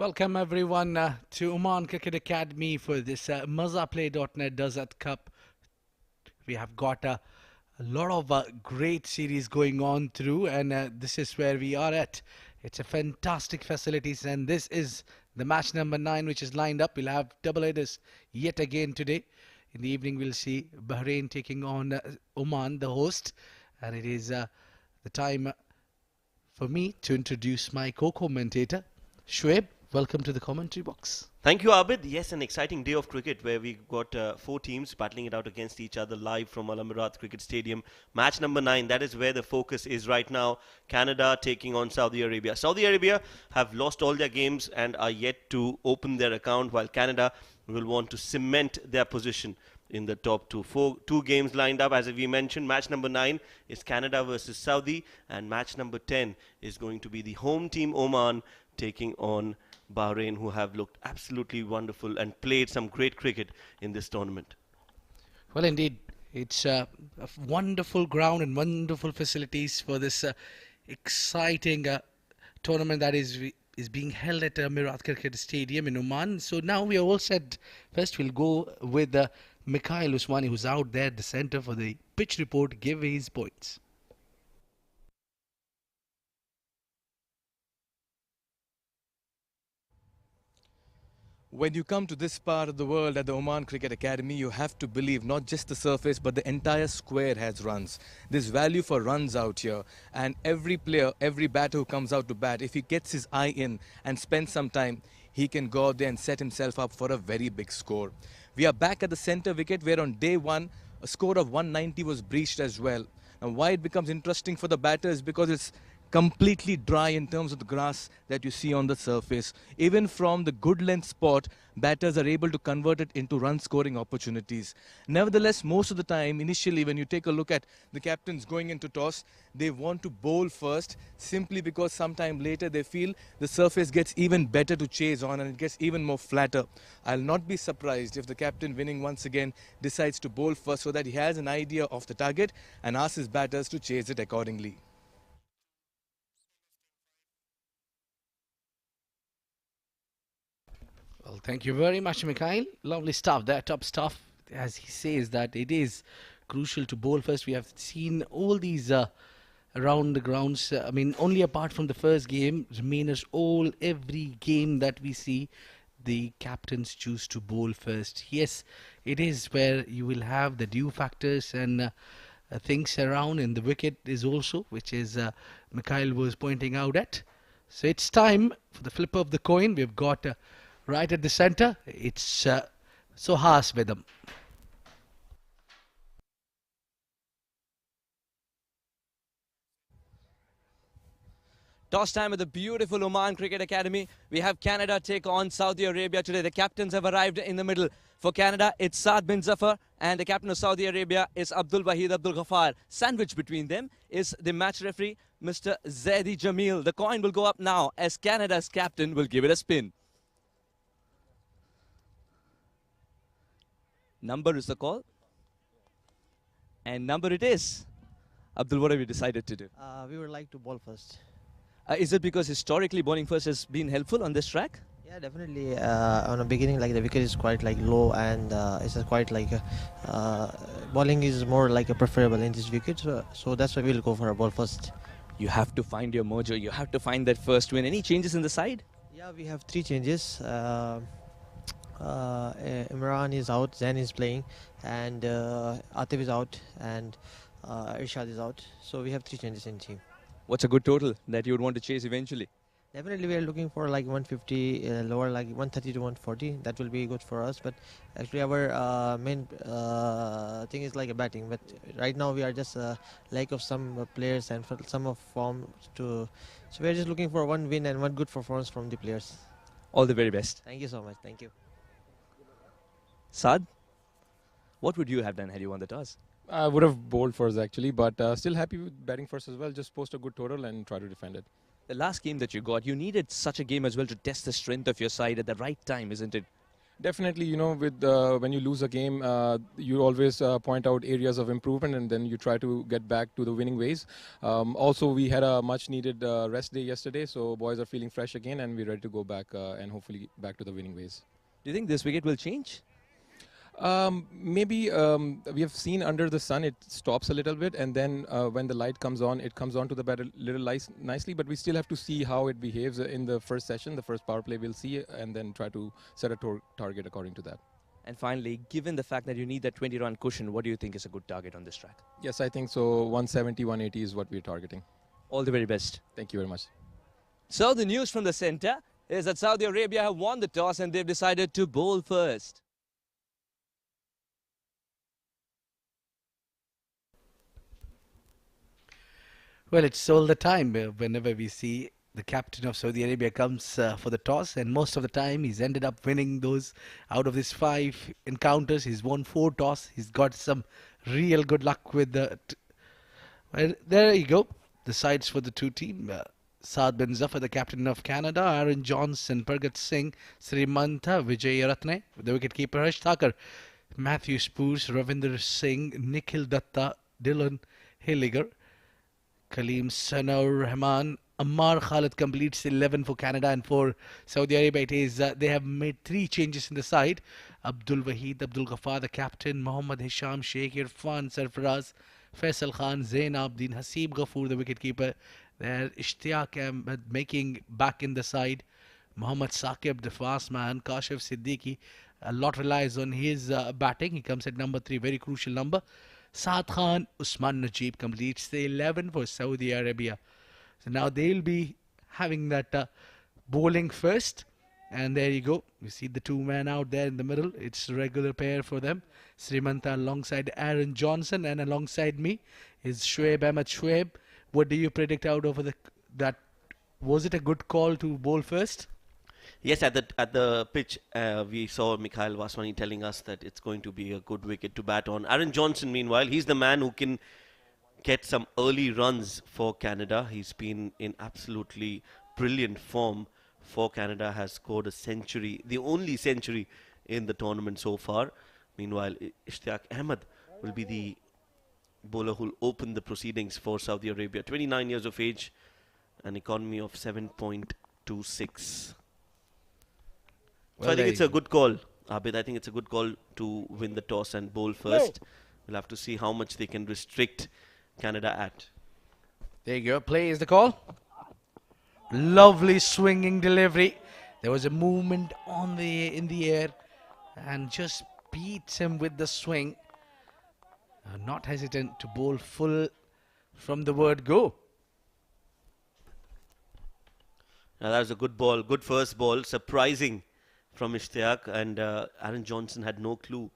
Welcome everyone to Oman Cricket Academy for this Mazaplay.net Desert Cup. We have got a lot of great series going on through, and this is where we are at. It's a fantastic facilities, and this is the match number 9 which is lined up. We'll have double headers yet again today. In the evening we'll see Bahrain taking on Oman, the host, and it is the time for me to introduce my co-commentator, Shoaib. Welcome to the commentary box. Thank you, Abid. Yes, an exciting day of cricket where we got 4 teams battling it out against each other live from Al Amirat Cricket Stadium. Match number 9, that is where the focus is right now. Canada taking on Saudi Arabia. Saudi Arabia have lost all their games and are yet to open their account, while Canada will want to cement their position in the top 2. 2 games lined up, as we mentioned. Match number 9 is Canada versus Saudi, and match number 10 is going to be the home team Oman taking on Bahrain, who have looked absolutely wonderful and played some great cricket in this tournament. Well, indeed, it's a wonderful ground and wonderful facilities for this exciting tournament that is being held at Amirat Cricket Stadium in Oman. So now we are all set. First, we'll go with Mikhail Usmani, who's out there at the center for the pitch report. Give his points. When you come to this part of the world at the Oman Cricket Academy, you have to believe not just the surface but the entire square has runs. There's value for runs out here, and every player, every batter who comes out to bat, if he gets his eye in and spends some time, he can go out there and set himself up for a very big score. We are back at the center wicket where on day 1 a score of 190 was breached as well. Now why it becomes interesting for the batters, because it's completely dry in terms of the grass that you see on the surface. Even from the good length spot, batters are able to convert it into run scoring opportunities. Nevertheless, most of the time, initially when you take a look at the captains going into toss, they want to bowl first, simply because sometime later they feel the surface gets even better to chase on and it gets even more flatter. I'll not be surprised if the captain winning once again decides to bowl first, so that he has an idea of the target and asks his batters to chase it accordingly. Well, thank you very much, Mikhail. Lovely stuff there, top stuff. As he says that it is crucial to bowl first. We have seen all these around the grounds. I mean, only apart from the first game, remainers every game that we see, the captains choose to bowl first. Yes, it is where you will have the dew factors and things around, and the wicket is also, which is Mikhail was pointing out at. So it's time for the flip of the coin. We've got right at the center, it's Sohas Vedam. Toss time at the beautiful Oman Cricket Academy. We have Canada take on Saudi Arabia today. The captains have arrived in the middle. For Canada, it's Saad bin Zafar, and the captain of Saudi Arabia is Abdul Wahid Abdul Ghaffar. Sandwiched between them is the match referee, Mr. Zaidi Jamil. The coin will go up now as Canada's captain will give it a spin. Number is the call. And number it is. Abdul, what have you decided to do? We would like to bowl first. Is it because historically bowling first has been helpful on this track? Yeah, definitely. On the beginning, like the wicket is quite like low, and it's quite like bowling is more like a preferable in this wicket. So that's why we'll go for a ball first. You have to find your mojo. You have to find that first win. Any changes in the side? Yeah, we have 3 changes. Imran is out, Zain is playing, and Atif is out, and Irshad is out. So we have 3 changes in team. What's a good total that you would want to chase eventually? Definitely we are looking for like 150, lower like 130 to 140. That will be good for us. But actually our main thing is like a batting. But right now we are just lack of some players and some of form to. So we are just looking for one win and one good performance from the players. All the very best. Thank you so much. Thank you. Saad, what would you have done had you won the toss? I would have bowled first actually, but still happy with batting first as well. Just post a good total and try to defend it. The last game that you got, you needed such a game as well to test the strength of your side at the right time, isn't it? Definitely, with when you lose a game, you always point out areas of improvement, and then you try to get back to the winning ways. Also, we had a much-needed rest day yesterday, so boys are feeling fresh again, and we're ready to go back and hopefully back to the winning ways. Do you think this wicket will change? Maybe we have seen under the sun it stops a little bit, and then when the light comes on, it comes on to the bat a little nicely. But we still have to see how it behaves in the first session, the first power play. We'll see, and then try to set a target according to that. And finally, given the fact that you need that 20-run cushion, what do you think is a good target on this track? Yes, I think so. 170, 180 is what we're targeting. All the very best. Thank you very much. So the news from the centre is that Saudi Arabia have won the toss and they've decided to bowl first. Well, it's all the time whenever we see the captain of Saudi Arabia comes for the toss, and most of the time he's ended up winning those. Out of his 5 encounters, he's won 4 toss. He's got some real good luck with the. Well, there you go. The sides for the 2 team. Saad bin Zafar, the captain of Canada, Aaron Johnson, Pargat Singh, Srimanta, Vijay Ratne, the wicketkeeper Harsh Thakur, Matthew Spruce, Ravinder Singh, Nikhil Datta, Dylan Hilliger, Kaleem Sanur Rahman, Ammar Khalid completes 11 for Canada, and for Saudi Arabia it is they have made 3 changes in the side. Abdul Wahid Abdul Ghaffar, the captain, Mohammad Hisham Sheikh, Irfan Sarfaraz, Faisal Khan, Zain Abdin, Haseeb Ghafoor, the wicketkeeper. There, Ishtiaq Ahmed making back in the side. Mohammad Saqib, the fast man, Kashif Siddiqui. A lot relies on his batting. He comes at number 3, very crucial number. Saad Khan, Usman Najib completes the 11 for Saudi Arabia. So now they'll be having that bowling first. And there you go. You see the 2 men out there in the middle. It's a regular pair for them. Srimanta alongside Aaron Johnson, and alongside me is Shoaib Ahmed. Shoaib, what do you predict out of that? Was it a good call to bowl first? Yes, at the pitch, we saw Mikhail Vaswani telling us that it's going to be a good wicket to bat on. Aaron Johnson, meanwhile, he's the man who can get some early runs for Canada. He's been in absolutely brilliant form for Canada, has scored a century, the only century in the tournament so far. Meanwhile, Ishtiaq Ahmed will be the bowler who will open the proceedings for Saudi Arabia. 29 years of age, an economy of 7.26. So I think it's a good call, Abid. I think it's a good call to win the toss and bowl first. We'll have to see how much they can restrict Canada at. There you go. Play is the call. Lovely swinging delivery. There was a movement in the air, and just beats him with the swing. Not hesitant to bowl full from the word go. Now that was a good ball, good first ball, surprising from Ishtiaq, and Aaron Johnson had no clue.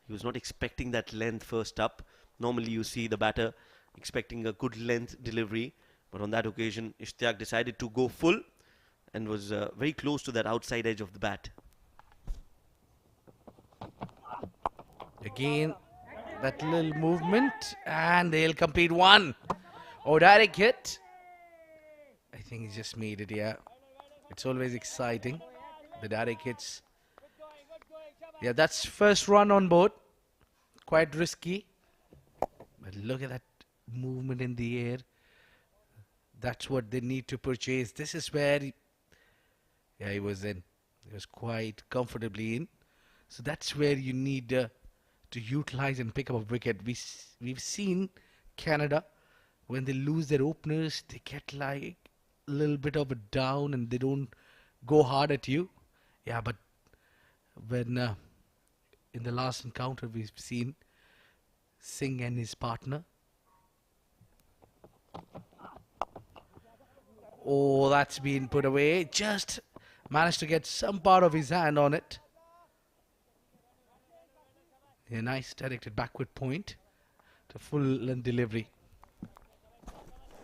He was not expecting that length first up. Normally you see the batter expecting a good length delivery, but on that occasion Ishtiaq decided to go full and was very close to that outside edge of the bat. Again, that little movement, and they'll complete 1. Oh, direct hit. I think he just made it, yeah. It's always exciting. The direct hits. Yeah, that's first run on board. Quite risky. But look at that movement in the air. That's what they need to purchase. This is where he was in. He was quite comfortably in. So that's where you need to utilize and pick up a wicket. We've seen Canada, when they lose their openers, they get like a little bit of a down and they don't go hard at you. Yeah, but when in the last encounter we've seen Singh and his partner. Oh, that's been put away. Just managed to get some part of his hand on it. A nice directed backward point to full delivery.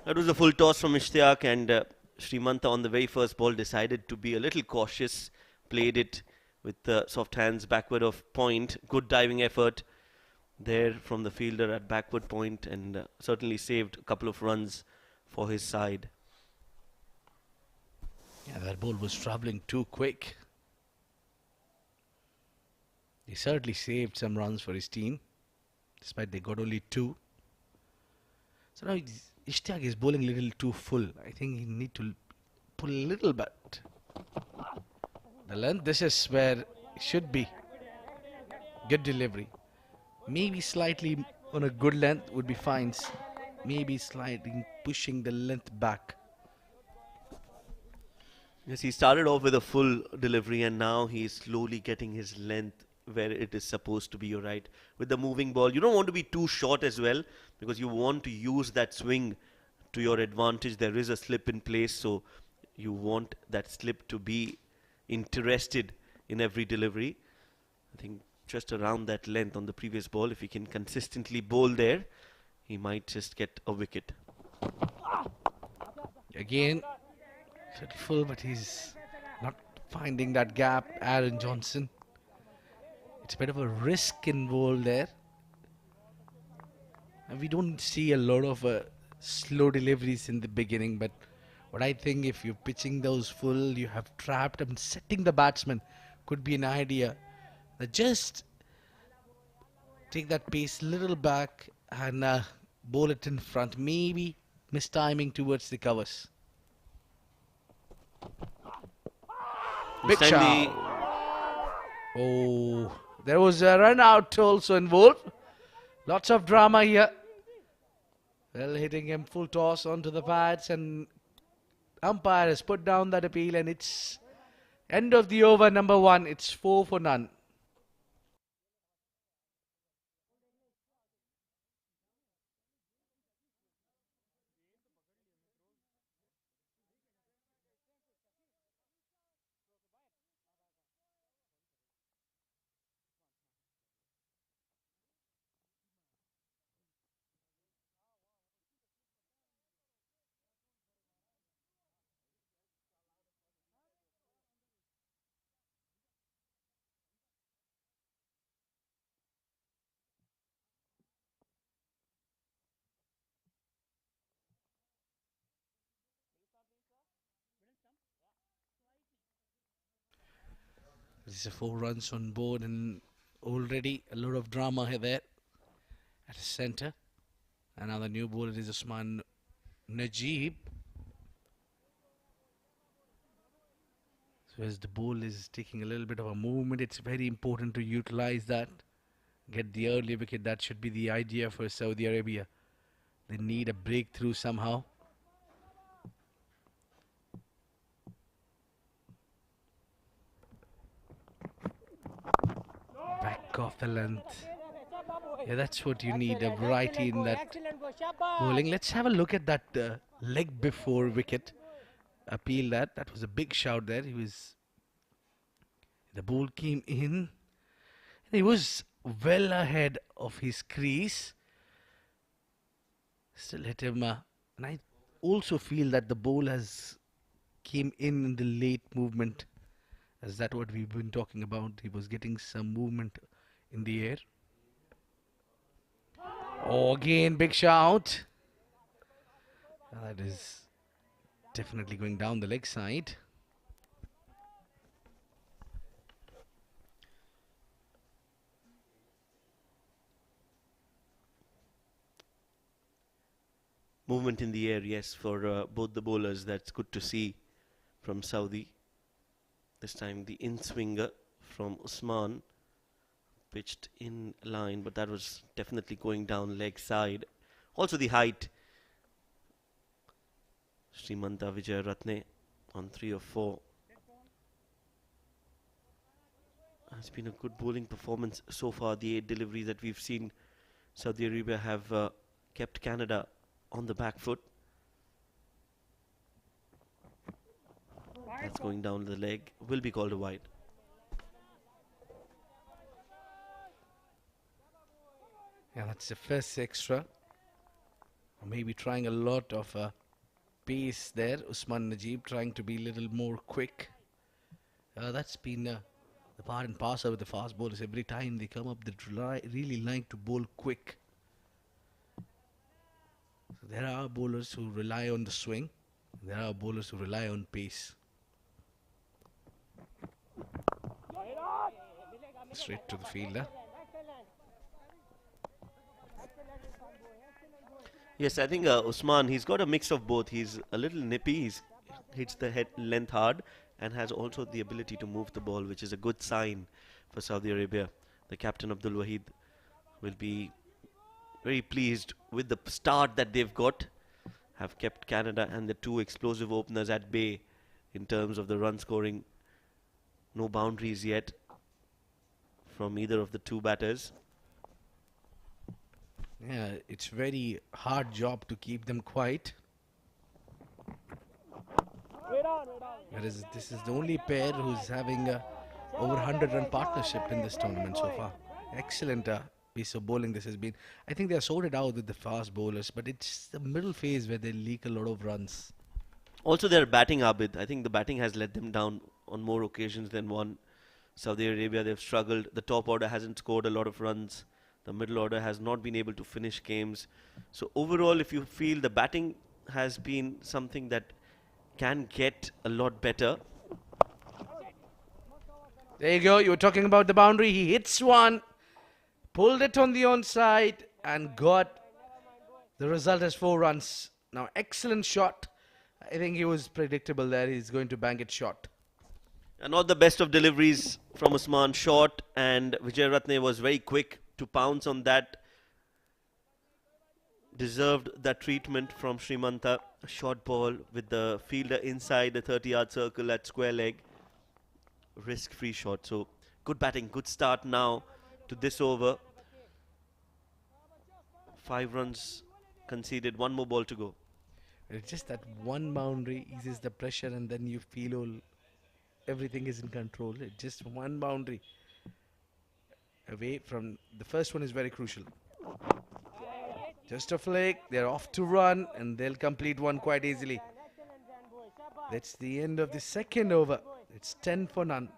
That was a full toss from Ishtiaq, and Srimanta on the very first ball decided to be a little cautious. Played it with the soft hands backward of point. Good diving effort there from the fielder at backward point, and certainly saved a couple of runs for his side. Yeah, that ball was travelling too quick. He certainly saved some runs for his team, despite they got only 2. So now Ishtiaq is bowling a little too full. I think he need to pull a little bit. The length, this is where it should be. Good delivery. Maybe slightly on a good length would be fine. Maybe slightly pushing the length back. Yes, he started off with a full delivery and now he's slowly getting his length where it is supposed to be, you're right. With the moving ball, you don't want to be too short as well because you want to use that swing to your advantage. There is a slip in place, so you want that slip to be interested in every delivery. I think just around that length on the previous ball, if he can consistently bowl there, he might just get a wicket. Again, little full, but he's not finding that gap. Aaron Johnson. It's a bit of a risk involved there. And we don't see a lot of slow deliveries in the beginning, but what I think, if you're pitching those full, you have trapped and setting the batsman could be an idea. Just take that pace a little back and bowl it in front. Maybe mistiming towards the covers. Big shot. Oh, there was a run out also involved. Lots of drama here. Well, hitting him full toss onto the pads, and umpire has put down that appeal, and it's end of the over, number 1. It's 4 for none. This is 4 runs on board, and already a lot of drama here there at the centre. And now the new bowler is Usman Najib. So as the ball is taking a little bit of a movement, it's very important to utilize that. Get the early wicket. That should be the idea for Saudi Arabia. They need a breakthrough somehow. Back off the length. Yeah, that's what you need, a variety in that bowling. Let's have a look at that leg before wicket. Appeal that. That was a big shout there. The ball came in. And he was well ahead of his crease. Still hit him. And I also feel that the ball has came in the late movement. Is that what we've been talking about? He was getting some movement in the air. Oh, again, big shout. That is definitely going down the leg side. Movement in the air, yes, for both the bowlers. That's good to see from Saudi. This time the in-swinger from Usman pitched in line, but that was definitely going down leg side. Also the height. Srimanta Vijay Ratne on 3 of 4. It's been a good bowling performance so far. The 8 deliveries that we've seen, Saudi Arabia have kept Canada on the back foot. That's going down the leg. Will be called a wide. Yeah, that's the first extra. Maybe trying a lot of pace there. Usman Najib trying to be a little more quick. That's been the part and parcel with the fast bowlers. Every time they come up, they really like to bowl quick. So there are bowlers who rely on the swing. There are bowlers who rely on pace. Straight to the fielder. Yes, I think Usman, he's got a mix of both. He's a little nippy, hits the head length hard, and has also the ability to move the ball, which is a good sign for Saudi Arabia. The captain Abdul Wahid will be very pleased with the start that they've got. Have kept Canada and the two explosive openers at bay in terms of the run scoring. No boundaries yet from either of the two batters. Yeah, it's very hard job to keep them quiet. Whereas this is the only pair who's having a over 100-run partnership in this tournament so far. Excellent piece of bowling this has been. I think they are sorted out with the fast bowlers, but it's the middle phase where they leak a lot of runs. Also, their batting, Abid. I think the batting has let them down on more occasions than one. Saudi Arabia, they've struggled. The top order hasn't scored a lot of runs. The middle order has not been able to finish games. So overall, if you feel the batting has been something that can get a lot better. There you go. You were talking about the boundary. He hits one, pulled it on the onside, and got the result as 4 runs. Now, excellent shot. I think he was predictable there. He's going to bang it short. And not the best of deliveries from Usman. Short, and Vijay Ratne was very quick to pounce on that. Deserved that treatment from Srimanta. A short ball with the fielder inside the 30-yard circle at square leg. Risk-free shot. So good batting, good start now to this over. 5 runs conceded, 1 more ball to go. It's just that one boundary eases the pressure, and then you feel everything is in control. It's just one boundary away from the first one is very crucial. Just a flick, they're off to run, and they'll complete one quite easily. That's the end of the second over. It's 10 for none.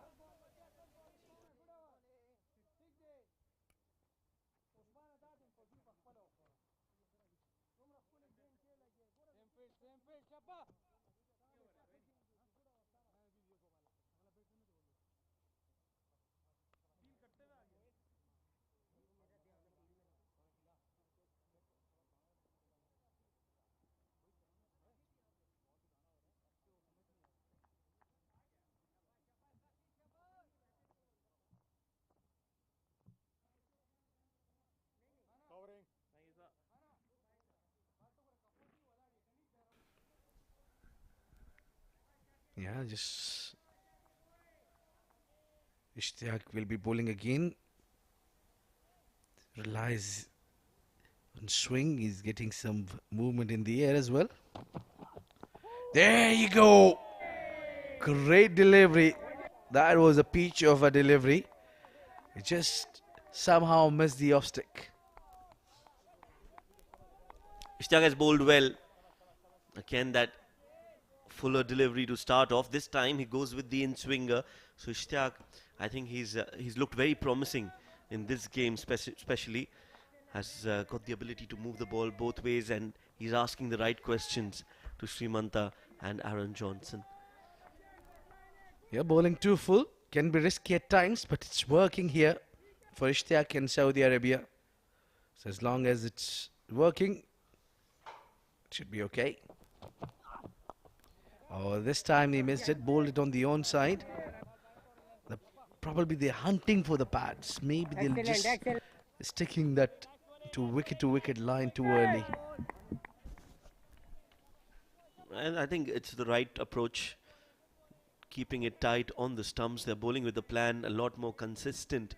Yeah, just Ishtiaq will be bowling again. Relies on swing. He's getting some movement in the air as well. There you go. Great delivery. That was a peach of a delivery. It just somehow missed the off stick. Ishtiaq has bowled well. Again, that fuller delivery to start off. This time he goes with the in-swinger. So Ishtiaq, I think he's looked very promising in this game, especially. Has got the ability to move the ball both ways, and he's asking the right questions to Srimanta and Aaron Johnson. Yeah, bowling too full can be risky at times, but it's working here for Ishtiaq in Saudi Arabia. So as long as it's working, it should be okay. Oh, this time he missed it, bowled it on the onside. Probably they're hunting for the pads. Maybe they'll just sticking that to wicket line too early. And I think it's the right approach. Keeping it tight on the stumps. They're bowling with a plan a lot more consistent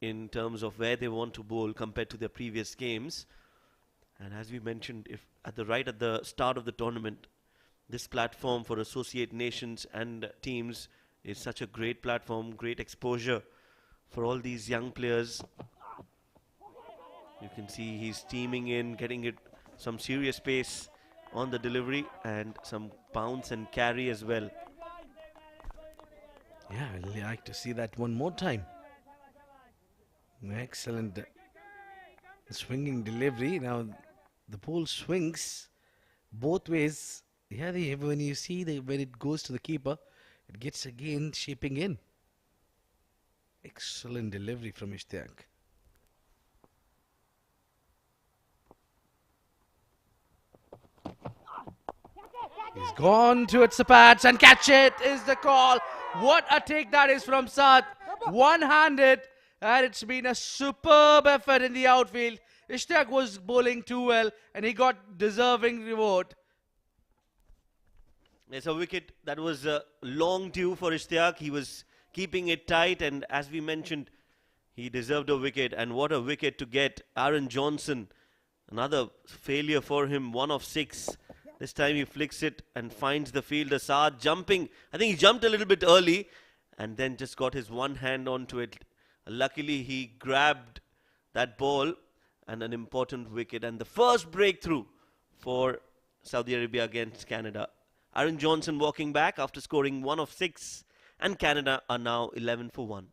in terms of where they want to bowl compared to their previous games. And as we mentioned, if at the start of the tournament, this platform for associate nations and teams is such a great platform, great exposure for all these young players. You can see he's steaming in, getting it some serious pace on the delivery and some bounce and carry as well. Yeah, I'd like to see that one more time. Excellent swinging delivery. Now the ball swings both ways. Yeah, when you see when it goes to the keeper, it gets again shaping in. Excellent delivery from Ishtiaq. He's gone towards the pads and catch it is the call. What a take that is from Saad. One-handed, and it's been a superb effort in the outfield. Ishtiaq was bowling too well and he got deserving reward. It's a wicket that was long due for Ishtiaq. He was keeping it tight, and as we mentioned, he deserved a wicket. And what a wicket to get. Aaron Johnson, another failure for him, 1 of 6. This time he flicks it and finds the fielder. Saad jumping. I think he jumped a little bit early and then just got his one hand onto it. Luckily, he grabbed that ball and an important wicket. And the first breakthrough for Saudi Arabia against Canada. Aaron Johnson walking back after scoring 1 of 6. And Canada are now 11 for 1.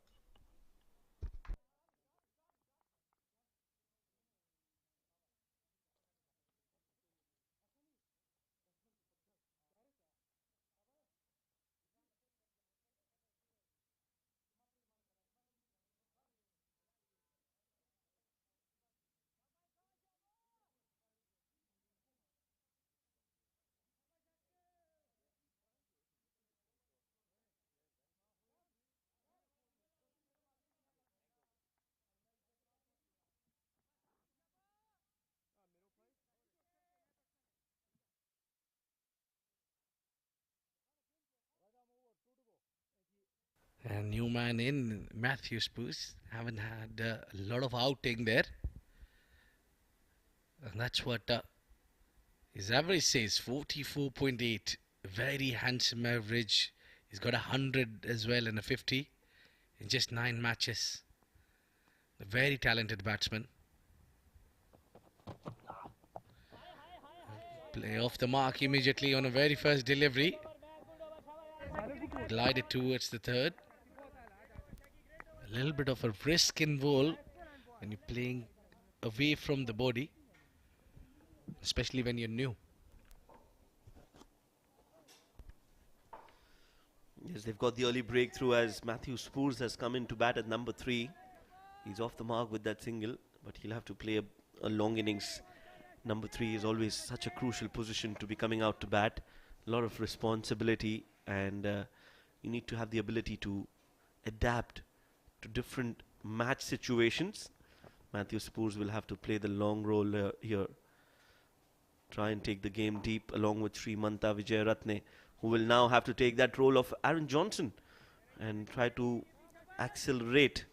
And new man in, Matthew Spruce. Haven't had a lot of outing there. And that's what his average says, 44.8. Very handsome average. He's got 100 as well and a 50 in just 9 matches. A very talented batsman. Play off the mark immediately on a very first delivery. Glided towards the third. A little bit of a risk involved when you're playing away from the body, especially when you're new. Yes, they've got the early breakthrough as Matthew Spurs has come in to bat at number 3. He's off the mark with that single, but he'll have to play a long innings. Number 3 is always such a crucial position to be coming out to bat. A lot of responsibility, and you need to have the ability to adapt to different match situations. Matthew Spurs will have to play the long role here. Try and take the game deep along with Srimanta Vijayaratne, who will now have to take that role of Aaron Johnson and try to accelerate,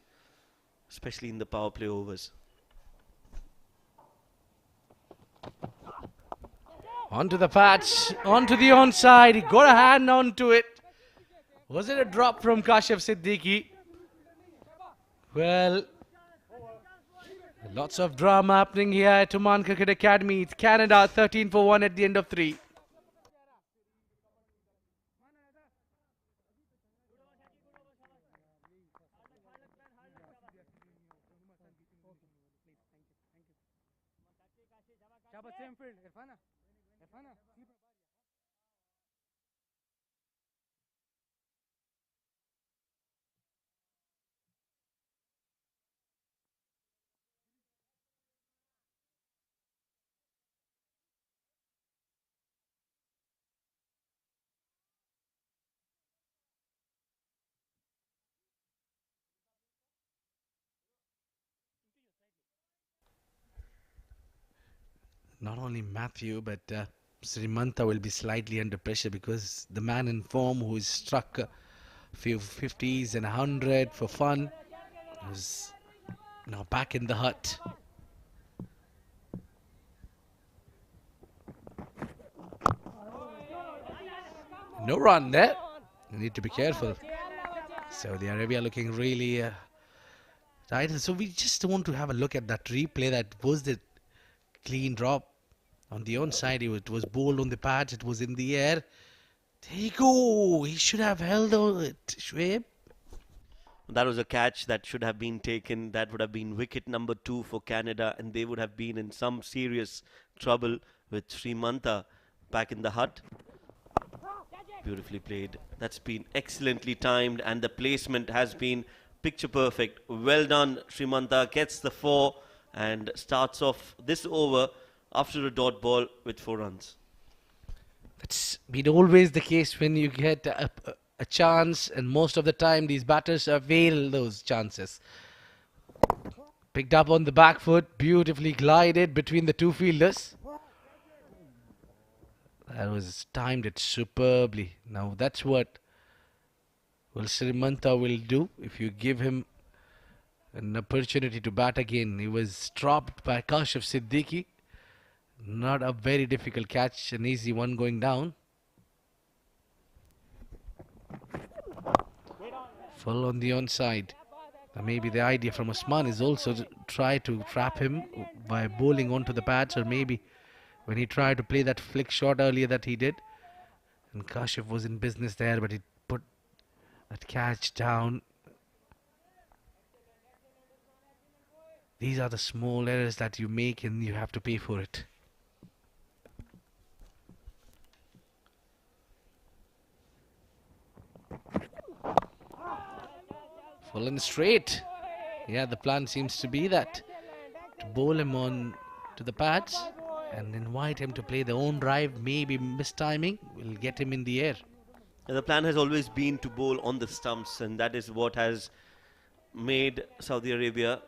especially in the power play overs. Onto the patch, onto the onside. He got a hand onto it. Was it a drop from Kashif Siddiqui? Well, lots of drama happening here at Oman Cricket Academy. It's Canada 13 for 1 at the end of 3. Not only Matthew, but Srimanta will be slightly under pressure because the man in form who has struck a few 50s and 100 for fun is now back in the hut. No run there. You need to be careful. Saudi Arabia looking really tight. So we just want to have a look at that replay. That was the clean drop on the onside. It was bowled on the pads. It was in the air. There you go. He should have held on it, Shoaib. That was a catch that should have been taken. That would have been wicket number 2 for Canada, and they would have been in some serious trouble with Srimanta back in the hut. Beautifully played. That's been excellently timed, and the placement has been picture perfect. Well done, Srimanta. Gets the 4 and starts off this over after a dot ball with 4 runs. That's been always the case when you get a chance, and most of the time these batters avail those chances. Picked up on the back foot, beautifully glided between the two fielders. That was timed it superbly. Now that's what Srimanta will do if you give him an opportunity to bat again. He was dropped by Kashif Siddiqui. Not a very difficult catch, an easy one going down. Full on the onside. Now maybe the idea from Osman is also to try to trap him by bowling onto the pads, or maybe when he tried to play that flick shot earlier that he did. And Kashif was in business there, but he put that catch down. These are the small errors that you make and you have to pay for it. Full and straight. Yeah, the plan seems to be that. To bowl him on to the pads and invite him to play the own drive, maybe mistiming, will get him in the air. And the plan has always been to bowl on the stumps, and that is what has made Saudi Arabia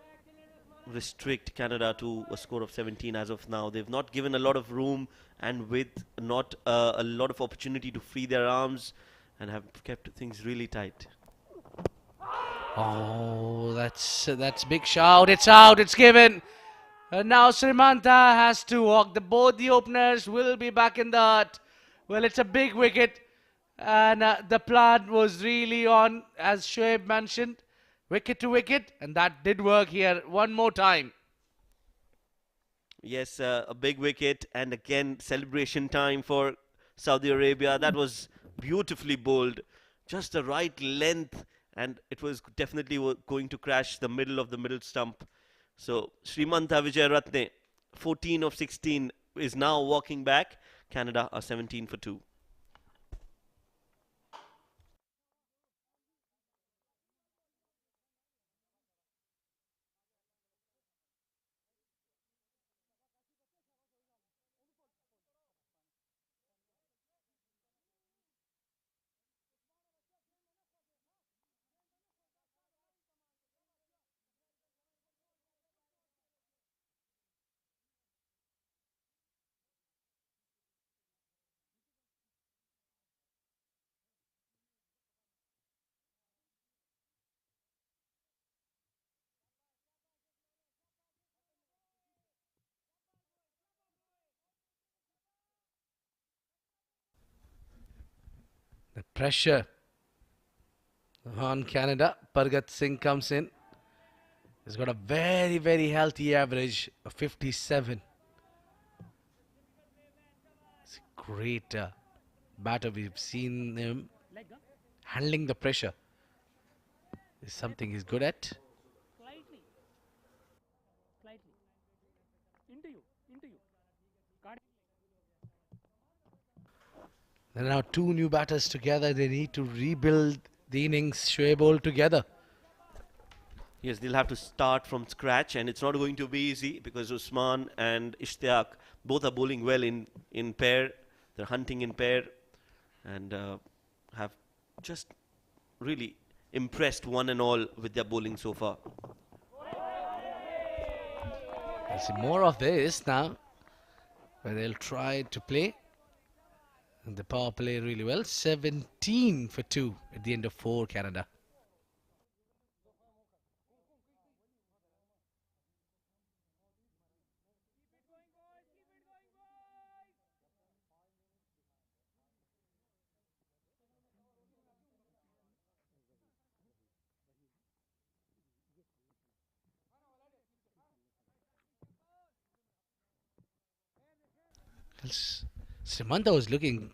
restrict Canada to a score of 17 as of now. They've not given a lot of room and with not a lot of opportunity to free their arms, and have kept things really tight. Oh, that's big shout. It's out. It's given. And now Srimanta has to walk. Both the openers will be back in the hut. Well, it's a big wicket. And the plan was really on, as Shoaib mentioned. Wicket to wicket. And that did work here one more time. Yes, a big wicket. And again, celebration time for Saudi Arabia. That was beautifully bowled. Just the right length. And it was definitely going to crash the middle of the middle stump. So Srimanta Vijayaratne, 14 of 16, is now walking back. Canada are 17 for 2. The pressure on Canada. Pargat Singh comes in. He's got a very, very healthy average of 57. It's a great batter. We've seen him handling the pressure. Is something he's good at. There are now two new batters together. They need to rebuild the innings, Shoaib all together. Yes, they'll have to start from scratch, and it's not going to be easy because Usman and Ishtiaq both are bowling well in pair. They're hunting in pair and have just really impressed one and all with their bowling so far. I see more of this now, where they'll try to play. And the power play really well. 17 for 2 at the end of 4, Canada. Samantha was looking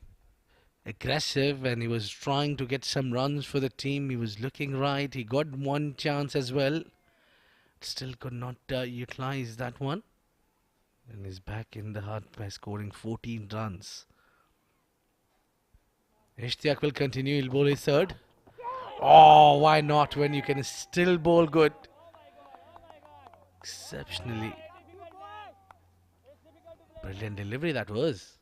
aggressive and he was trying to get some runs for the team. He was looking right. He got one chance as well. Still could not utilize that one. And is back in the hut by scoring 14 runs. Ishtiaq will continue. He'll bowl his third. Oh, why not when you can still bowl good? Exceptionally brilliant delivery that was.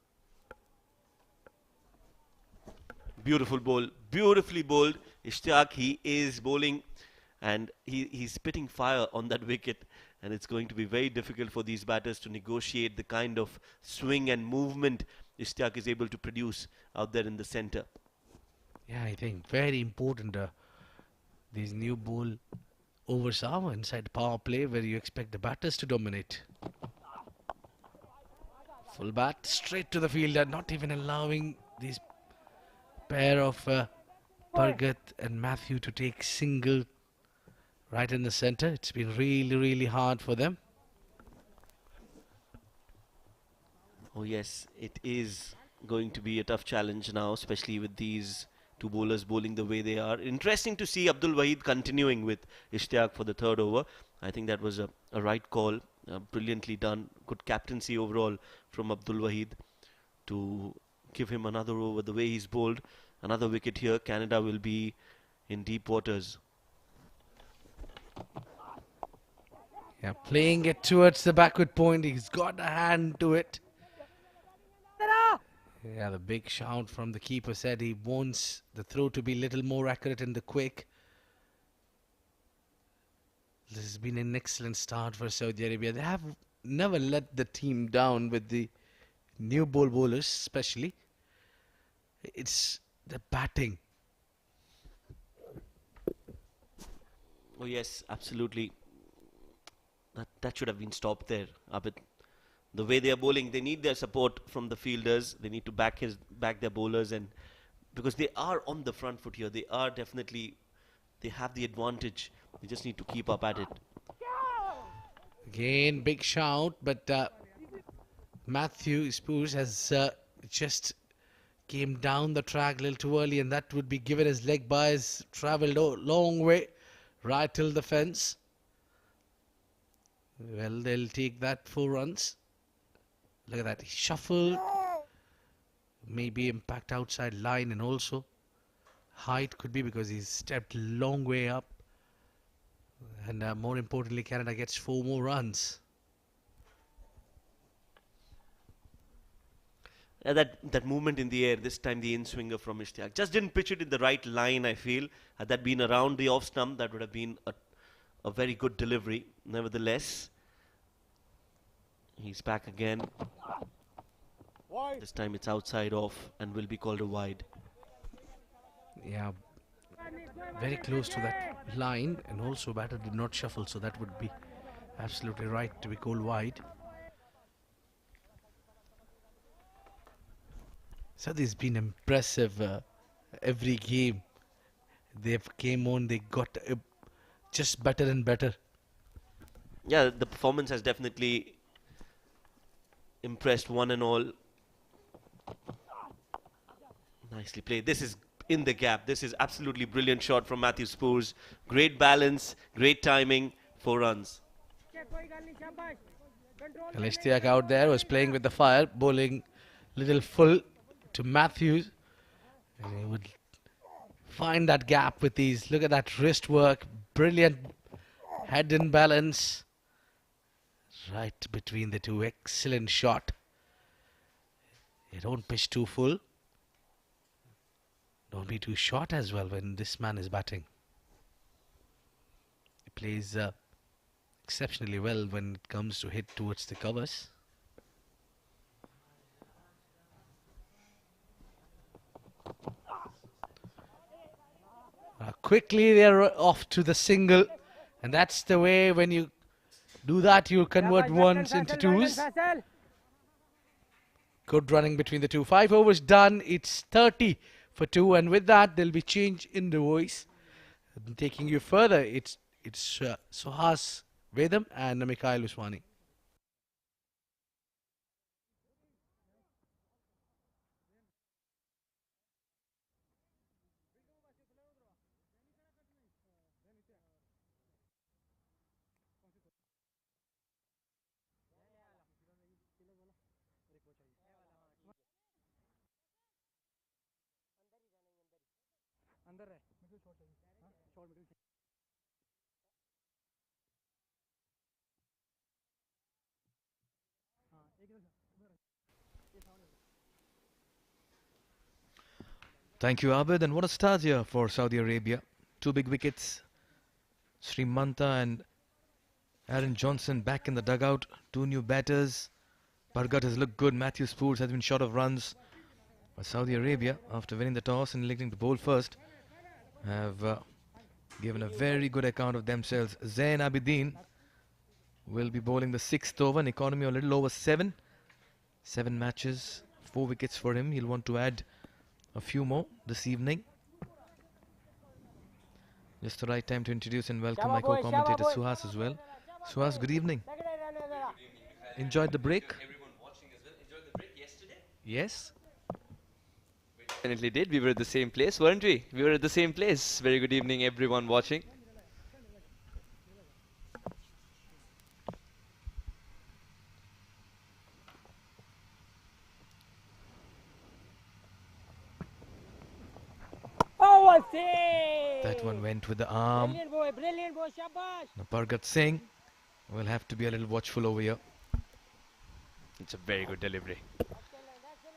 Beautiful bowl, beautifully bowled. Ishtiaq, he is bowling and he's spitting fire on that wicket. And it's going to be very difficult for these batters to negotiate the kind of swing and movement Ishtiaq is able to produce out there in the centre. Yeah, I think very important. These new ball overs are inside power play where you expect the batters to dominate. Full bat straight to the fielder, not even allowing these pair of Bhargat and Matthew to take single right in the centre. It's been really, really hard for them. Oh yes, it is going to be a tough challenge now, especially with these two bowlers bowling the way they are. Interesting to see Abdul Wahid continuing with Ishtiaq for the third over. I think that was a right call, brilliantly done. Good captaincy overall from Abdul Wahid to give him another over the way he's bowled. Another wicket here. Canada will be in deep waters. Yeah, playing it towards the backward point. He's got a hand to it. Yeah, the big shout from the keeper said he wants the throw to be a little more accurate in the quick. This has been an excellent start for Saudi Arabia. They have never let the team down with the new bowlers, especially. It's the batting. Oh yes, absolutely. That should have been stopped there, Abid. The way they are bowling, they need their support from the fielders. They need to back their bowlers, and because they are on the front foot here, they have the advantage. They just need to keep up at it. Again, big shout, but Matthew Spurs has just came down the track a little too early, and that would be given his leg by. Has travelled a long way, right till the fence. Well, they'll take that 4 runs. Look at that, he shuffled. Maybe impact outside line, and also height could be because he's stepped a long way up. And more importantly, Canada gets 4 more runs. That movement in the air, this time the in-swinger from Ishtiaq. Just didn't pitch it in the right line, I feel. Had that been around the off stump, that would have been a very good delivery. Nevertheless, he's back again. This time it's outside off and will be called a wide. Yeah, very close to that line, and also batter did not shuffle, so that would be absolutely right to be called wide. So this has been impressive. Every game they've came on, they got just better and better. Yeah, the performance has definitely impressed one and all. Nicely played. This is in the gap. This is absolutely brilliant shot from Matthew Spurs. Great balance, great timing, 4 runs. Ishtiaq out there was playing with the fire, bowling little full to Matthews. And he would find that gap with these. Look at that wrist work. Brilliant head and balance. Right between the two. Excellent shot. You don't pitch too full. Don't be too short as well when this man is batting. He plays exceptionally well when it comes to hit towards the covers. Quickly they're off to the single, and that's the way when you do that, you convert ones into twos. Good running between the two. 5 overs done. It's 30 for 2, and with that there'll be change in the voice. Taking you further, it's Suhas Vedam and Mikhail Uswani. अंदर है Thank you, Abid. And what a start here for Saudi Arabia. Two big wickets. Srimanta and Aaron Johnson back in the dugout. Two new batters. Bhargat has looked good. Matthew Spoors has been short of runs. But Saudi Arabia, after winning the toss and electing to bowl first, have given a very good account of themselves. Zain Abidin will be bowling the 6th over, an economy of a little over 7. 7 matches, 4 wickets for him. He'll want to add a few more this evening. Just the right time to introduce and welcome my co-commentator Suhas as well. Suhas, good evening. Enjoyed the break? Everyone watching as well enjoyed the break yesterday? Yes. Definitely did. We were at the same place, weren't we? We were at the same place. Very good evening, everyone watching. That one went with the arm. Brilliant boy, shabash. Now Bhargat Singh will have to be a little watchful over here. It's a very good delivery.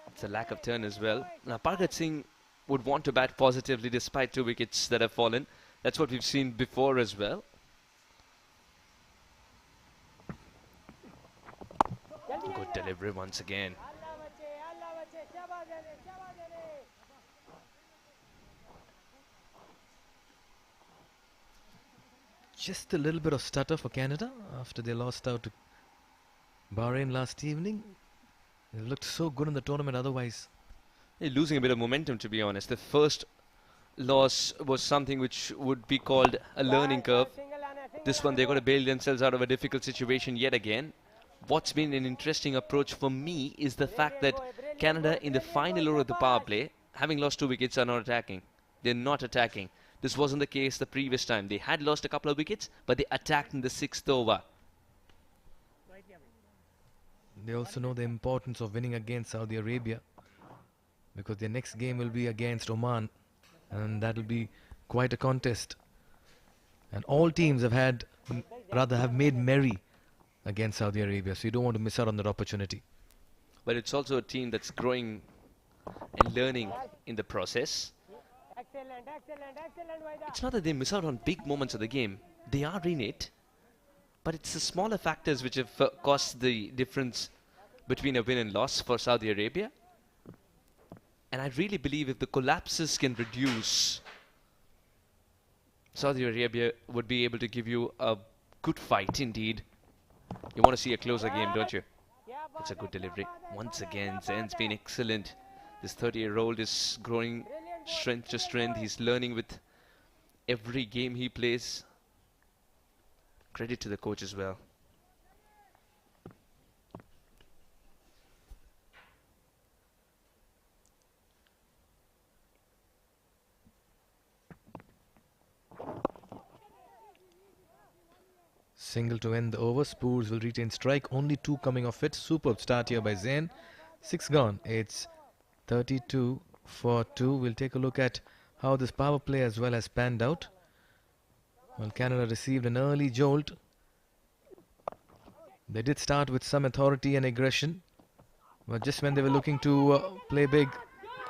It's a lack of turn as well. Now, Bhargat Singh would want to bat positively despite 2 wickets that have fallen. That's what we've seen before as well. Good delivery once again. Just a little bit of stutter for Canada after they lost out to Bahrain last evening. They looked so good in the tournament otherwise. They're losing a bit of momentum, to be honest. The first loss was something which would be called a learning curve. This one, they've got to bail themselves out of a difficult situation yet again. What's been an interesting approach for me is the fact that Canada, in the final over of the power play, having lost 2 wickets, are not attacking. They're not attacking. This wasn't the case the previous time. They had lost a couple of wickets, but they attacked in the 6th over. They also know the importance of winning against Saudi Arabia, because their next game will be against Oman, and that will be quite a contest. And all teams have made merry against Saudi Arabia, so you don't want to miss out on that opportunity. But it's also a team that's growing and learning in the process. It's not that they miss out on big moments of the game. They are in it, but it's the smaller factors which have caused the difference between a win and loss for Saudi Arabia. And I really believe if the collapses can reduce, Saudi Arabia would be able to give you a good fight indeed. You want to see a closer game, don't you? It's a good delivery. Once again, Zain's been excellent. This 30-year-old is growing strength to strength. He's learning with every game he plays. Credit to the coach as well. Single to end the over. Spoors will retain strike. Only 2 coming off it. Superb start here by Zain. 6 gone. It's 32 for 2. We'll take a look at how this power play as well has panned out. Well, Canada received an early jolt. They did start with some authority and aggression, but just when they were looking to play big,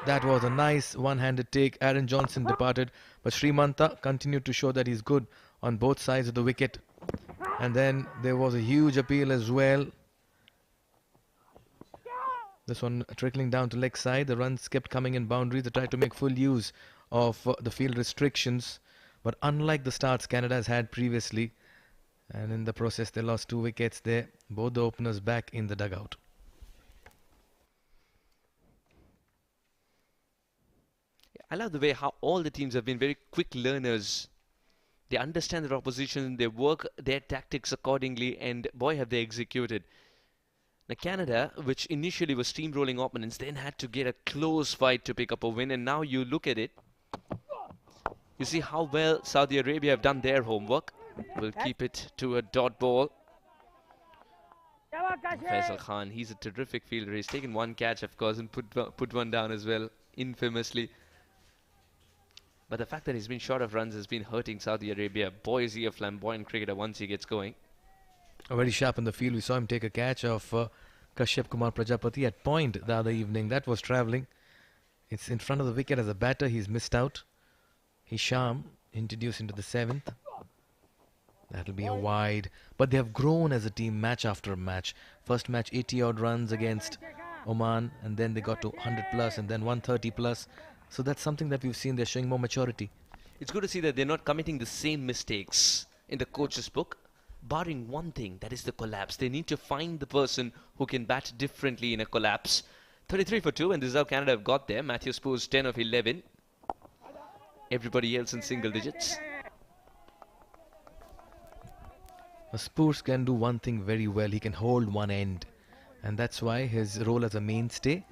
that was a nice one-handed take. Aaron Johnson departed, but Srimanta continued to show that he's good on both sides of the wicket. And then there was a huge appeal as well. This one trickling down to leg side. The runs kept coming in boundaries. They tried to make full use of the field restrictions. But unlike the starts Canada has had previously, and in the process they lost 2 wickets there, both the openers back in the dugout. I love the way how all the teams have been very quick learners. They understand their opposition, they work their tactics accordingly, and boy have they executed. Now Canada, which initially was steamrolling opponents, then had to get a close fight to pick up a win, and now you look at it, you see how well Saudi Arabia have done their homework. We'll keep it to a dot ball. Faisal Khan, he's a terrific fielder. He's taken 1 catch, of course, and put one down as well, infamously. But the fact that he's been short of runs has been hurting Saudi Arabia. Boy, is he a flamboyant cricketer once he gets going. Very sharp in the field. We saw him take a catch of Kashyap Kumar Prajapati at point the other evening. That was travelling. It's in front of the wicket as a batter. He's missed out. Hisham introduced into the 7th. That'll be a wide. But they have grown as a team match after match. First match 80 odd runs against Oman, and then they got to 100 plus and then 130 plus. So that's something that we've seen. They're showing more maturity. It's good to see that they're not committing the same mistakes in the coach's book, barring one thing, that is the collapse. They need to find the person who can bat differently in a collapse. 33 for 2, and this is how Canada have got there. Matthew Spoo's 10 of 11. Everybody else in single digits. Spoors can do one thing very well. He can hold one end, and that's why his role as a mainstay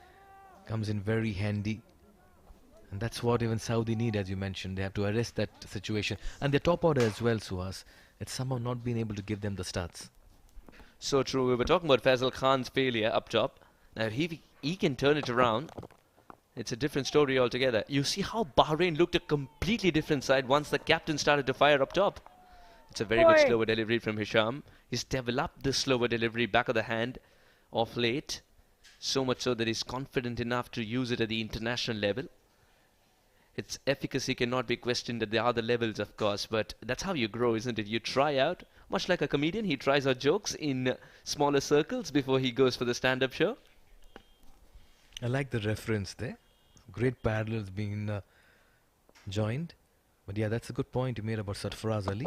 comes in very handy. And that's what even Saudi need, as you mentioned. They have to arrest that situation. And their top order as well, Suhas. It's somehow not been able to give them the starts. So true. We were talking about Faisal Khan's failure up top. Now, if he can turn it around, it's a different story altogether. You see how Bahrain looked a completely different side once the captain started to fire up top. It's a very good slower delivery from Hisham. He's developed this slower delivery back of the hand of late. So much so that he's confident enough to use it at the international level. Its efficacy cannot be questioned at the other levels, of course, but that's how you grow, isn't it? You try out, much like a comedian, he tries out jokes in smaller circles before he goes for the stand-up show. I like the reference there. Great parallels being joined. But yeah, that's a good point you made about Sarfaraz Ali.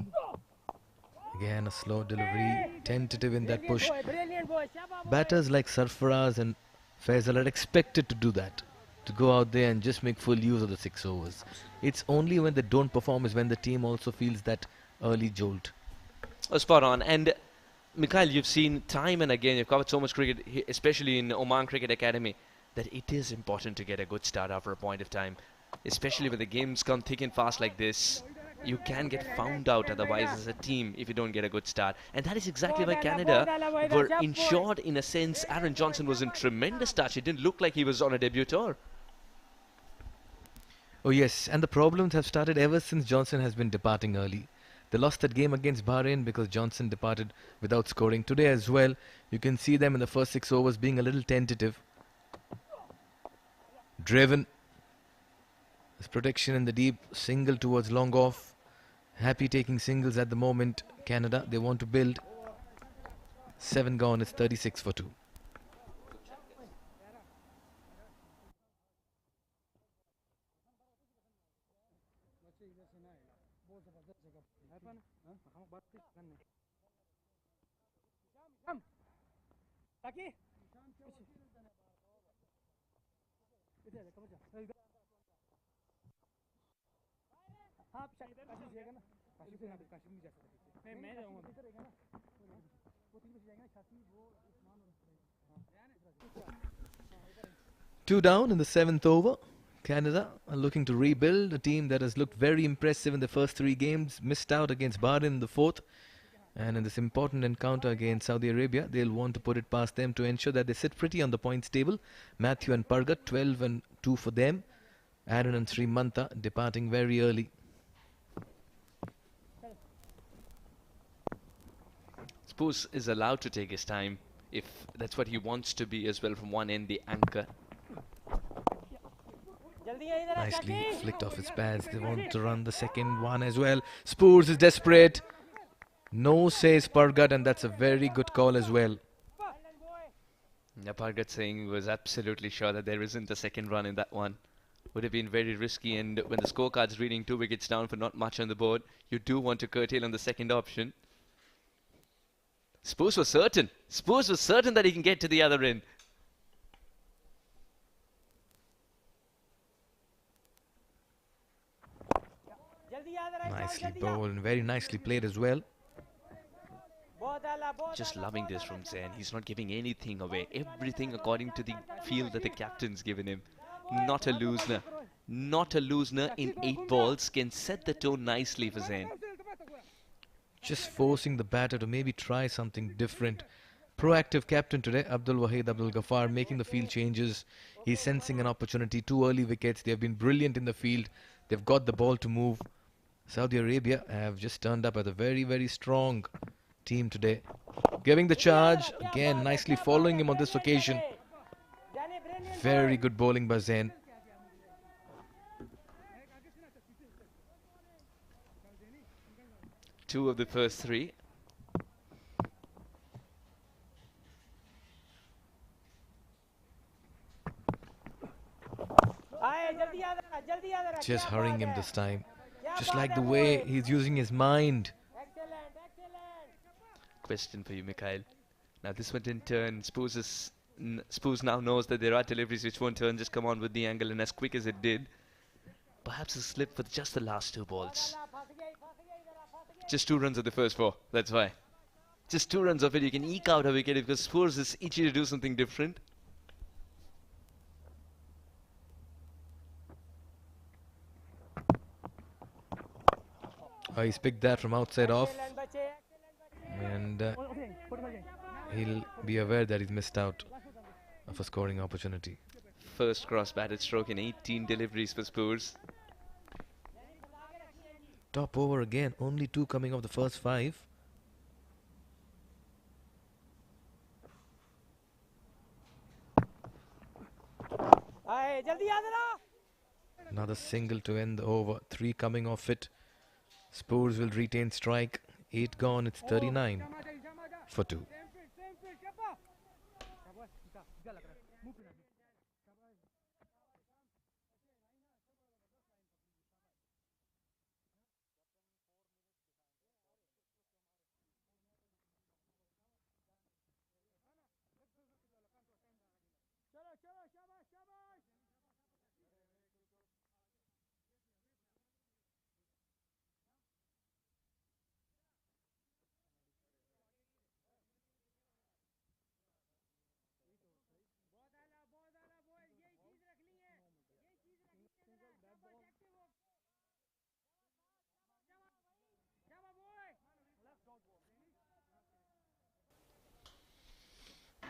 Again, a slow delivery, tentative in that push. Batters like Sarfaraz and Faisal are expected to do that, to go out there and just make full use of the 6 overs. It's only when they don't perform is when the team also feels that early jolt. Oh, spot on. And Mikhail, you've seen time and again, you've covered so much cricket, especially in Oman Cricket Academy, that it is important to get a good start after a point of time. Especially when the games come thick and fast like this, you can get found out otherwise as a team if you don't get a good start. And that is exactly why Canada were insured in a sense. Aaron Johnson was in tremendous touch. It didn't look like he was on a debut tour. Oh yes, and the problems have started ever since Johnson has been departing early. They lost that game against Bahrain because Johnson departed without scoring. Today as well, you can see them in the first 6 overs being a little tentative. Driven. There's protection in the deep, single towards long off. Happy taking singles at the moment, Canada. They want to build. 7 gone, it's 36 for 2. Two down in the 7th over. Canada are looking to rebuild a team that has looked very impressive in the first 3 games, missed out against Bahrain in the 4th. And in this important encounter against Saudi Arabia, they'll want to put it past them to ensure that they sit pretty on the points table. Matthew and Pargat, 12 and 2 for them. Aaron and Srimanta departing very early. Spoos is allowed to take his time if that's what he wants to be as well from one end, the anchor. Nicely flicked off his pads. They want to run the second one as well. Spoors is desperate. No, says Pargat, and that's a very good call as well. Yeah, Pargat saying he was absolutely sure that there isn't a second run in that one. Would have been very risky, and when the scorecard's reading 2 wickets down for not much on the board, you do want to curtail on the second option. Spoors was certain. Spoors was certain that he can get to the other end. Nicely bowled and very nicely played as well. Just loving this from Zain. He's not giving anything away. Everything according to the field that the captain's given him. Not a loosener. Not a loosener in 8 balls can set the tone nicely for Zain. Just forcing the batter to maybe try something different. Proactive captain today, Abdul Wahid Abdul Ghaffar, making the field changes. He's sensing an opportunity. 2 early wickets. They have been brilliant in the field. They've got the ball to move. Saudi Arabia have just turned up as a very, very strong team today. Giving the charge. Again, nicely following him on this occasion. Very good bowling by Zain. Two of the first three. Just hurrying him this time. Just like the way he's using his mind. Question for you, Mikhail. Now this one didn't turn. Spoos now knows that there are deliveries which won't turn, just come on with the angle, and as quick as it did, perhaps a slip for just the last two balls. Just 2 runs of the first 4, that's why. Just 2 runs of it, you can eke out a wicket because Spoos is itchy to do something different. He's picked that from outside off. And he'll be aware that he's missed out of a scoring opportunity. First cross-batted stroke in 18 deliveries for Spoos. Top over again, only 2 coming off the first 5. Another single to end the over, 3 coming off it. Spoors will retain strike. 8 gone, it's 39 for 2.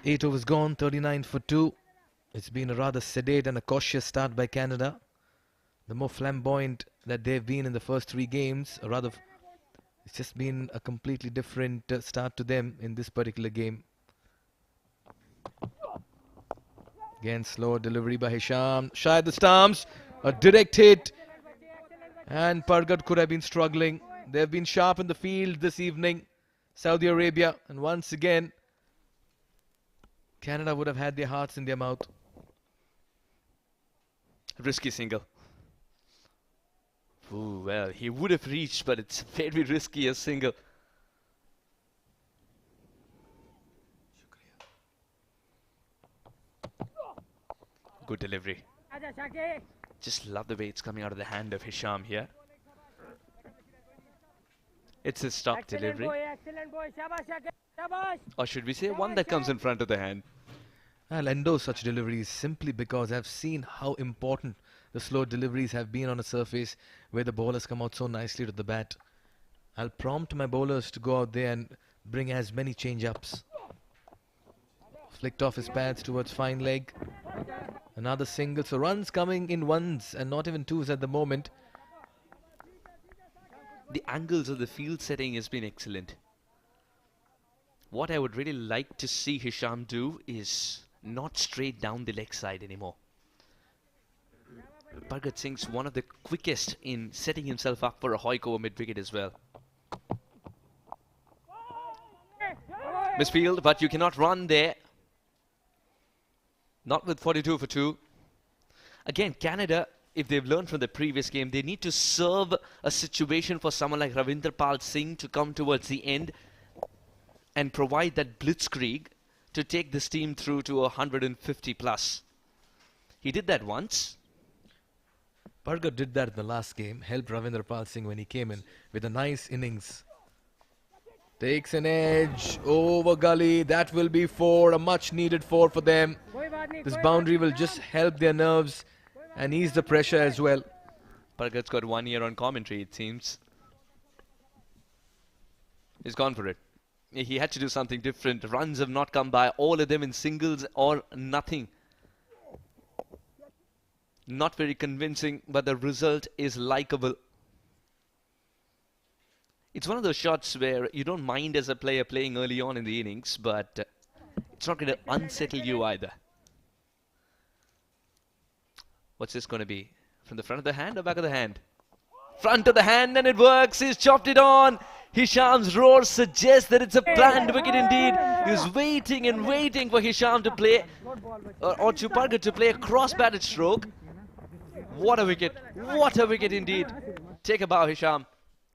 Eight overs gone, 39 for 2. It's been a rather sedate and a cautious start by Canada. The more flamboyant that they've been in the first 3 games, or rather, it's just been a completely different start to them in this particular game. Again, slow delivery by Hisham. Shy at the stumps, a direct hit. And Pargat could have been struggling. They've been sharp in the field this evening, Saudi Arabia. And once again, Canada would have had their hearts in their mouth. Risky single. Ooh, well, he would have reached, but it's very risky a single. Good delivery. Just love the way it's coming out of the hand of Hisham here. It's a stock delivery. Or should we say one that comes in front of the hand? I'll endorse such deliveries simply because I've seen how important the slow deliveries have been on a surface where the ball has come out so nicely to the bat. I'll prompt my bowlers to go out there and bring as many change-ups. Flicked off his pads towards fine leg. Another single. So runs coming in 1s and not even 2s at the moment. The angles of the field setting has been excellent. What I would really like to see Hisham do is not straight down the leg side anymore. Pargat Singh's one of the quickest in setting himself up for a hoik over mid-wicket as well. Misfield, but you cannot run there. Not with 42 for 2. Again, Canada, if they've learned from the previous game, they need to serve a situation for someone like Ravinder Pal Singh to come towards the end and provide that blitzkrieg to take this team through to 150 plus. He did that once. Pargat did that in the last game, helped Ravinder Pal Singh when he came in with a nice innings. Takes an edge over gully. That will be 4, a much needed 4 for them. This boundary will just help their nerves and ease the pressure as well. Pargat's got 1 year on commentary, it seems. He's gone for it. He had to do something different. Runs have not come by, all of them in singles or nothing. Not very convincing, but the result is likable. It's one of those shots where you don't mind as a player playing early on in the innings, but it's not going to unsettle you either. What's this going to be? From the front of the hand or back of the hand? Front of the hand, and it works. He's chopped it on. Hisham's roar suggests that it's a planned wicket indeed. He's waiting and waiting for Hisham to play, or Chuparga to play a cross-batted stroke. What a wicket. What a wicket indeed. Take a bow, Hisham.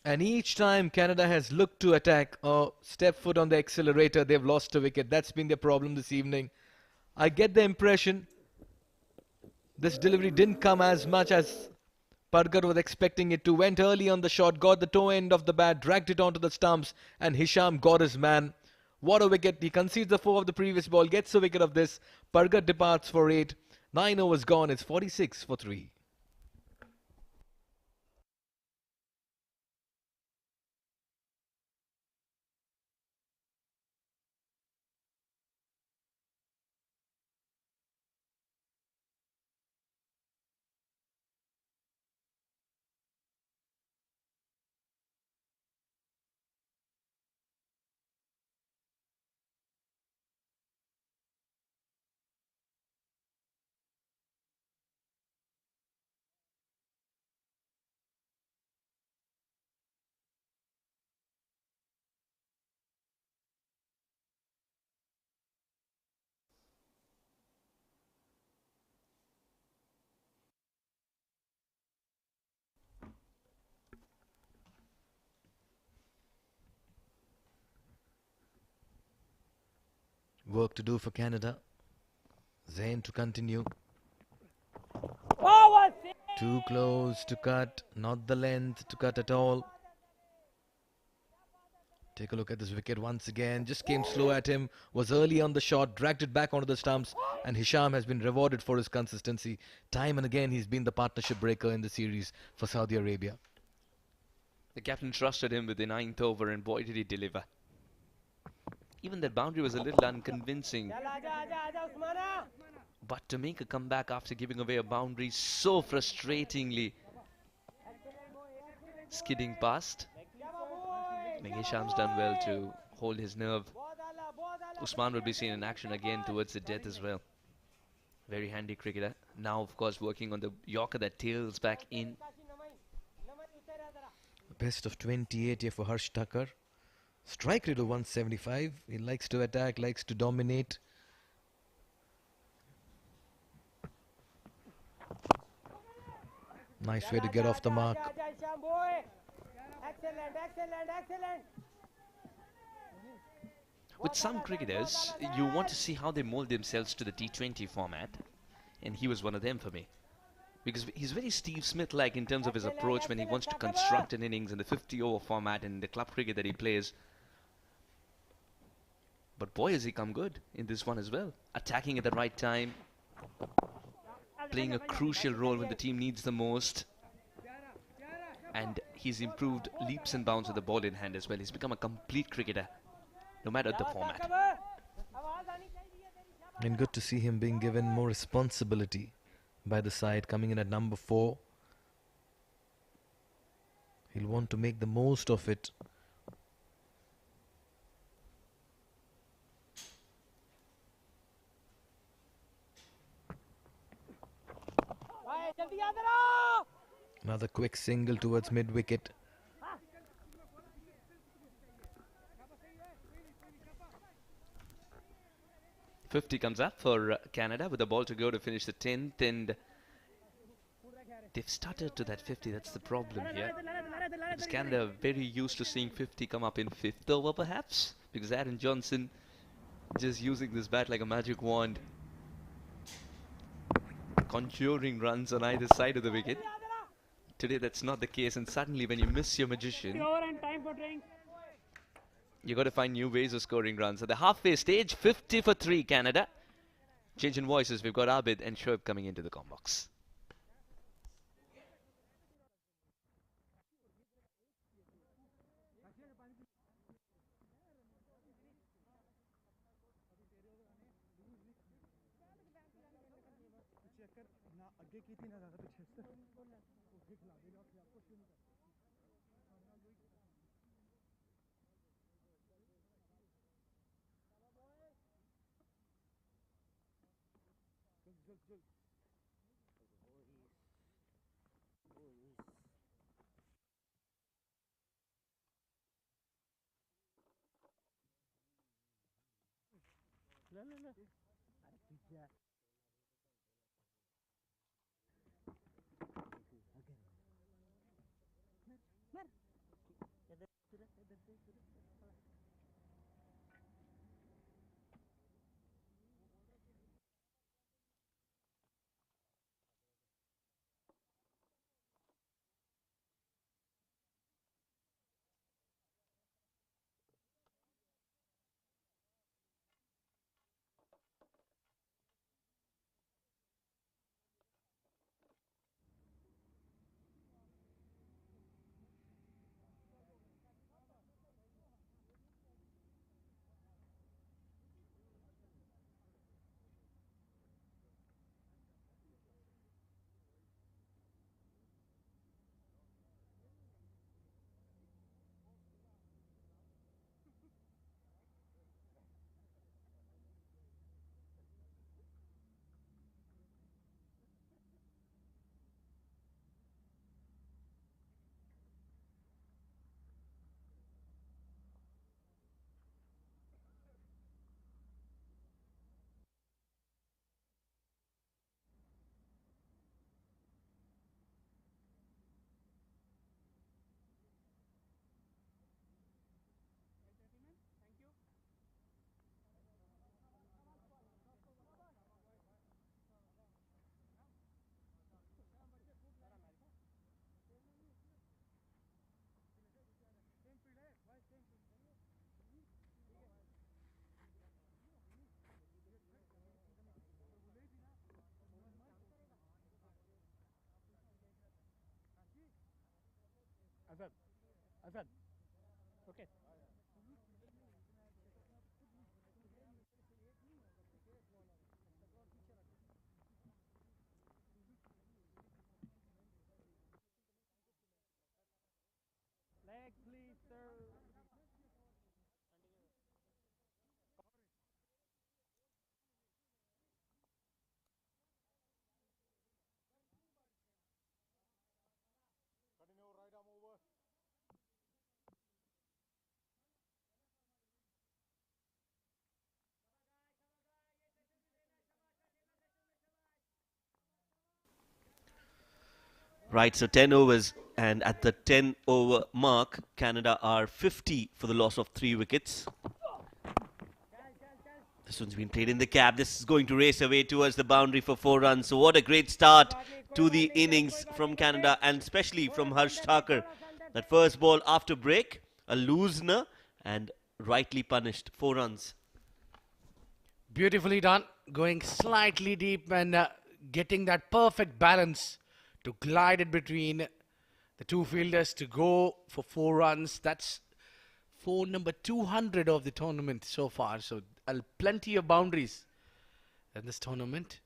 And each time Canada has looked to attack or step foot on the accelerator, they've lost a wicket. That's been their problem this evening. I get the impression this delivery didn't come as much as Pargar was expecting it to. Went early on the shot, got the toe end of the bat, dragged it onto the stumps, and Hisham got his man. What a wicket. He concedes the 4 of the previous ball, gets a wicket of this. Pargar departs for 8. 9 overs gone. It's 46 for 3. Work to do for Canada. Zain to continue. Too close to cut. Not the length to cut at all. Take a look at this wicket once again. Just came slow at him. Was early on the shot. Dragged it back onto the stumps. And Hisham has been rewarded for his consistency. Time and again he's been the partnership breaker in the series for Saudi Arabia. The captain trusted him with the 9th over, and boy did he deliver. Even that boundary was a little unconvincing. But to make a comeback after giving away a boundary so frustratingly skidding past. I think Hisham's done well to hold his nerve. Usman will be seen in action again towards the death as well. Very handy cricketer. Now, of course, working on the Yorker that tails back in. Best of 28 here for Harsh Thakkar. Strike rate of 175. He likes to attack, likes to dominate. Nice way to get off the mark. With some cricketers, you want to see how they mold themselves to the T20 format. And he was one of them for me. Because he's very Steve Smith-like in terms of his approach when he wants to construct an innings in the 50-over format and the club cricket that he plays. But boy, has he come good in this one as well. Attacking at the right time. Playing a crucial role when the team needs the most. And he's improved leaps and bounds with the ball in hand as well. He's become a complete cricketer, no matter the format. And good to see him being given more responsibility by the side, coming in at number 4. He'll want to make the most of it. Another quick single towards mid-wicket. .50 comes up for Canada with the ball to go to finish the 10th, and they've started to that 50. That's the problem here. Because Canada are very used to seeing 50 come up in 5th over perhaps, because Aaron Johnson just using this bat like a magic wand, conjuring runs on either side of the wicket. Today that's not the case, and suddenly when you miss your magician, you got to find new ways of scoring runs. At the halfway stage, 50 for 3 Canada. Change in voices, we've got Abid and Shoaib coming into the comm box. Right, so 10 overs, and at the 10 over mark, Canada are 50 for the loss of 3 wickets. This one's been played in the gap. This is going to race away towards the boundary for 4 runs. So what a great start to the innings from Canada, and especially from Harsh Thakur. That first ball after break, a loosener, and rightly punished. 4 runs. Beautifully done. Going slightly deep and getting that perfect balance to glide it between the two fielders to go for 4 runs. That's for number 200 of the tournament so far. So plenty of boundaries in this tournament.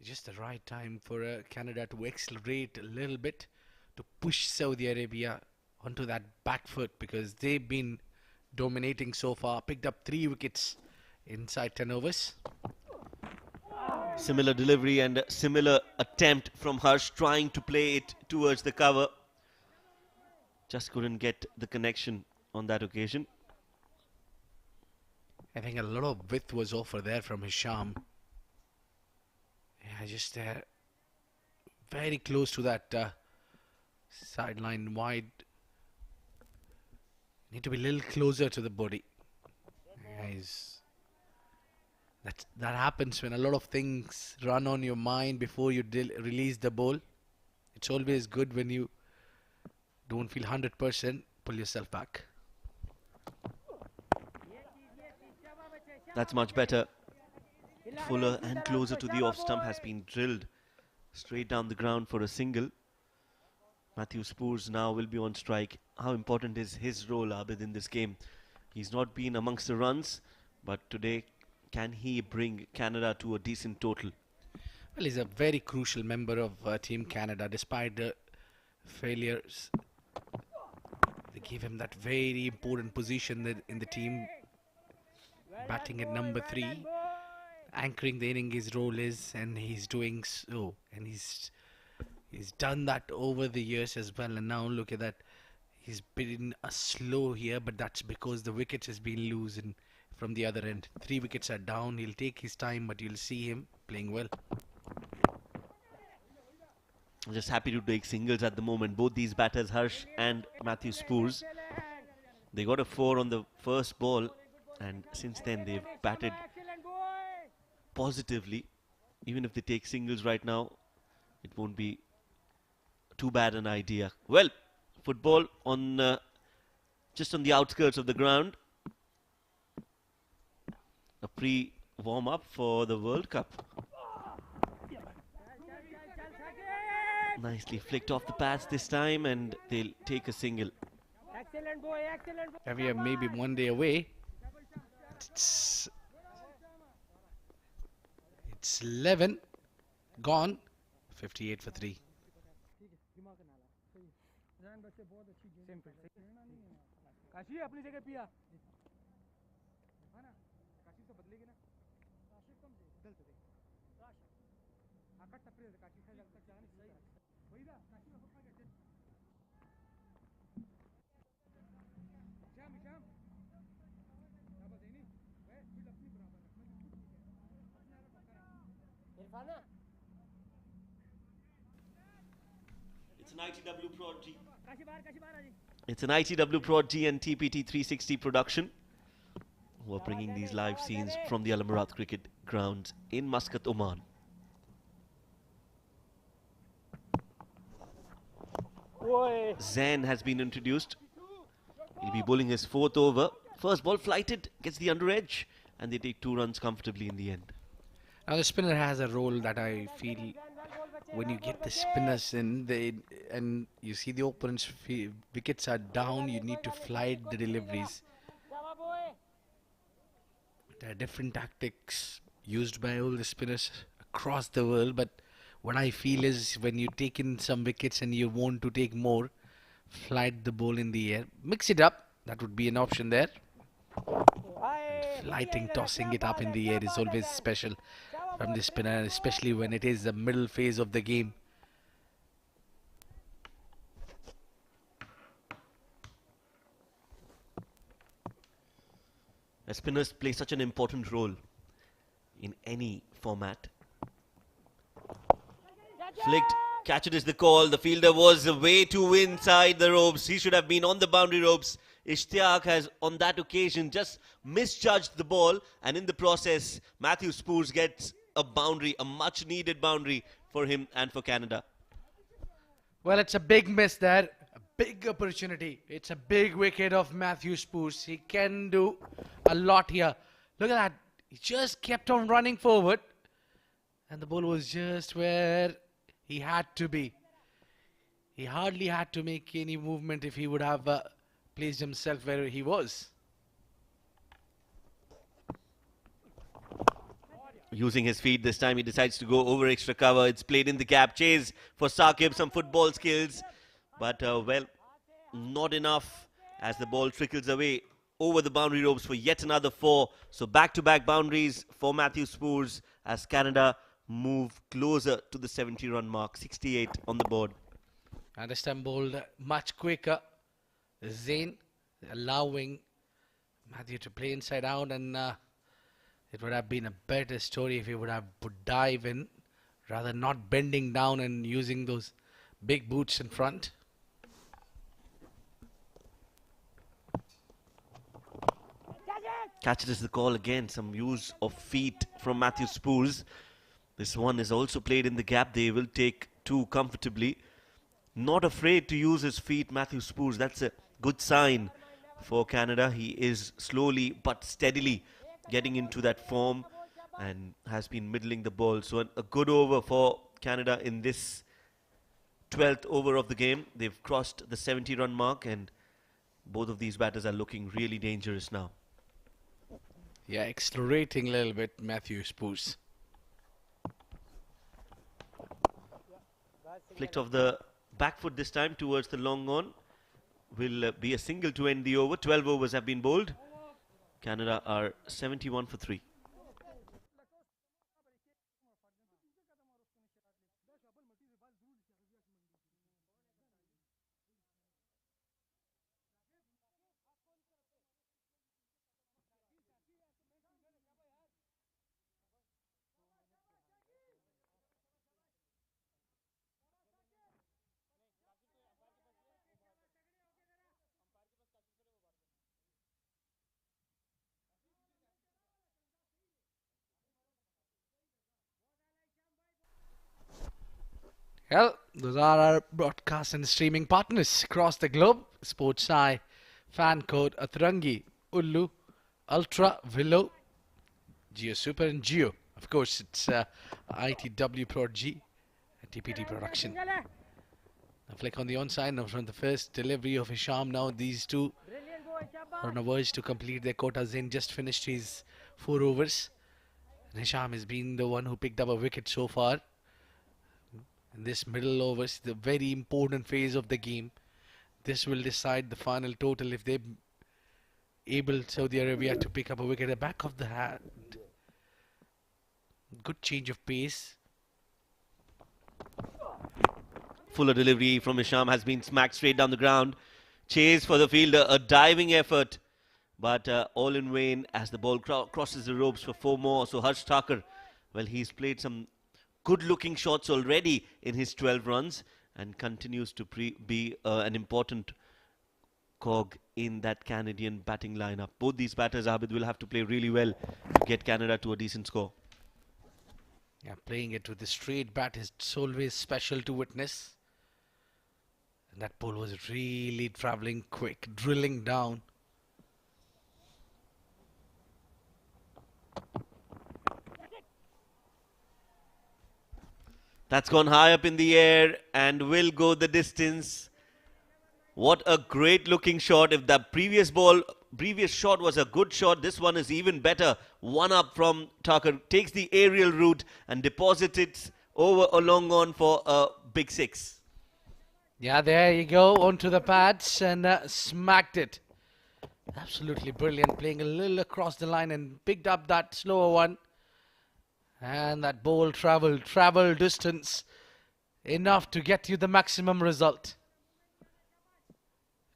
Just the right time for Canada to accelerate a little bit to push Saudi Arabia onto that back foot, because they've been dominating so far. Picked up 3 wickets inside 10 overs. Similar delivery and similar attempt from Harsh, trying to play it towards the cover. Just couldn't get the connection on that occasion. I think a lot of width was offered there from Hisham. Yeah, just very close to that sideline wide. Need to be a little closer to the body. That happens when a lot of things run on your mind before you release the ball. It's always good when you don't feel 100%, pull yourself back. That's much better. Fuller and closer to the off stump has been drilled straight down the ground for a single. Matthew Spoors now will be on strike. How important is his role, Abid, in this game? He's not been amongst the runs, but today Can he bring Canada to a decent total? Well, he's a very crucial member of Team Canada. Despite the failures, they gave him that very important position in the team, batting at number 3, anchoring the inning. His role is, and he's doing so, and he's done that over the years as well. And now look at that, he's been a slow here, but that's because the wickets has been loose and from the other end. 3 wickets are down. He'll take his time, but you'll see him playing well. I'm just happy to take singles at the moment. Both these batters, Harsh and Matthew Spoors, they got a 4 on the first ball, and since then they've batted positively. Even if they take singles right now, it won't be too bad an idea. Well, football on just on the outskirts of the ground. A pre-warm-up for the World Cup. Nicely flicked off the pads this time, and they'll take a single. Excellent boy, excellent boy. And we are maybe one day away. It's 11 gone. 58 for 3. It's an ITW Prod G and TPT 360 production, who are bringing these live scenes from the Al Amarat cricket grounds in Muscat, Oman. Zain has been introduced. He'll be bowling his 4th over. First ball flighted, gets the under edge, and they take 2 runs comfortably in the end. Now the spinner has a role that I feel when you get the spinners in, and you see the opponent's wickets are down, you need to flight the deliveries. There are different tactics used by all the spinners across the world, but what I feel is when you take in some wickets and you want to take more, flight the ball in the air, mix it up. That would be an option there. And flighting, tossing it up in the air is always special from the spinner, especially when it is the middle phase of the game. As spinners play such an important role in any format. Flicked, catch it is the call. The fielder was way too inside the ropes. He should have been on the boundary ropes. Ishtiaq has on that occasion just misjudged the ball, and in the process Matthew Spoors gets a boundary, a much needed boundary for him and for Canada. Well, it's a big miss there, a big opportunity. It's a big wicket of Matthew Spoors. He can do a lot here. Look at that. He just kept on running forward, and the ball was just where he had to be. He hardly had to make any movement if he would have placed himself where he was. Using his feet this time, he decides to go over extra cover. It's played in the gap. Chase for Saqib, some football skills. But, well, not enough as the ball trickles away over the boundary ropes for yet another 4. So back-to-back boundaries for Matthew Spoors as Canada move closer to the 70-run mark. 68 on the board. And this time bowled much quicker. Zain allowing Matthew to play inside out, and it would have been a better story if he would have put dive in, rather not bending down and using those big boots in front. Catch it is the call again. Some use of feet from Matthew Spoors. This one is also played in the gap. They will take 2 comfortably. Not afraid to use his feet, Matthew Spoors. That's a good sign for Canada. He is slowly but steadily getting into that form and has been middling the ball. So a good over for Canada in this 12th over of the game. They've crossed the 70-run mark, and both of these batters are looking really dangerous now. Yeah, accelerating a little bit, Matthew Spruce. Flicked off the back foot this time towards the long on. Will be a single to end the over. 12 overs have been bowled. Canada are 71 for 3. Well, those are our broadcast and streaming partners across the globe. Sports Eye, Fan Code, Atrangi, Ullu, Ultra, Willow, Geo Super and Geo. Of course, it's ITW Prod G and TPT Production. A flick on the onside now from the first delivery of Hisham. Now these two are on a verge to complete their quota. Zain just finished his 4 overs. And Hisham has been the one who picked up a wicket so far. In this middle overs, the very important phase of the game. This will decide the final total if they're able, Saudi Arabia, to pick up a wicket at the back of the hand. Good change of pace. Fuller delivery from Hisham has been smacked straight down the ground. Chase for the fielder, a diving effort, but all in vain as the ball crosses the ropes for 4 more. So Harsh Thakur, well, he's played some good-looking shots already in his 12 runs and continues to be an important cog in that Canadian batting lineup. Both these batters, Abid, will have to play really well to get Canada to a decent score. Yeah, playing it with the straight bat is always special to witness. And that ball was really travelling quick, drilling down. That's gone high up in the air and will go the distance. What a great looking shot. If the previous shot was a good shot, this one is even better. One up from Thakur, takes the aerial route and deposits it over a long on for a big 6. Yeah, there you go, onto the pads and smacked it. Absolutely brilliant, playing a little across the line and picked up that slower one. And that ball traveled distance enough to get you the maximum result.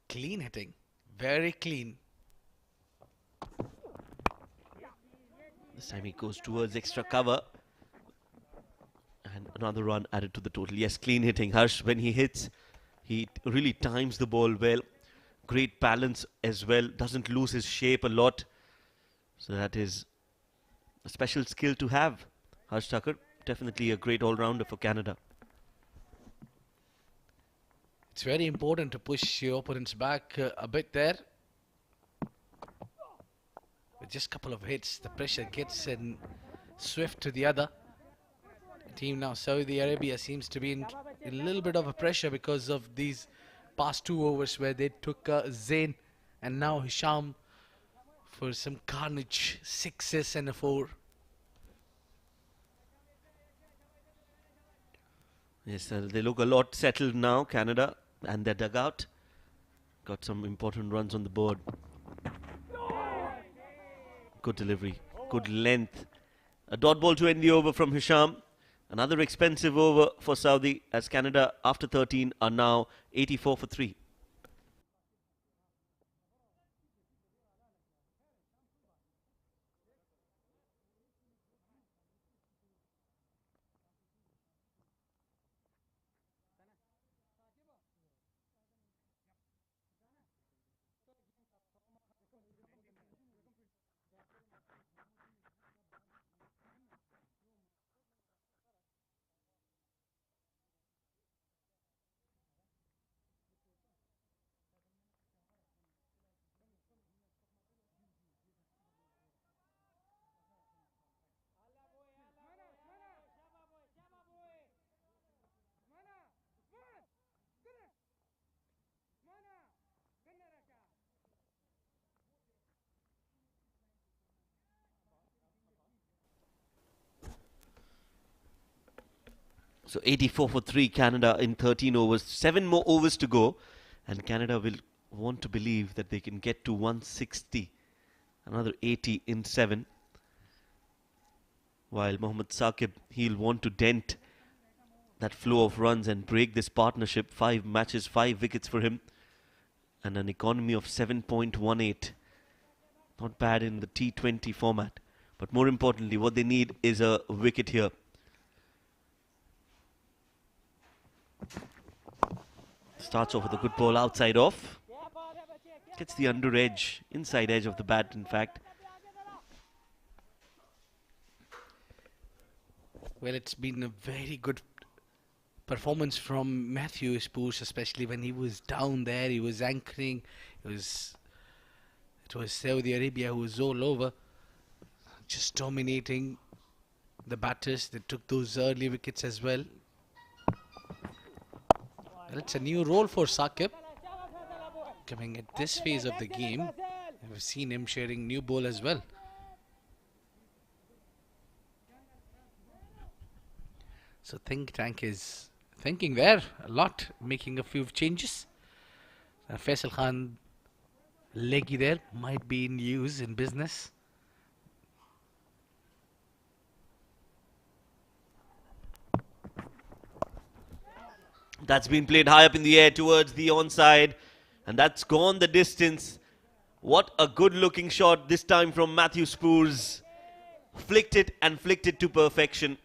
Clean hitting, very clean. This time he goes towards extra cover. And another run added to the total. Yes, clean hitting. Harsh, when he hits, he really times the ball well. Great balance as well. Doesn't lose his shape a lot. So that is a special skill to have. Harsh Thakur, definitely a great all-rounder for Canada. It's very important to push your opponents back a bit there. With just a couple of hits, the pressure gets in swift to the other team. Now Saudi Arabia seems to be in a little bit of a pressure because of these past 2 overs where they took Zain and now Hisham for some carnage, 6s and a 4. Yes, they look a lot settled now, Canada, and their dugout. Got some important runs on the board. Good delivery, good length. A dot ball to end the over from Hisham. Another expensive over for Saudi as Canada, after 13, are now 84 for 3. So 84 for 3, Canada in 13 overs. 7 more overs to go. And Canada will want to believe that they can get to 160. Another 80 in 7. While Mohammad Saqib, he'll want to dent that flow of runs and break this partnership. 5 matches, 5 wickets for him. And an economy of 7.18. Not bad in the T20 format. But more importantly, what they need is a wicket here. Starts off with a good ball outside off. Gets the under edge, inside edge of the bat in fact. Well, it's been a very good performance from Matthew Spoors, especially when he was down there. He was anchoring. It was Saudi Arabia who was all over, just dominating the batters. They took those early wickets as well. Well, it's a new role for Saqib coming at this phase of the game. We've seen him sharing new ball as well. So Think Tank is thinking there a lot, making a few changes. Faisal Khan leggy there might be in use in business. That's been played high up in the air towards the onside, and that's gone the distance. What a good looking shot this time from Matthew Spoors. Flicked it and flicked it to perfection.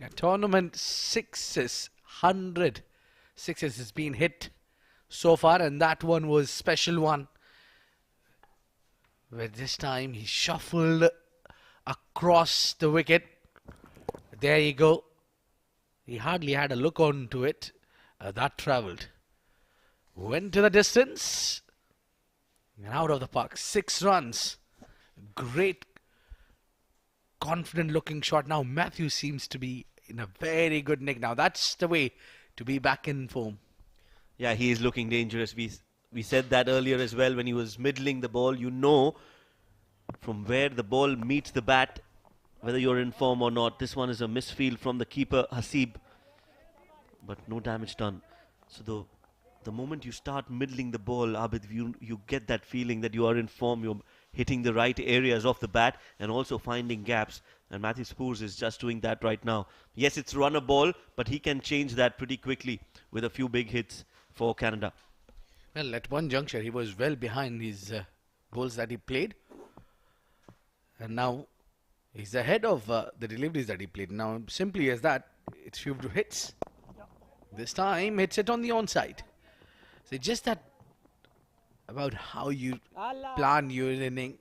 Yeah, tournament 100 sixes has been hit so far, and that one was special one. Where this time he shuffled across the wicket. There you go. He hardly had a look onto it. That travelled. Went to the distance. And out of the park. 6 runs. Great, confident looking shot. Now Matthew seems to be in a very good nick. Now that's the way to be back in form. Yeah, he is looking dangerous. We said that earlier as well when he was middling the ball. You know from where the ball meets the bat whether you're in form or not. This one is a misfield from the keeper, Hasib. But no damage done. So the moment you start middling the ball, Abid, you get that feeling that you are in form. You're hitting the right areas of the bat and also finding gaps. And Matthew Spoors is just doing that right now. Yes, it's runner ball, but he can change that pretty quickly with a few big hits for Canada. Well, at one juncture, he was well behind his goals that he played. And now he's ahead of the deliveries that he played. Now, simply as that, it's few hits. This time, hits it on the onside. So just that about how you plan your inning.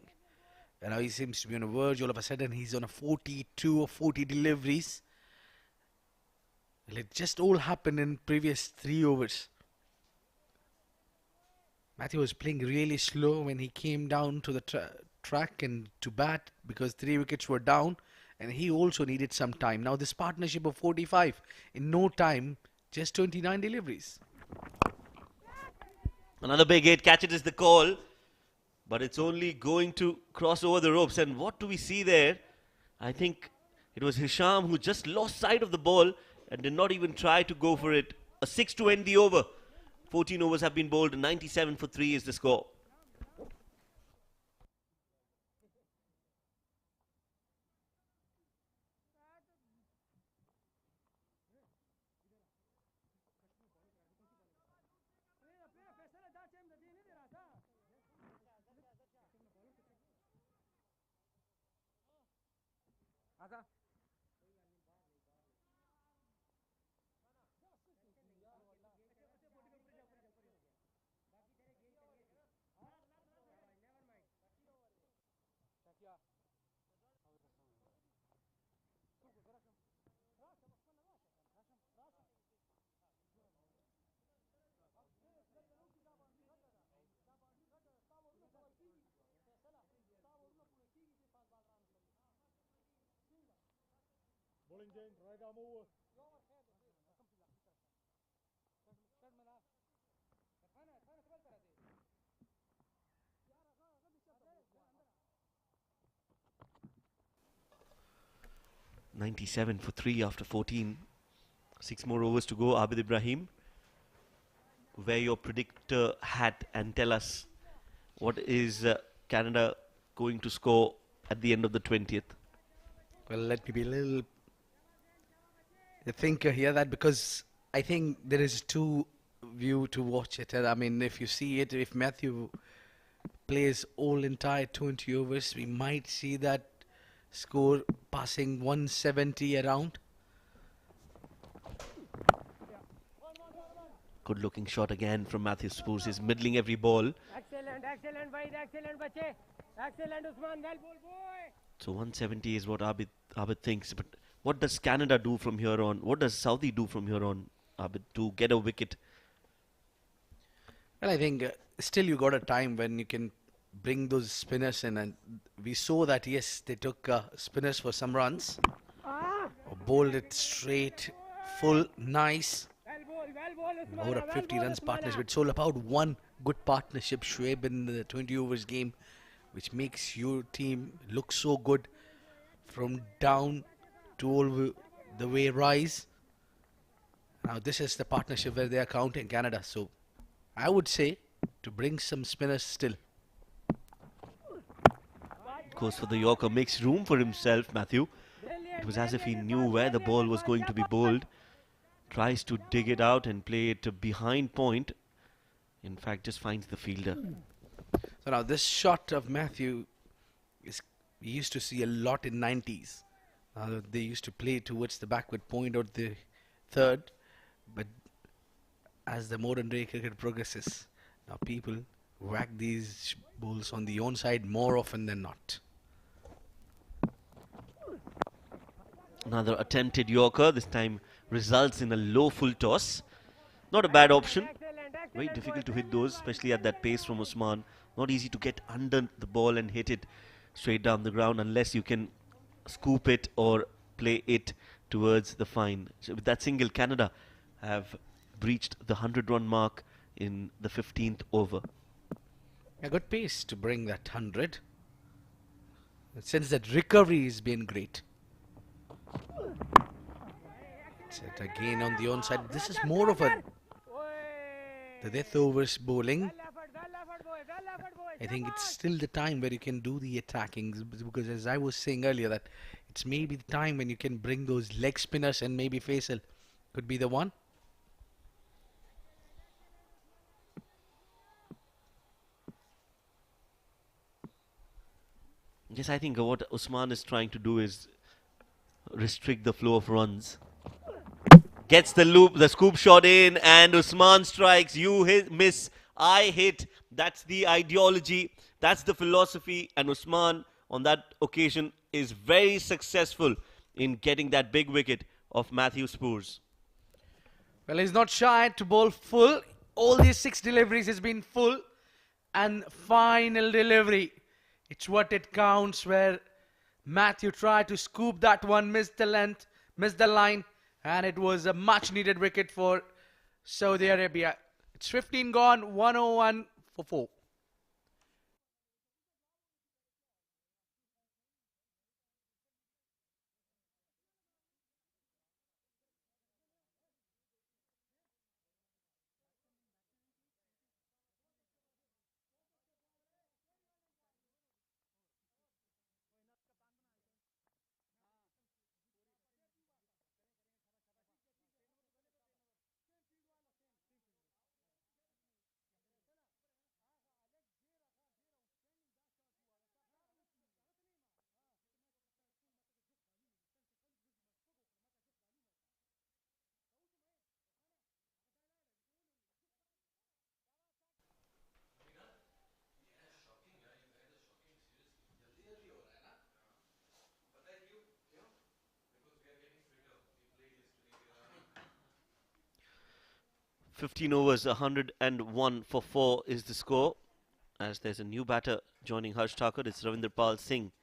And how he seems to be on a verge. All of a sudden, he's on a 42 or 40 deliveries. Well, it just all happened in previous 3 overs. Matthew was playing really slow when he came down to the track and to bat because 3 wickets were down. And he also needed some time. Now, this partnership of 45, in no time, just 29 deliveries. Another big hit, catches is the call. But it's only going to cross over the ropes. And what do we see there? I think it was Hisham who just lost sight of the ball and did not even try to go for it. A 6 to end the over. 14 overs have been bowled. 97 for 3 is the score. 97 for 3 after 14. 6 more overs to go. Abid Ibrahim, wear your predictor hat and tell us what is Canada going to score at the end of the 20th. Well, let me be a little thinker here, that because I think there is two view to watch it. I mean, if you see it, if Matthew plays all entire 20 overs, we might see that score passing 170 around. Good looking shot again from Matthew Spoors. He's middling every ball. Excellent, excellent, boys, excellent, bache. Excellent, Usman, well ball, boy. So 170 is what Abid thinks. But what does Canada do from here on? What does Saudi do from here on, Abid, to get a wicket? Well, I think still you got a time when you can bring those spinners in, and we saw that, yes, they took spinners for some runs. Bowled it straight, full, nice. Over a 50 runs partnership. It's all about one good partnership, Shoaib, in the 20 overs game, which makes your team look so good from down to all the way rise. Now this is the partnership where they are counting Canada. So I would say to bring some spinners still. Goes for the Yorker, makes room for himself, Matthew. It was as if he knew where the ball was going to be bowled. Tries to dig it out and play it behind point. In fact, just finds the fielder. So now this shot of Matthew is, we used to see a lot in 90s. They used to play towards the backward point or the third. But as the modern day cricket progresses, now people whack these balls on the onside more often than not. Another attempted Yorker, this time results in a low full toss. Not a bad option. Very difficult to hit those, especially at that pace from Usman. Not easy to get under the ball and hit it straight down the ground unless you can scoop it or play it towards the fine. So with that single, Canada have breached the 100-run mark in the 15th over. A good pace to bring that 100. Since that recovery has been great. Set again on the onside. This is more of a the death overs bowling. I think it's still the time where you can do the attacking, because as I was saying earlier, that it's maybe the time when you can bring those leg spinners, and maybe Faisal could be the one. Yes, I think what Usman is trying to do is restrict the flow of runs. Gets the loop, the scoop shot in, and Usman strikes. You hit, miss, I hit. That's the ideology, that's the philosophy, and Usman on that occasion is very successful in getting that big wicket of Matthew Spoors. Well, he's not shy to bowl full. All these 6 deliveries has been full, and final delivery, it's what it counts, where Matthew tried to scoop that one, missed the length, missed the line, and it was a much needed wicket for Saudi Arabia. It's 15 gone, 101 for 4. "15 overs, 101 for 4 is the score, as there's a new batter joining Harsh Thakur. It's Ravinder Pal Singh.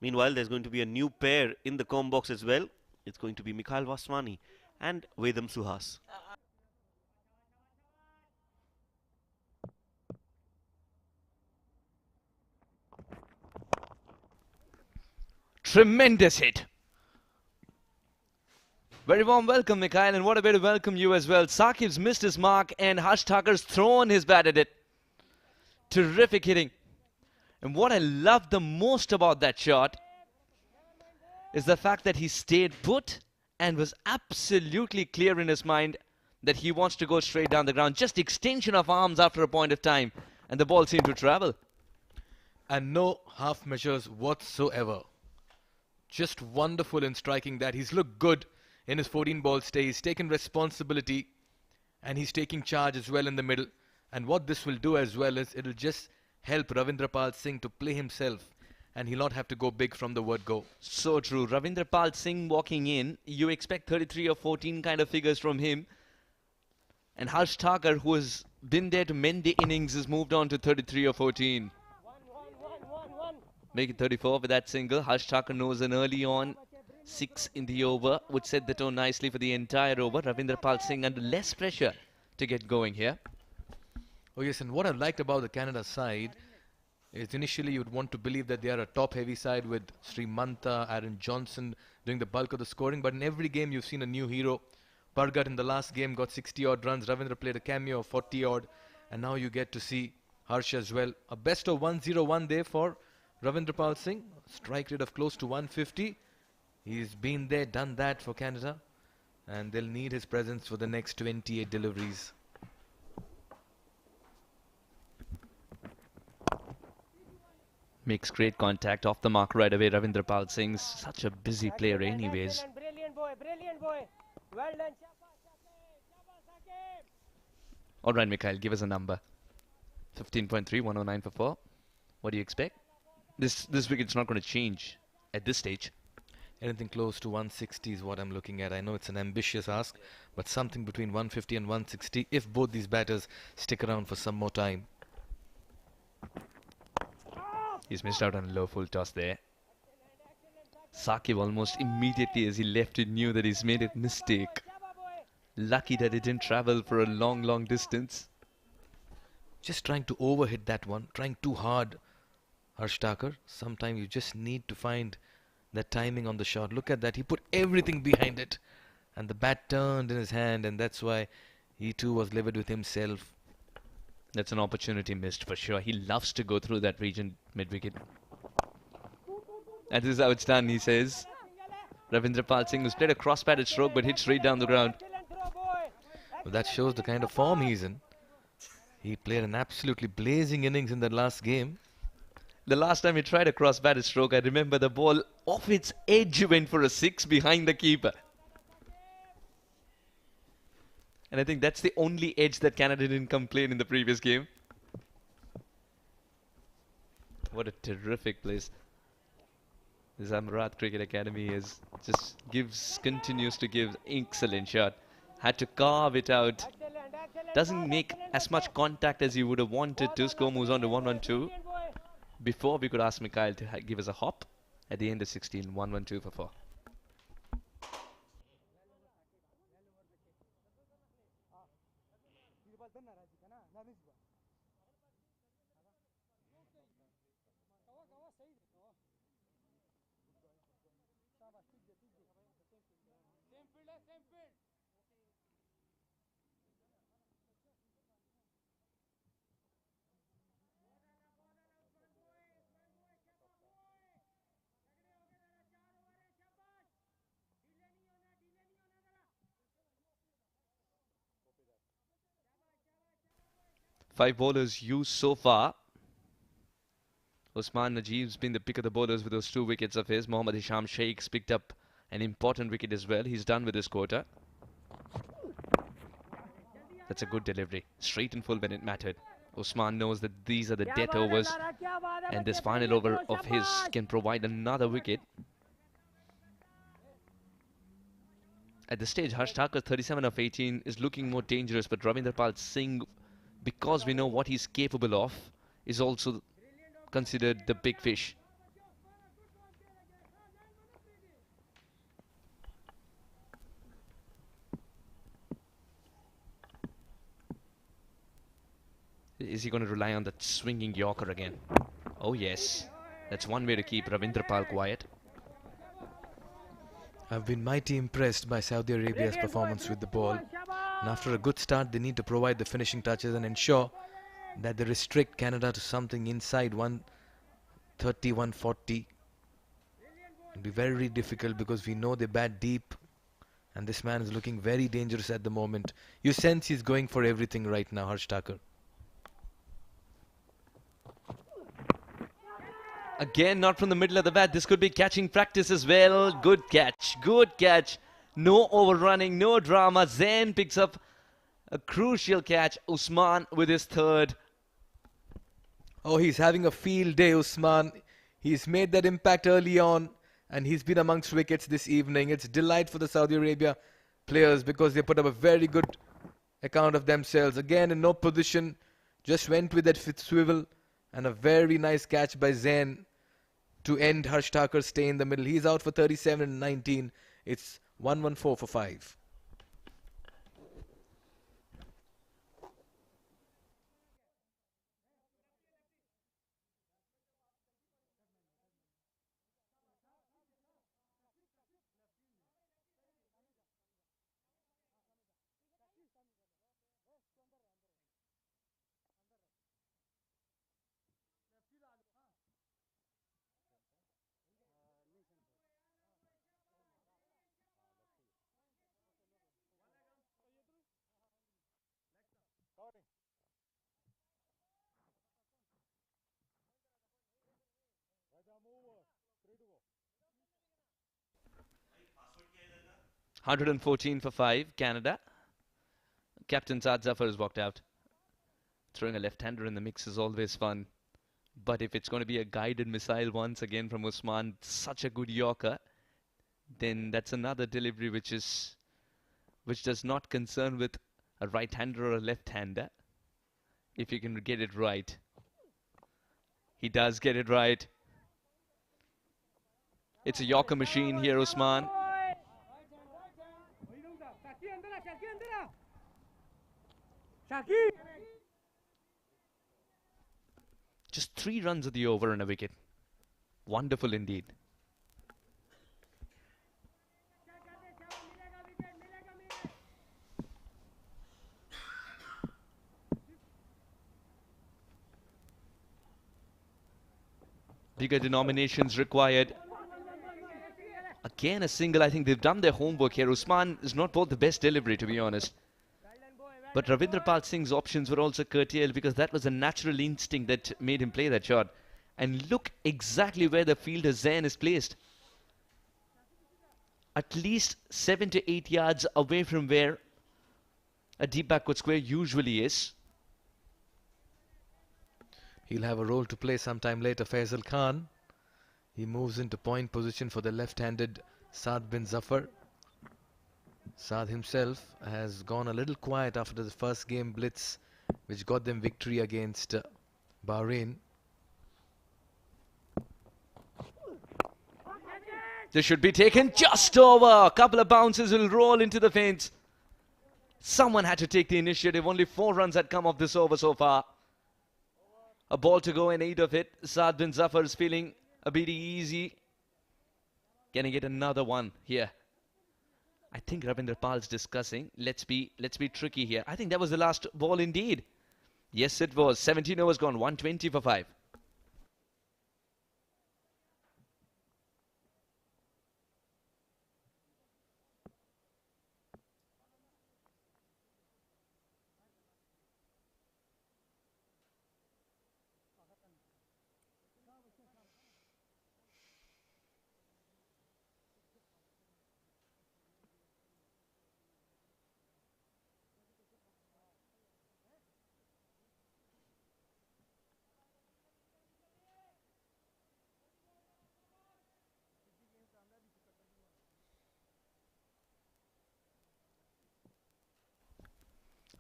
Meanwhile, there's going to be a new pair in the comb box as well. It's going to be Mikhail Vaswani and Vedam Suhas. Tremendous hit. Very warm welcome, Mikhail, and what a way to welcome you as well. Saqib's missed his mark and Harsh Thakur's thrown his bat at it. Terrific hitting. And what I love the most about that shot is the fact that he stayed put and was absolutely clear in his mind that he wants to go straight down the ground. Just extension of arms after a point of time, and the ball seemed to travel. And no half measures whatsoever. Just wonderful in striking that. He's looked good in his 14-ball stay. He's taken responsibility and he's taking charge as well in the middle. And what this will do as well is it'll just help Ravindrapal Singh to play himself, and he'll not have to go big from the word go. So true. Ravindrapal Singh walking in, you expect 33 or 14 kind of figures from him. And Harsh Thakur, who has been there to mend the innings, has moved on to 33 or 14. Make it 34 with that single. Harsh Thakur knows an early on 6 in the over would set the tone nicely for the entire over. Ravindrapal Singh under less pressure to get going here. Oh yes, and what I liked about the Canada side is initially you'd want to believe that they are a top-heavy side with Sri Mantha, Aaron Johnson doing the bulk of the scoring. But in every game you've seen a new hero. Pargat in the last game got 60-odd runs. Ravindra played a cameo of 40-odd. And now you get to see Harsh as well. A best of 101 there for Ravindrapal Singh. Strike rate of close to 150. He's been there, done that for Canada. And they'll need his presence for the next 28 deliveries. Makes great contact off the mark right away. Ravindrapal Singh's such a busy player anyways. Brilliant boy, brilliant boy. Well done. Alright, Mikhail, give us a number. 15.3, 109 for 4. What do you expect? This wicket's not going to change at this stage. Anything close to 160 is what I'm looking at. I know it's an ambitious ask, but something between 150 and 160 if both these batters stick around for some more time. He's missed out on a low full toss there. Saqib almost immediately as he left it knew that he's made a mistake. Lucky that it didn't travel for a long distance. Just trying to overhit that one, trying too hard, Harsh Thakur. Sometimes you just need to find that timing on the shot. Look at that, he put everything behind it and the bat turned in his hand, and that's why he too was livid with himself. That's an opportunity missed for sure. He loves to go through that region mid-wicket. And this is how it's done, he says. Ravindrapal Singh has played a cross-batted stroke but hit straight down the ground. Well, that shows the kind of form he's in. He played an absolutely blazing innings in that last game. The last time he tried a cross-batted stroke, I remember the ball off its edge went for a 6 behind the keeper. And I think that's the only edge that Canada didn't complain in the previous game. What a terrific place. This Amarat Cricket Academy is continues to give excellent shot. Had to carve it out. Doesn't make as much contact as you would have wanted to. Score moves on to 112. Before we could ask Mikhail to give us a hop at the end of 16, 112 for 4. Five bowlers used so far. Usman Najib's been the pick of the bowlers with those 2 wickets of his. Mohammad Hisham Sheikh's picked up an important wicket as well. He's done with his quota. That's a good delivery. Straight and full when it mattered. Usman knows that these are the death overs. And this final over of his can provide another wicket. At this stage, Harsh Thakur, 37 of 18, is looking more dangerous. But Ravindrapal Singh, because we know what he's capable of, is also considered the big fish. Is he going to rely on that swinging Yorker again? Oh yes, that's one way to keep Ravindrapal quiet. I've been mighty impressed by Saudi Arabia's performance with the ball. And after a good start, they need to provide the finishing touches and ensure that they restrict Canada to something inside 130, 140. It'll be very difficult because we know they bat deep. And this man is looking very dangerous at the moment. You sense he's going for everything right now, Harsh Thakur. Again, not from the middle of the bat. This could be catching practice as well. Good catch. Good catch. No overrunning, no drama. Zain picks up a crucial catch. Usman with his third. Oh, he's having a field day, Usman. He's made that impact early on. And he's been amongst wickets this evening. It's delight for the Saudi Arabia players because they put up a very good account of themselves. Again, in no position. Just went with that fifth swivel. And a very nice catch by Zain to end Harsh Thakur's stay in the middle. He's out for 37 and 19. It's 114 for 5. Hundred and 14 for 5, Canada. Captain Saad Zafar has walked out. Throwing a left-hander in the mix is always fun. But if it's going to be a guided missile once again from Usman, such a good Yorker, then that's another delivery which does not concern with a right-hander or a left-hander. If you can get it right. He does get it right. It's a Yorker machine here, Usman. Just 3 runs of the over and a wicket. Wonderful indeed. Bigger denominations required. Again a single. I think they've done their homework here. Usman is not both the best delivery, to be honest. But Ravindrapal Singh's options were also curtailed because that was a natural instinct that made him play that shot. And look exactly where the fielder Zain is placed. At least 7 to 8 yards away from where a deep backward square usually is. He'll have a role to play sometime later. Faisal Khan. He moves into point position for the left-handed Saad bin Zafar. Saad himself has gone a little quiet after the first game blitz, which got them victory against Bahrain. This should be taken just over. A couple of bounces will roll into the fence. Someone had to take the initiative. Only 4 runs had come off this over so far. A ball to go and 8 of it. Saad bin Zafar is feeling a bit easy. Can he get another one here? I think Ravindra Pal's discussing. Let's be tricky here. I think that was the last ball indeed. Yes, it was. 17 overs gone. 120 for 5.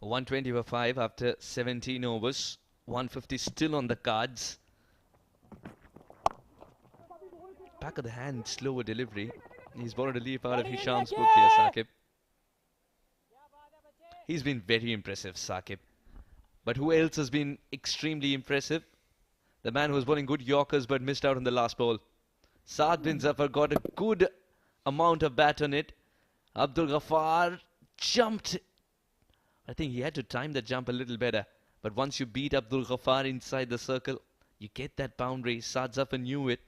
$120 for 5 after 17 overs. 150 still on the cards. Back of the hand, slower delivery. He's borrowed a leaf out of Hisham's book here, Saqib. He's been very impressive, Saqib. But who else has been extremely impressive? The man who was bowling good Yorkers but missed out on the last ball. Saad bin Zafar got a good amount of bat on it. Abdul Ghaffar jumped. I think he had to time the jump a little better. But once you beat Abdul Ghaffar inside the circle, you get that boundary. Saad Zafar knew it.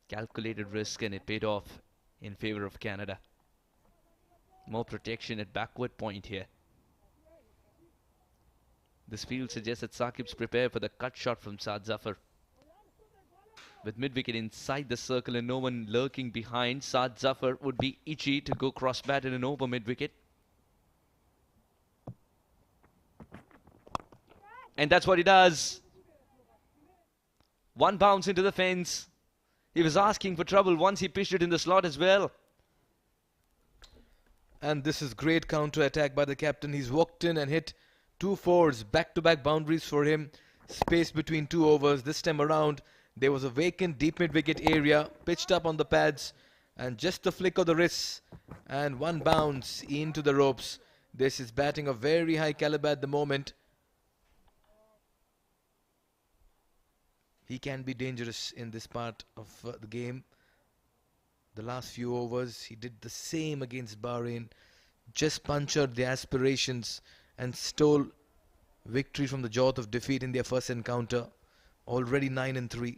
Calculated risk, and it paid off in favor of Canada. More protection at backward point here. This field suggests that Saqib's prepared for the cut shot from Saad Zafar. With mid-wicket inside the circle and no one lurking behind, Saad Zafar would be itchy to go cross-batted and over mid-wicket. And that's what he does. One bounce into the fence. He was asking for trouble once he pitched it in the slot as well. And this is great counter-attack by the captain. He's walked in and hit 2 fours, back-to-back boundaries for him. Space between 2 overs. This time around, there was a vacant deep mid-wicket area, pitched up on the pads, and just a flick of the wrist, and one bounce into the ropes. This is batting of very high caliber at the moment. He can be dangerous in this part of the game. The last few overs, he did the same against Bahrain. Just punctured the aspirations and stole victory from the jaws of defeat in their first encounter. Already 9-3.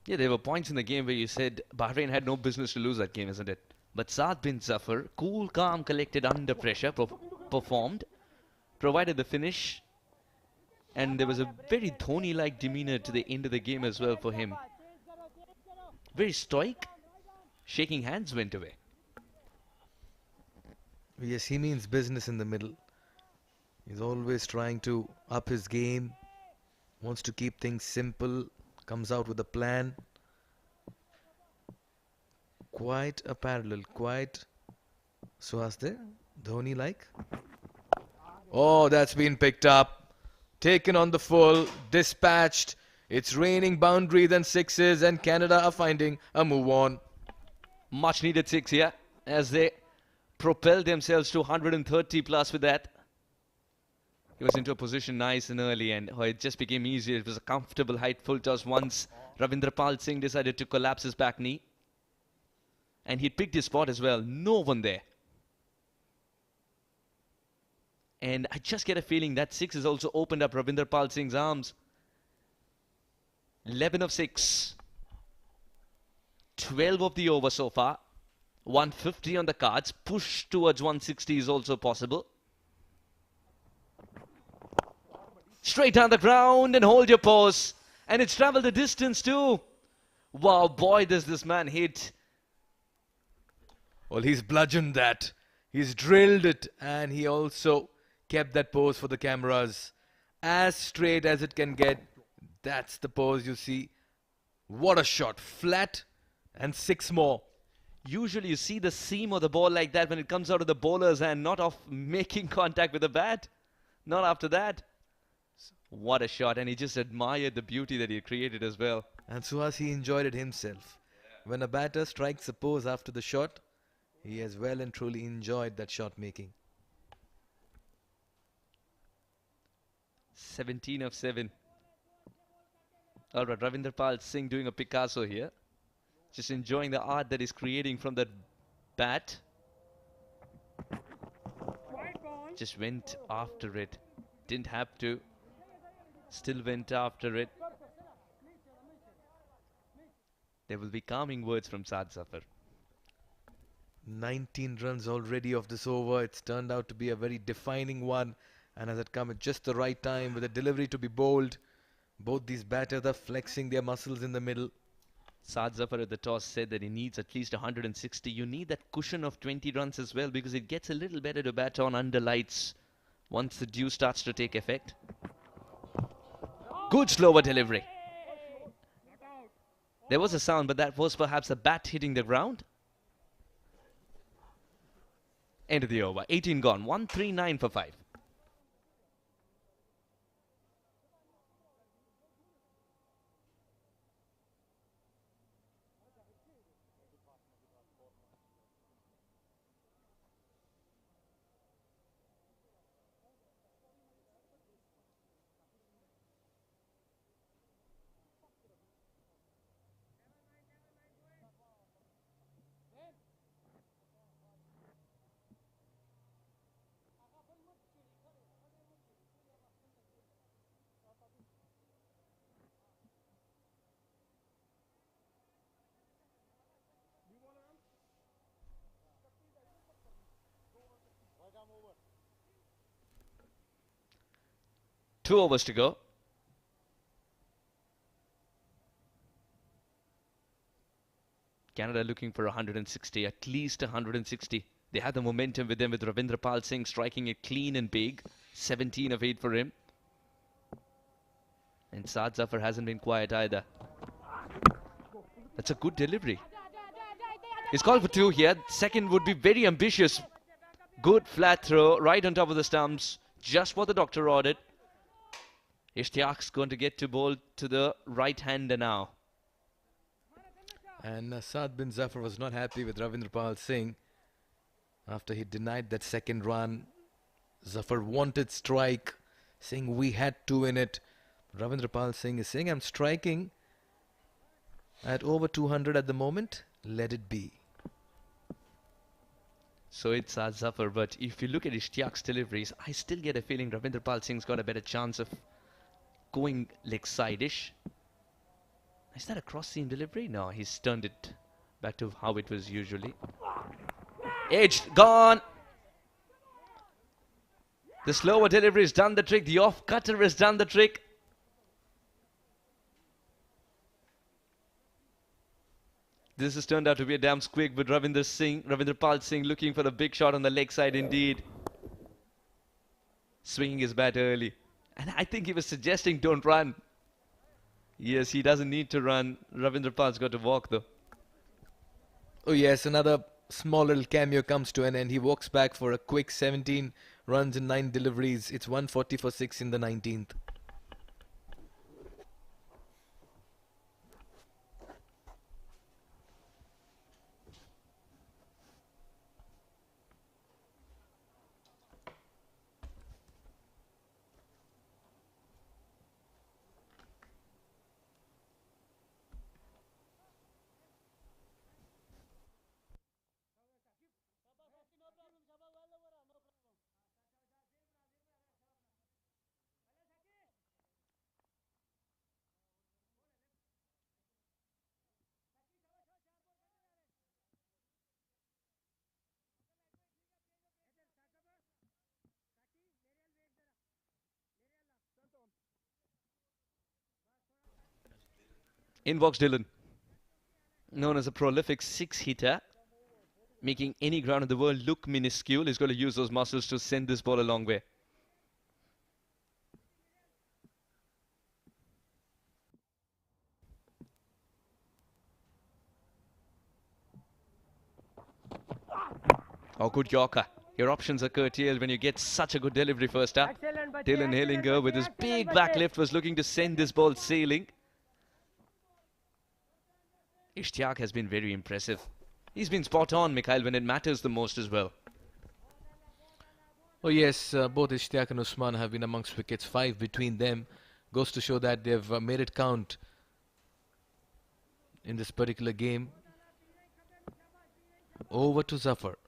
Yeah, there were points in the game where you said Bahrain had no business to lose that game, isn't it? But Saad bin Zafar, cool, calm, collected under pressure, performed, provided the finish. And there was a very Dhoni-like demeanor to the end of the game as well for him. Very stoic. Shaking hands went away. Yes, he means business in the middle. He's always trying to up his game. Wants to keep things simple. Comes out with a plan. Quite a parallel. Quite Suhasde, Dhoni-like. Oh, that's been picked up. Taken on the full, dispatched. It's raining boundaries and sixes, and Canada are finding a move on. Much needed 6 here as they propelled themselves to 130 plus with that. He was into a position nice and early, and it just became easier. It was a comfortable height full toss once Ravindrapal Singh decided to collapse his back knee. And he picked his spot as well. No one there. And I just get a feeling that 6 has also opened up Ravindrapal Singh's arms. 11 of 6. 12 of the over so far. 150 on the cards. Push towards 160 is also possible. Straight down the ground and hold your pose. And it's traveled the distance too. Wow, boy, does this man hit. Well, he's bludgeoned that. He's drilled it, and he also kept that pose for the cameras. As straight as it can get. That's the pose you see. What a shot. Flat and 6 more. Usually you see the seam of the ball like that when it comes out of the bowler's hand, not off making contact with the bat. Not after that. What a shot. And he just admired the beauty that he created as well. And Suhas, he enjoyed it himself. When a batter strikes a pose after the shot, he has well and truly enjoyed that shot making. 17 of 7. Alright, Ravindrapal Singh doing a Picasso here. Just enjoying the art that he's creating from that bat. Just went after it. Didn't have to. Still went after it. There will be calming words from Saad Zafar. 19 runs already off this over. It's turned out to be a very defining one, and has it come at just the right time with a delivery to be bowled. Both these batters are flexing their muscles in the middle. Saad Zafar at the toss said that he needs at least 160. You need that cushion of 20 runs as well, because it gets a little better to bat on under lights once the dew starts to take effect. Good slower delivery. There was a sound, but that was perhaps a bat hitting the ground. End of the over. 18 gone. 139 for 5. 2 overs to go. Canada looking for 160, at least 160. They had the momentum with them, with Ravindra Pal Singh striking it clean and big. 17 of 8 for him. And Saad Zafar hasn't been quiet either. That's a good delivery. He's called for 2 here. Second would be very ambitious. Good flat throw right on top of the stumps. Just what the doctor ordered. Ishtiaq's going to get to bowl to the right-hander now. And Saad bin Zafar was not happy with Ravindra Pal Singh after he denied that second run. Zafar wanted strike, saying we had 2 in it. Ravindra Pal Singh is saying, I'm striking at over 200 at the moment. Let it be. So it's Saad Zafar, but if you look at Ishtiaq's deliveries, I still get a feeling Ravindra Pal Singh's got a better chance of going leg side-ish. Is that a cross-seam delivery? No, he's turned it back to how it was usually. Edged, gone. The slower delivery has done the trick. The off-cutter has done the trick. This has turned out to be a damn squig with Ravindra Pal Singh looking for a big shot on the leg side indeed. Swinging his bat early. And I think he was suggesting don't run. Yes, he doesn't need to run. Ravindra Pal's got to walk though. Oh yes, another small little cameo comes to an end. He walks back for a quick 17 runs and 9 deliveries. It's 140 for 6 in the 19th. In walks Dylan, known as a prolific 6-hitter, making any ground in the world look minuscule. He's going to use those muscles to send this ball a long way. Oh, good Yorker. Your options are curtailed when you get such a good delivery first up. Dylan Hillinger with his big back lift was looking to send this ball sailing. Ishtiaq has been very impressive. He's been spot on, Mikhail, when it matters the most as well. Oh yes, both Ishtiaq and Usman have been amongst wickets. 5 between them. Goes to show that they've made it count in this particular game. Over to Zafar.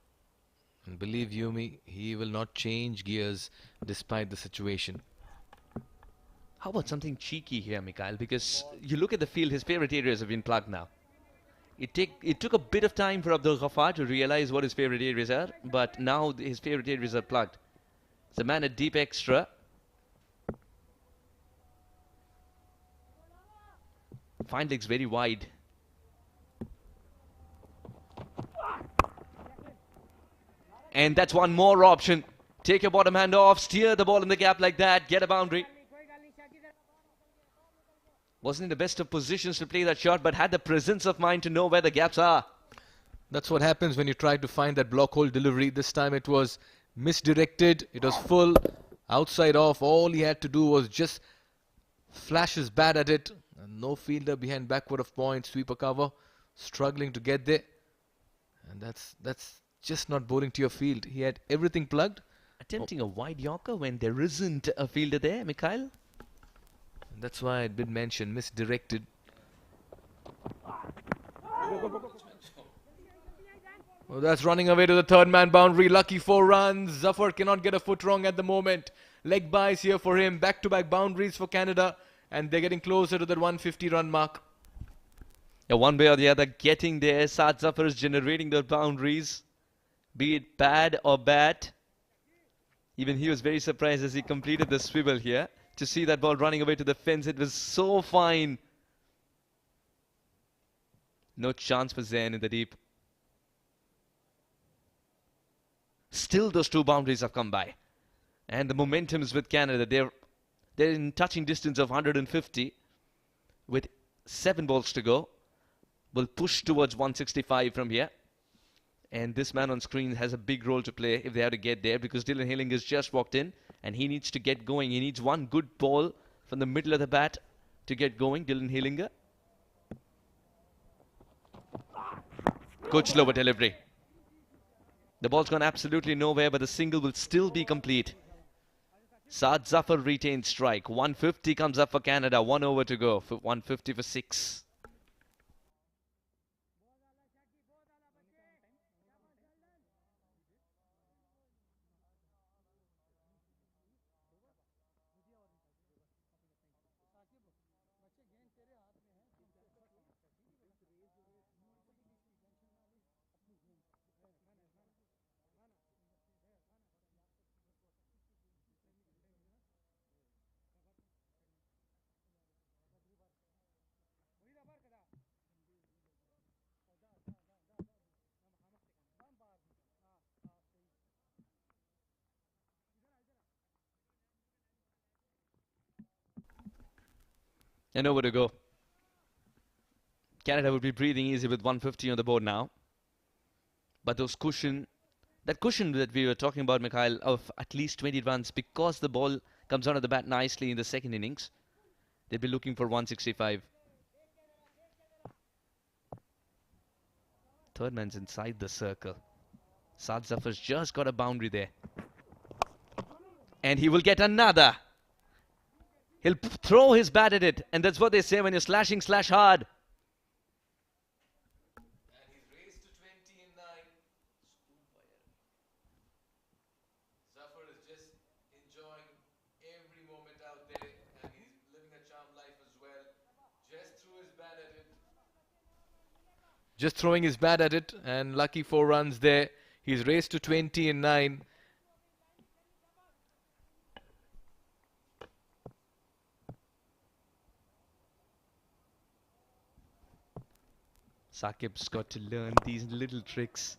And believe you me, he will not change gears despite the situation. How about something cheeky here, Mikhail? Because you look at the field, his favourite areas have been plugged now. It took a bit of time for Abdul Ghaffar to realize what his favourite areas are, but now his favourite areas are plugged. The man at deep extra. Fine legs very wide. And that's one more option. Take your bottom hand off, steer the ball in the gap like that, get a boundary. Wasn't in the best of positions to play that shot, but had the presence of mind to know where the gaps are. That's what happens when you try to find that block hole delivery. This time it was misdirected. It was full, outside off. All he had to do was just flash his bat at it. And no fielder behind backward of point, sweeper cover, struggling to get there. And that's just not bowling to your field. He had everything plugged. Attempting a wide Yorker when there isn't a fielder there, Mikhail. That's why it did mention misdirected. Oh, that's running away to the third man boundary. Lucky 4 runs. Zafar cannot get a foot wrong at the moment. Leg buys here for him. Back-to-back boundaries for Canada. And they're getting closer to the 150 run mark. Yeah, one way or the other, getting there. Saad Zafar is generating those boundaries. Be it pad or bat. Even he was very surprised as he completed the swivel here. to see that ball running away to the fence. It was so fine. No chance for Zain in the deep. Still those two boundaries have come by. And the momentum is with Canada. They're in touching distance of 150 with 7 balls to go. Will push towards 165 from here. And this man on screen has a big role to play if they have to get there, because Dylan Hilling has just walked in and he needs to get going. He needs one good ball from the middle of the bat to get going. Dylan Hillinger. Good slower delivery. The ball's gone absolutely nowhere, but the single will still be complete. Saad Zafar retains strike. 150 comes up for Canada. 1 over to go. For 150 for 6. And over to go. Canada would be breathing easy with 150 on the board now. But that cushion that we were talking about, Mikhail, of at least 20 runs, because the ball comes onto the bat nicely in the second innings, they'd be looking for 165. Third man's inside the circle. Saad Zafar's just got a boundary there. And he will get another. He'll throw his bat at it, and that's what they say when you're slashing, slash hard. And he's raised to 20 in 9. Zafar is just enjoying every moment out there, and he's living a charmed life as well. Just threw his bat at it. Just throwing his bat at it, and lucky 4 runs there. He's raised to 20 in 9. Saqib's got to learn these little tricks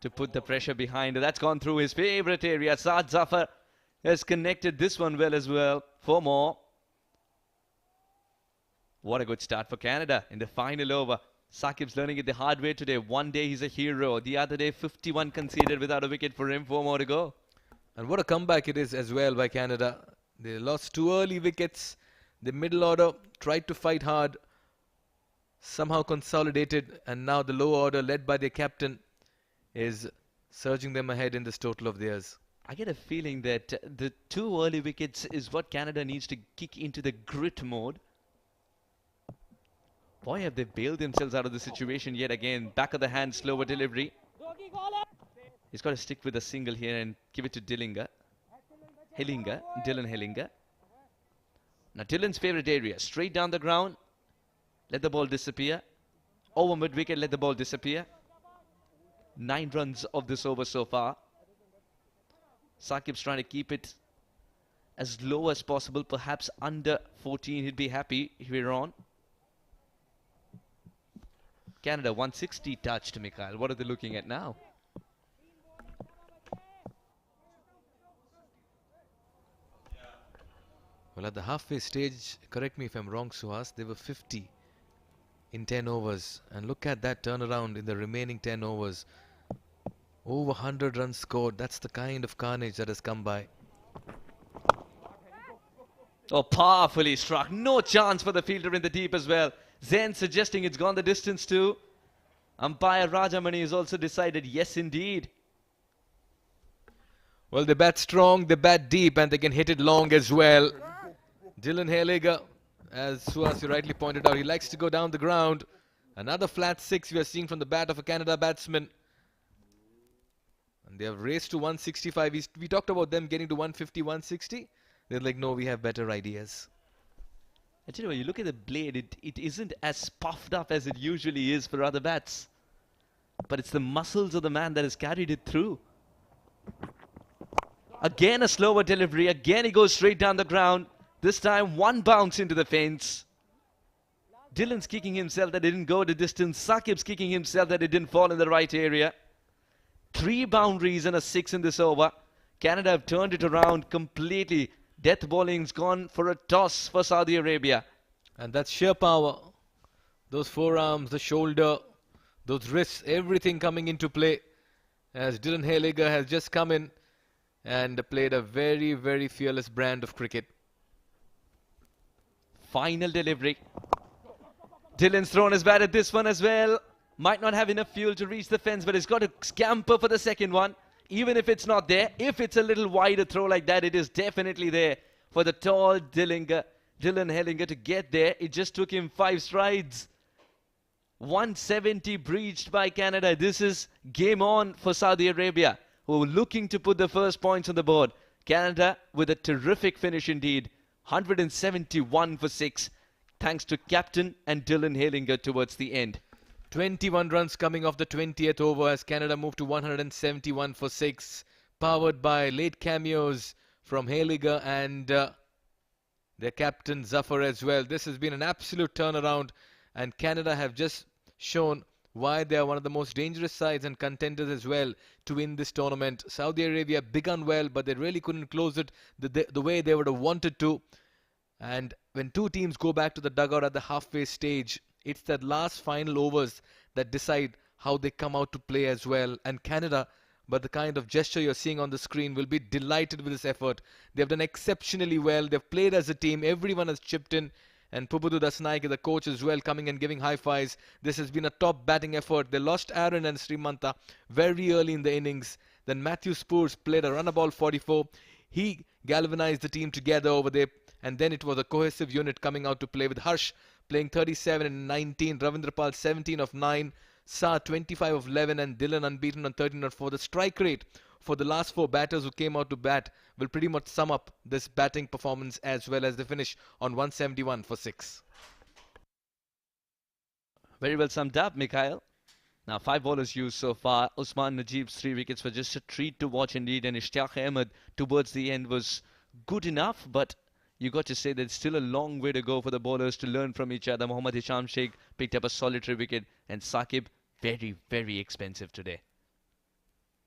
to put the pressure behind. That's gone through his favourite area. Saad Zafar has connected this one well as well. 4 more. What a good start for Canada in the final over. Saqib's learning it the hard way today. One day he's a hero. The other day 51 conceded without a wicket for him. 4 more to go. And what a comeback it is as well by Canada. They lost 2 early wickets. The middle order tried to fight hard. Somehow consolidated, and now the lower order led by their captain is surging them ahead in this total of theirs. I get a feeling that the 2 early wickets is what Canada needs to kick into the grit mode. Boy, have they bailed themselves out of the situation yet again. Back of the hand, slower delivery. He's got to stick with a single here and give it to Dylan Hillinger. Now Dylan's favourite area, straight down the ground. Let the ball disappear. Over mid-wicket, let the ball disappear. 9 runs of this over so far. Saqib's trying to keep it as low as possible. Perhaps under 14, he'd be happy here on. Canada 160 touched, Mikhail. What are they looking at now? Well, at the halfway stage, correct me if I'm wrong, Suhas, they were 50 in 10 overs. And look at that turnaround in the remaining 10 overs. Over 100 runs scored. That's the kind of carnage that has come by. Oh, powerfully struck. No chance for the fielder in the deep as well. Zain suggesting it's gone the distance too. Umpire Rajamani has also decided yes, indeed. Well, they bat strong, they bat deep, and they can hit it long as well. Dylan Hillinger, as Suhas you rightly pointed out, he likes to go down the ground. Another flat 6 we are seeing from the bat of a Canada batsman. And they have raced to 165. We talked about them getting to 150, 160. They're like, no, we have better ideas. I tell you what, you look at the blade, it isn't as puffed up as it usually is for other bats. But it's the muscles of the man that has carried it through. Again a slower delivery. Again he goes straight down the ground. This time, one bounce into the fence. Dylan's kicking himself that it didn't go the distance. Saqib's kicking himself that it didn't fall in the right area. 3 boundaries and a 6 in this over. Canada have turned it around completely. Death bowling's gone for a toss for Saudi Arabia. And that's sheer power. Those forearms, the shoulder, those wrists, everything coming into play. As Dylan Hayliger has just come in and played a very, very fearless brand of cricket. Final delivery. Dylan's thrown his bat at this one as well. Might not have enough fuel to reach the fence, but he's got to scamper for the second one. Even if it's not there, if it's a little wider throw like that, it is definitely there for the tall Dylan Hellinger to get there. It just took him 5 strides. 170 breached by Canada. This is game on for Saudi Arabia, who are looking to put the first points on the board. Canada with a terrific finish indeed. 171 for 6. Thanks to captain and Dylan Haylinger towards the end. 21 runs coming off the 20th over as Canada moved to 171 for 6. Powered by late cameos from Hayliger and their captain Zafar as well. This has been an absolute turnaround, and Canada have just shown why they are one of the most dangerous sides and contenders as well to win this tournament. Saudi Arabia begun well, but they really couldn't close it the way they would have wanted to. And when two teams go back to the dugout at the halfway stage, it's that last final overs that decide how they come out to play as well. And Canada, but the kind of gesture you're seeing on the screen, will be delighted with this effort. They've done exceptionally well. They've played as a team. Everyone has chipped in. And Pubudu Dasnaik, the coach as well, coming and giving high fives. This has been a top batting effort. They lost Aaron and Srimanta very early in the innings. Then Matthew Spurs played a run-a-ball 44. He galvanized the team together over there. And then it was a cohesive unit coming out to play with Harsh playing 37 and 19, Ravindrapal 17 of 9, Sa 25 of 11, and Dylan unbeaten on 13 of 4. The strike rate for the last 4 batters who came out to bat will pretty much sum up this batting performance as well as the finish on 171 for 6. Very well summed up, Mikhail. Now 5 bowlers used so far. Usman Najib's 3 wickets were just a treat to watch indeed, and Ishtaq Ahmed towards the end was good enough, but you got to say there's still a long way to go for the bowlers to learn from each other. Mohammad Hisham Sheikh picked up a solitary wicket, and Saqib very, very expensive today.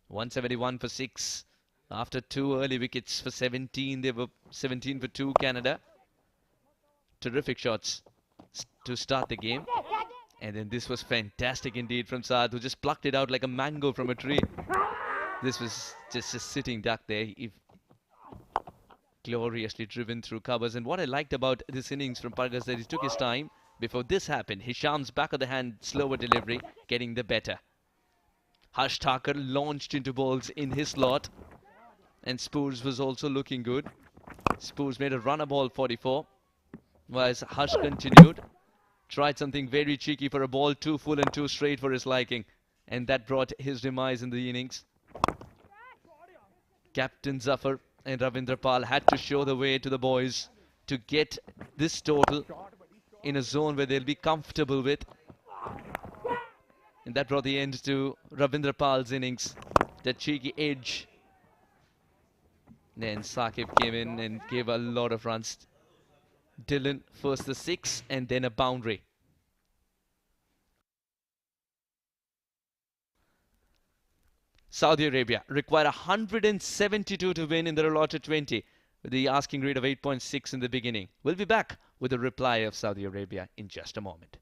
171 for 6. After 2 early wickets for 17, they were 17 for 2 Canada. Terrific shots to start the game. And then this was fantastic indeed from Saad, who just plucked it out like a mango from a tree. This was just a sitting duck there. Gloriously driven through covers. And what I liked about this innings from Pargas that he took his time. Before this happened, Hisham's back of the hand slower delivery getting the better. Harsh Thakur launched into balls in his slot, and Spurs was also looking good. Spurs made a runner ball 44, whereas Harsh continued, tried something very cheeky for a ball too full and too straight for his liking, and that brought his demise in the innings. Captain Zafar and Ravindra Pal had to show the way to the boys to get this total in a zone where they'll be comfortable with. And that brought the end to Ravindra Pal's innings. That cheeky edge. Then Saqib came in and gave a lot of runs. Dylan first the 6 and then a boundary. Saudi Arabia require 172 to win in their allotted 20, with the asking rate of 8.6 in the beginning. We'll be back with a reply of Saudi Arabia in just a moment.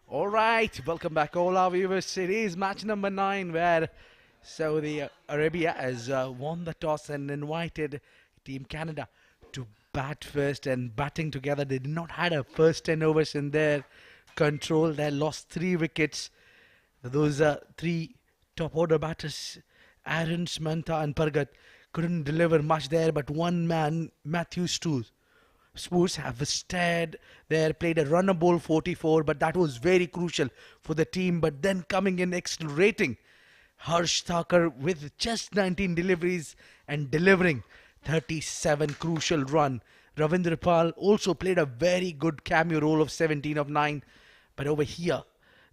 All right, welcome back, all our viewers. It is match number 9 where Saudi Arabia has won the toss and invited Team Canada to bat first. And batting together, they did not had a first 10 overs in their control. They lost 3 wickets. Those 3 top order batters, Aaron, Smanta, and Pargat, couldn't deliver much there. But one man, Matthew Spurs, have stayed there, played a runner ball 44, but that was very crucial for the team. But then coming in accelerating, Harsh Thakur with just 19 deliveries and delivering 37 crucial run. Ravindra Pal also played a very good cameo role of 17 of 9. But over here,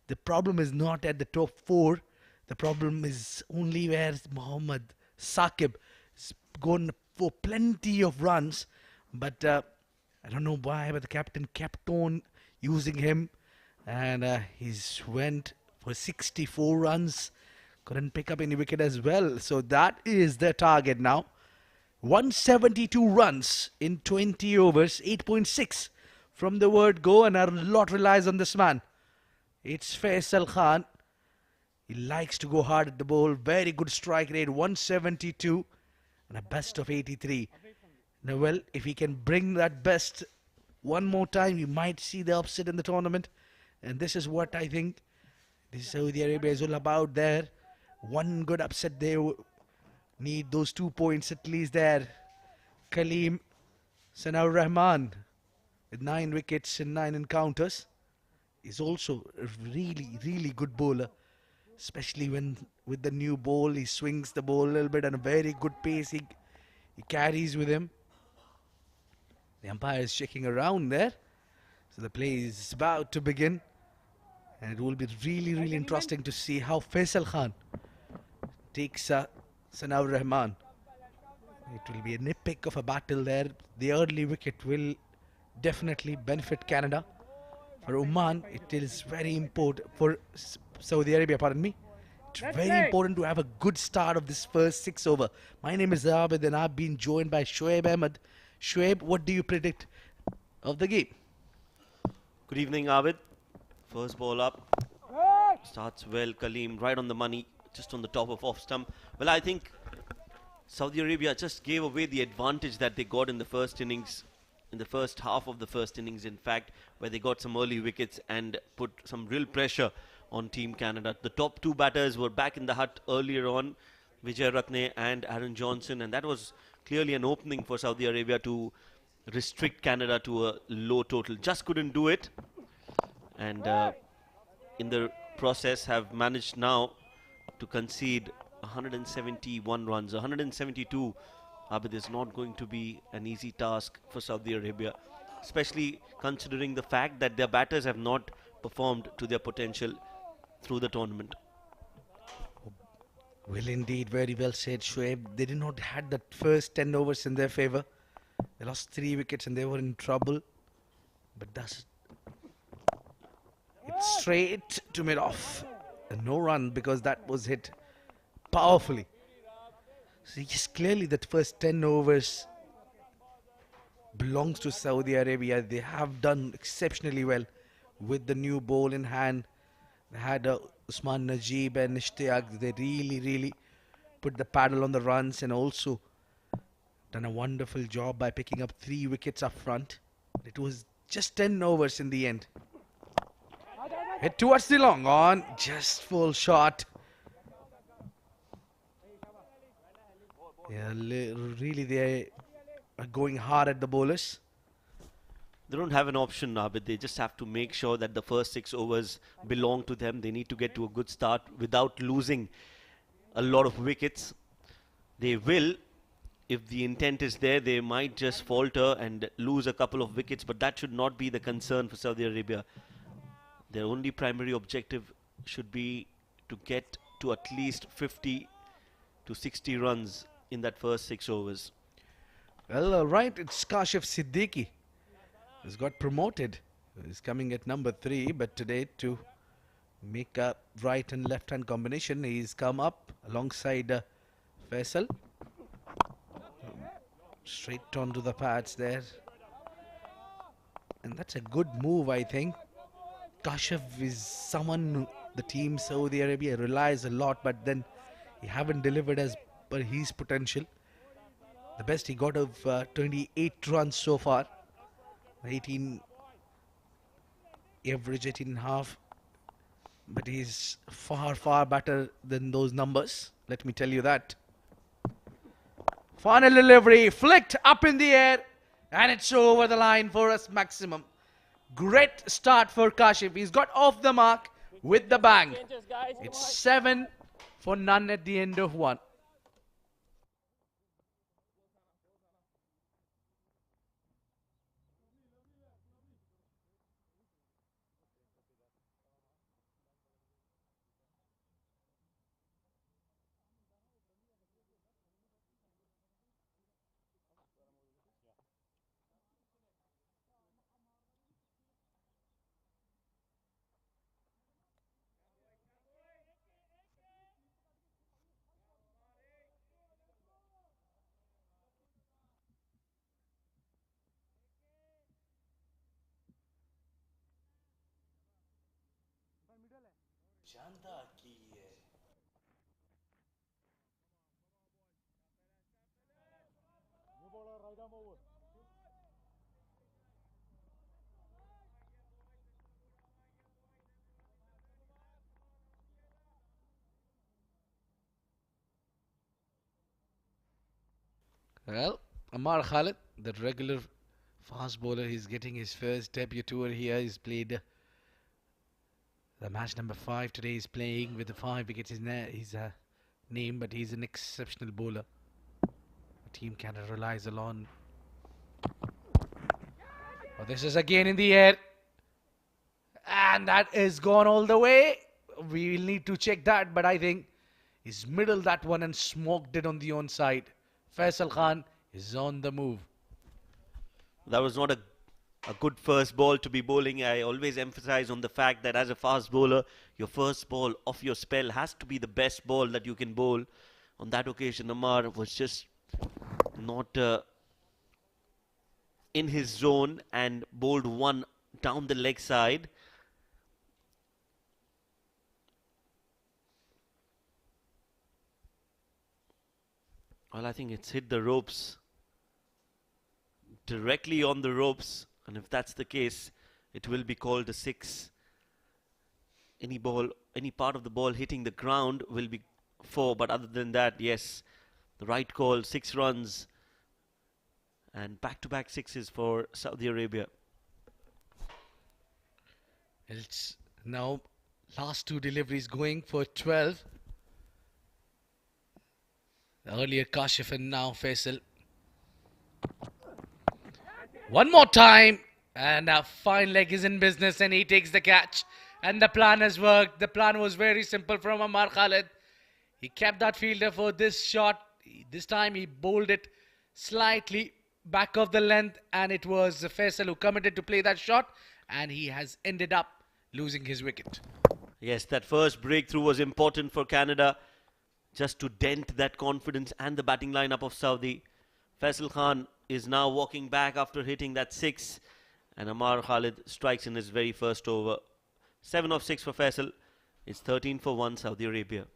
the problem is not at the top 4. The problem is only where Mohammad Saqib has gone for plenty of runs. But I don't know why, but the captain kept on using him. And he's went for 64 runs. Couldn't pick up any wicket as well. So that is the target now. 172 runs in 20 overs, 8.6 from the word go, and a lot relies on this man. It's Faisal Khan. He likes to go hard at the ball. Very good strike rate, 172 and a best of 83. Now, well, if he can bring that best one more time, we might see the upset in the tournament. And this is what I think this Saudi Arabia is all about there. One good upset, they need those 2 points at least there. Kaleem Sanaur Rahman with 9 wickets in 9 encounters is also a really good bowler, especially when with the new ball he swings the ball a little bit and a very good pace he carries with him. The umpire is shaking around there, so the play is about to begin, and it will be really interesting to see how Faisal Khan takes Sanaur Rahman. It will be an epic of a battle there. The early wicket will definitely benefit Canada. For Oman, it is very important. For Saudi Arabia, pardon me, it's very important to have a good start of this first 6 over. My name is Abid and I've been joined by Shoaib Ahmed. Shoaib, what do you predict of the game? Good evening, Abid. First ball up. Starts well. Kaleem right on the money, just on the top of off stump. Well, I think Saudi Arabia just gave away the advantage that they got in the first innings, in the first half of the first innings, in fact, where they got some early wickets and put some real pressure on Team Canada. The top 2 batters were back in the hut earlier on, Vijay Ratne and Aaron Johnson, and that was clearly an opening for Saudi Arabia to restrict Canada to a low total. Just couldn't do it, and in the process have managed now to concede 171 runs. 172, Abid, is not going to be an easy task for Saudi Arabia, especially considering the fact that their batters have not performed to their potential through the tournament. Well, indeed, very well said, Shoaib. They did not had that first 10 overs in their favour. They lost 3 wickets and they were in trouble. But that's it's straight to mid-off. And no run because that was hit powerfully. So yes, clearly that first 10 overs belongs to Saudi Arabia. They have done exceptionally well with the new ball in hand. They had Usman Najib and Ishtiaq. They really put the paddle on the runs and also done a wonderful job by picking up 3 wickets up front. It was just 10 overs in the end. Hit towards the long on, just full shot. Yeah, really they are going hard at the bowlers. They don't have an option now, but they just have to make sure that the first 6 overs belong to them. They need to get to a good start without losing a lot of wickets. They will, if the intent is there, they might just falter and lose a couple of wickets, but that should not be the concern for Saudi Arabia. Their only primary objective should be to get to at least 50 to 60 runs in that first 6 overs. Well, all right, it's Kashif Siddiqui who's got promoted. He's coming at number 3, but today to make a right and left hand combination, he's come up alongside Faisal. Straight onto the pads there. And that's a good move, I think. Kashif is someone the team Saudi Arabia relies a lot, but then he haven't delivered as per his potential. The best he got of 28 runs so far, 18 average 18 and a half, but he's far better than those numbers, let me tell you that. Final delivery, flicked up in the air, and it's over the line for us maximum. Great start for Kashif. He's got off the mark with the bang. It's 7 for none at the end of 1. Well, Amar Khalid, the regular fast bowler, he's getting his first debut tour here. He's played the match number 5 today. He's playing with the 5 wickets. His name, but he's an exceptional bowler. The team Canada relies a lot on. Oh, this is again in the air, and that is gone all the way. We will need to check that, but I think he's middled that one and smoked it on the onside. Faisal Khan is on the move. That was not a good first ball to be bowling. I always emphasize on the fact that as a fast bowler, your first ball of your spell has to be the best ball that you can bowl. On that occasion, Amar was just not in his zone and bowled one down the leg side. Well, I think it's hit the ropes, directly on the ropes, and if that's the case, it will be called a 6. Any part of the ball hitting the ground will be 4, but other than that, yes, the right call, 6 runs, and back-to-back 6s for Saudi Arabia. It's now last 2 deliveries going for 12. Earlier Kashif and now Faisal. One more time, and a fine leg is in business, and he takes the catch. And the plan has worked. The plan was very simple from Amar Khalid. He kept that fielder for this shot. This time he bowled it slightly back of the length, and it was Faisal who committed to play that shot, and he has ended up losing his wicket. Yes, that first breakthrough was important for Canada, just to dent that confidence and the batting lineup of Saudi. Faisal Khan is now walking back after hitting that 6, and Amar Khalid strikes in his very first over. 7 of 6 for Faisal. It's 13 for 1 Saudi Arabia.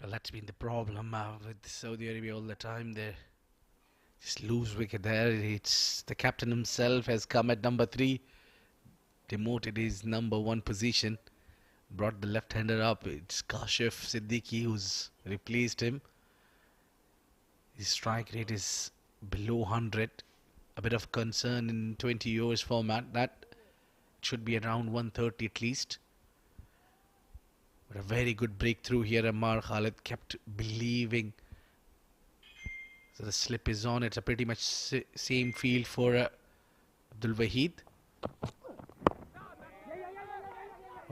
Well, that's been the problem with Saudi Arabia all the time. They just lose wicket there. It's the captain himself has come at number 3, demoted his number 1 position, brought the left-hander up. It's Kashif Siddiqui who's replaced him. His strike rate is below 100. A bit of concern in 20 overs format. That should be around 130 at least. But a very good breakthrough here. Amar Khalid kept believing. So the slip is on. It's a pretty much same field for Abdul Wahid.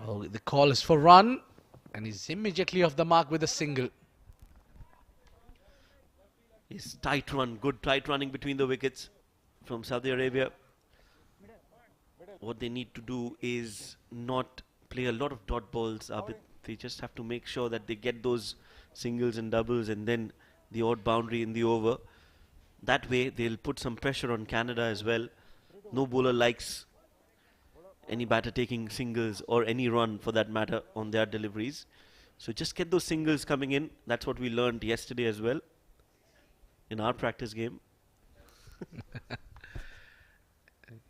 Oh, the call is for run, and he's immediately off the mark with a single. It's tight run, good tight running between the wickets from Saudi Arabia. What they need to do is not play a lot of dot balls. They just have to make sure that they get those singles and doubles and then the odd boundary in the over. That way they'll put some pressure on Canada as well. No bowler likes any batter taking singles or any run for that matter on their deliveries. So just get those singles coming in. That's what we learned yesterday as well in our practice game.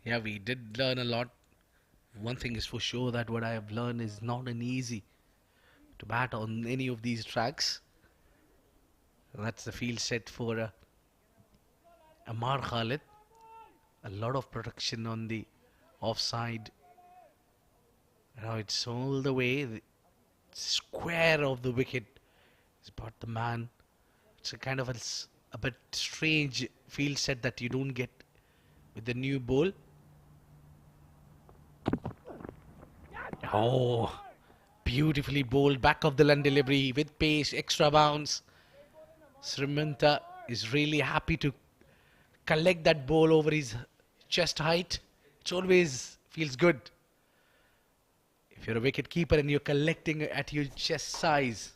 Yeah, we did learn a lot. One thing is for sure that what I have learned is not an easy to bat on any of these tracks. That's the field set for Amar Khalid. A lot of protection on the offside. Now it's all the way. The square of the wicket is about the man. It's a kind of a bit strange field set that you don't get with the new ball. Oh, beautifully bowled back of the line delivery with pace, extra bounce. Srimanth is really happy to collect that ball over his chest height. It always feels good if you're a wicket keeper and you're collecting at your chest size.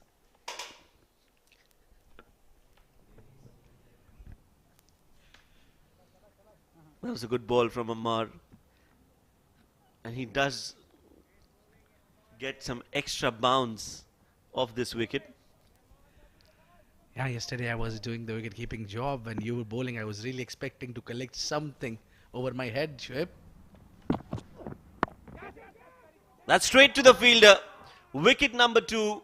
That was a good ball from Amar. And he does get some extra bounce off this wicket. Yeah, yesterday I was doing the wicket keeping job when you were bowling. I was really expecting to collect something over my head, Shoaib. That's straight to the fielder. Wicket number 2.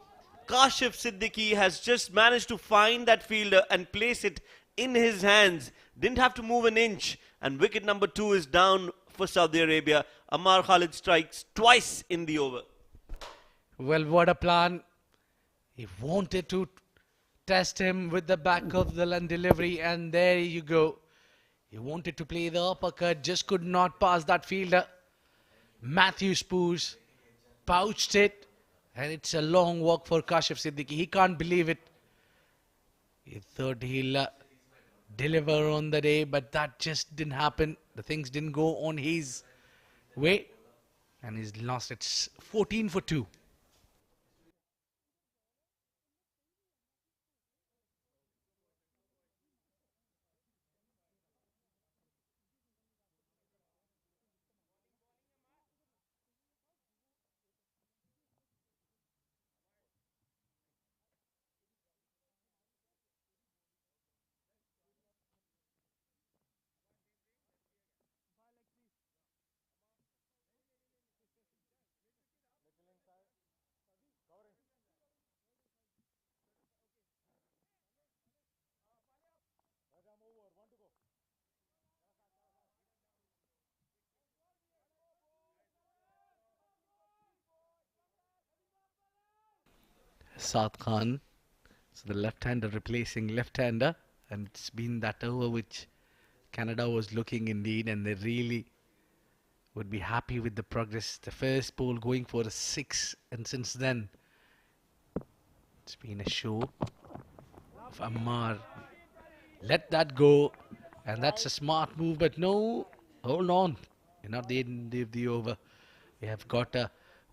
Kashif Siddiqui has just managed to find that fielder and place it in his hands. Didn't have to move an inch. And wicket number 2 is down for Saudi Arabia. Amar Khalid strikes twice in the over. Well, what a plan. He wanted to test him with the back of the line delivery, and there you go. He wanted to play the uppercut, just could not pass that fielder. Matthew Spoos pouched it, and it's a long walk for Kashif Siddiqui. He can't believe it. He thought he'll deliver on the day, but that just didn't happen. The things didn't go on his way, and he's lost. It's 14 for 2. Saad Khan, so the left-hander replacing left-hander, and it's been that over which Canada was looking indeed, and they really would be happy with the progress. The first ball going for a 6, and since then it's been a show of Ammar. Let that go, and that's a smart move, but no, hold on, you're not the end of the over. We have got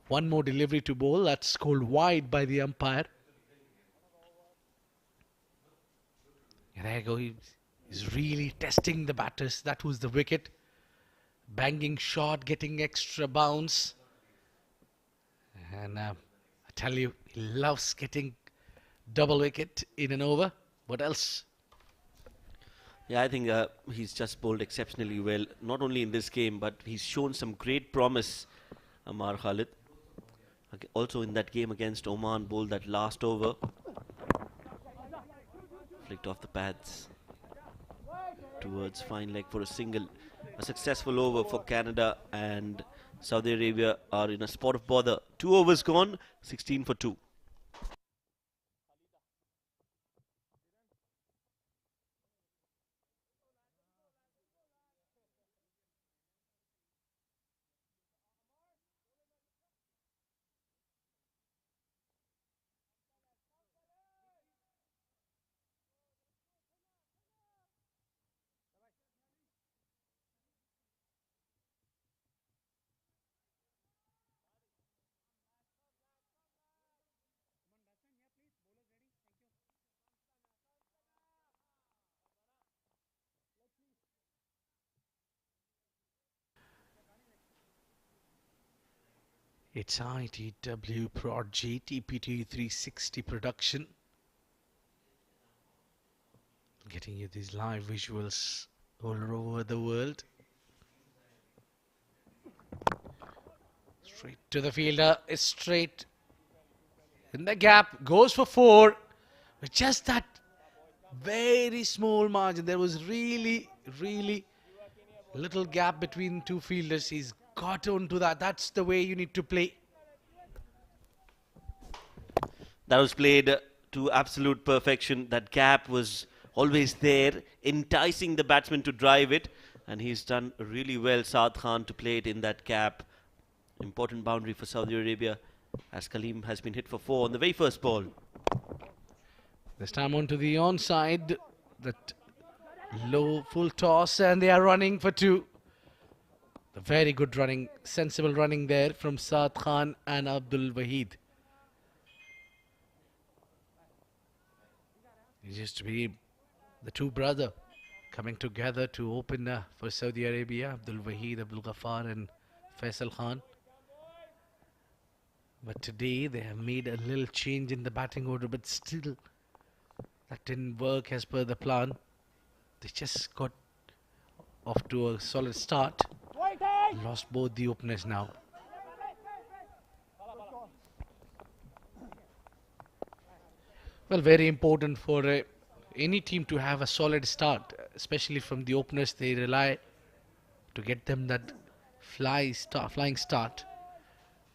one more delivery to bowl. That's called wide by the umpire. And there you go. He's really testing the batters. That was the wicket. Banging shot, getting extra bounce. And I tell you, he loves getting double wicket in an over. What else? Yeah, I think he's just bowled exceptionally well. Not only in this game, but he's shown some great promise, Amar Khalid. Also in that game against Oman, bowled that last over. Flicked off the pads towards fine leg for a single. A successful over for Canada, and Saudi Arabia are in a spot of bother. 2 overs gone, 16 for 2. It's ITW Prod TPT 360 production. Getting you these live visuals all over the world. Straight to the fielder. It's straight in the gap. Goes for 4. With just that very small margin. There was really little gap between two fielders. He's got onto that. That's the way you need to play. That was played to absolute perfection. That gap was always there, enticing the batsman to drive it. And he's done really well, Saad Khan, to play it in that gap. Important boundary for Saudi Arabia, as Kaleem has been hit for 4 on the very first ball. This time onto the onside. That low full toss, and they are running for 2. The very good running, sensible running there from Saad Khan and Abdul Wahid. It used to be the two brother coming together to open for Saudi Arabia, Abdul Wahid, Abdul Ghaffar and Faisal Khan. But today they have made a little change in the batting order, but still that didn't work as per the plan. They just got off to a solid start. Lost both the openers now. Well, very important for any team to have a solid start, especially from the openers. They rely to get them that flying start.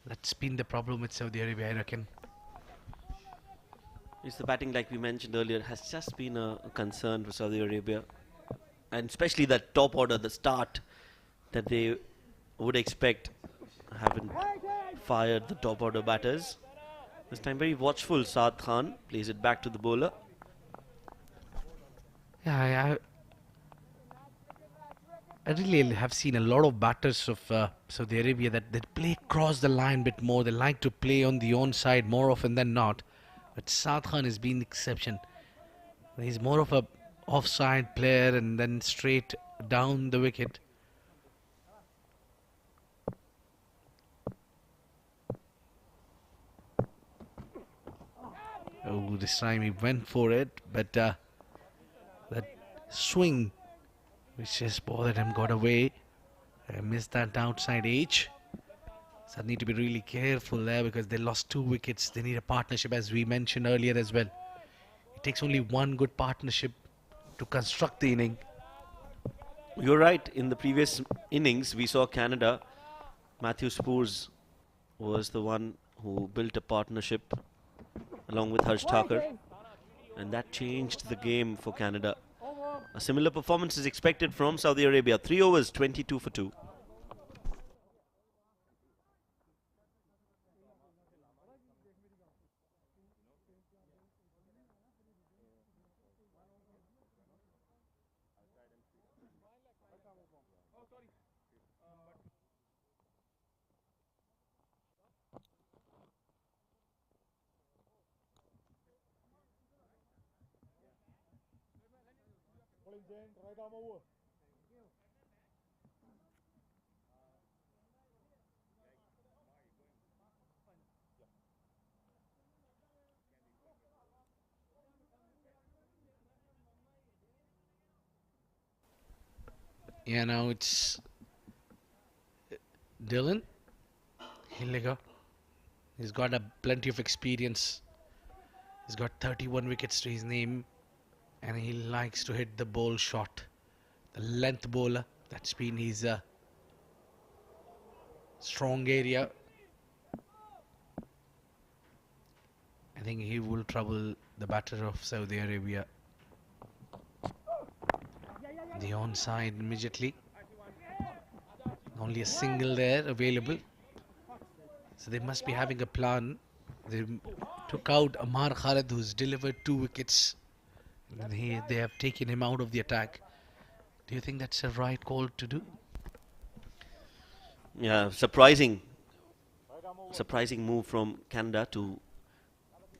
That's been the problem with Saudi Arabia, I reckon. It's the batting, like we mentioned earlier, has just been a concern for Saudi Arabia. And especially that top order, the start that they would expect, haven't fired the top order batters. This time very watchful, Saad Khan plays it back to the bowler. Yeah, I really have seen a lot of batters of Saudi Arabia that they play across the line a bit more. They like to play on the onside more often than not. But Saad Khan has been the exception. He's more of a offside player and then straight down the wicket. Oh, this time he went for it, but that swing which just bothered him got away. Missed that outside edge. So they need to be really careful there because they lost 2 wickets. They need a partnership, as we mentioned earlier as well. It takes only one good partnership to construct the inning. You're right. In the previous innings, we saw Canada. Matthew Spurs was the one who built a partnership along with Harsh Thakur, and that changed the game for Canada. A similar performance is expected from Saudi Arabia. 3 overs, 22 for 2. Yeah, now it's Dylan. Hilliger. He's got plenty of experience. He's got 31 wickets to his name, and he likes to hit the ball shot. The length bowler, that's been his strong area. I think he will trouble the batter of Saudi Arabia. The onside immediately. Only a single there available. So they must be having a plan. They took out Amar Khalid, who's delivered 2 wickets. And they have taken him out of the attack. Do you think that's a right call to do? Yeah, surprising move from Canada to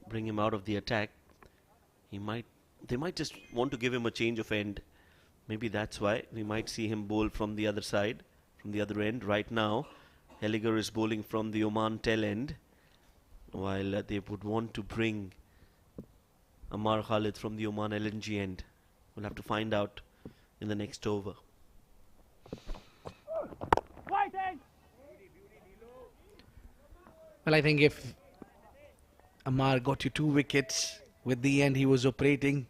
bring him out of the attack. They might just want to give him a change of end. Maybe that's why we might see him bowl from the other side, from the other end right now. Heliger is bowling from the Oman tail end, while they would want to bring Amar Khalid from the Oman LNG end. We'll have to find out in the next over. Well, I think if Amar got you 2 wickets with the end he was operating,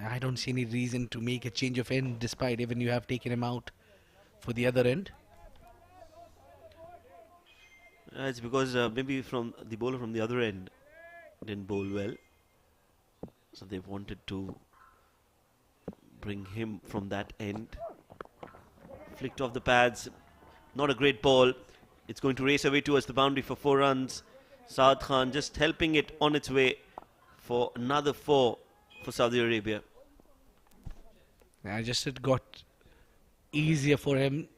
I don't see any reason to make a change of end despite even you have taken him out for the other end. It's because maybe from the bowler from the other end didn't bowl well, so they wanted to bring him from that end. Flicked off the pads, not a great ball. It's going to race away towards the boundary for 4 runs. Saad Khan just helping it on its way for another 4 for Saudi Arabia. It got easier for him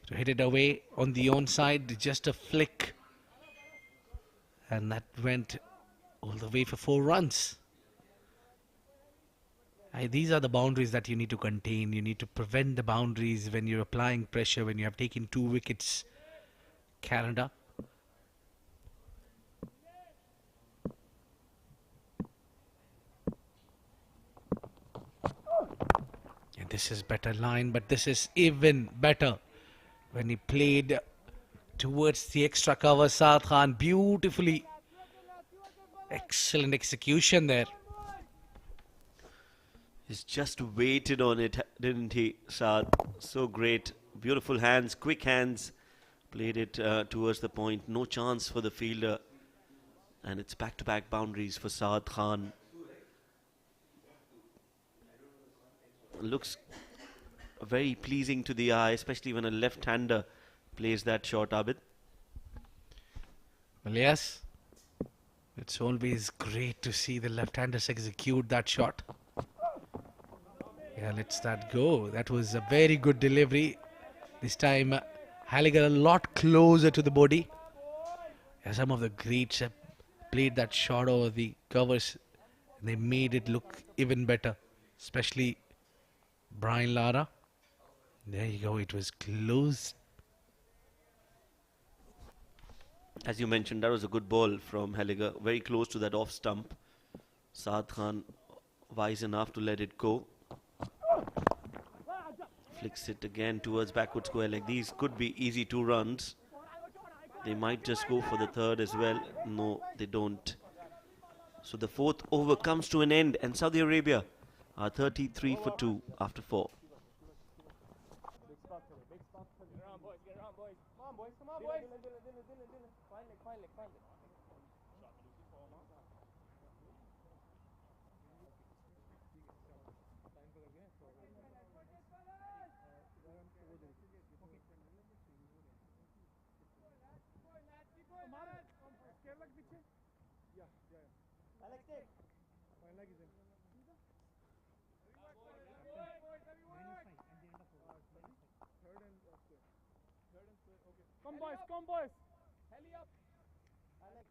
to hit it away on the onside, just a flick, and that went all the way for 4 runs. These are the boundaries that you need to contain. You need to prevent the boundaries when you're applying pressure, when you have taken 2 wickets, Canada. And this is better line, but this is even better when he played towards the extra cover. Saad Khan beautifully, excellent execution there. He's just waited on it, didn't he, Saad? So great. Beautiful hands, quick hands. Played it towards the point. No chance for the fielder. And it's back-to-back boundaries for Saad Khan. Looks very pleasing to the eye, especially when a left-hander plays that shot, Abid. Well, yes. It's always great to see the left-handers execute that shot. Yeah, let's that go. That was a very good delivery. This time, Halligan a lot closer to the body. Yeah, some of the greats have played that shot over the covers. And they made it look even better. Especially Brian Lara. There you go. It was close. As you mentioned, that was a good ball from Halligan. Very close to that off stump. Saad Khan wise enough to let it go. Flicks it again towards backward square leg. These could be easy 2 runs. They might just go for the 3rd as well. No, they don't. So the 4th over comes to an end, and Saudi Arabia are 33 for 2 after 4. Come boys, come boys. Heli up. Alex.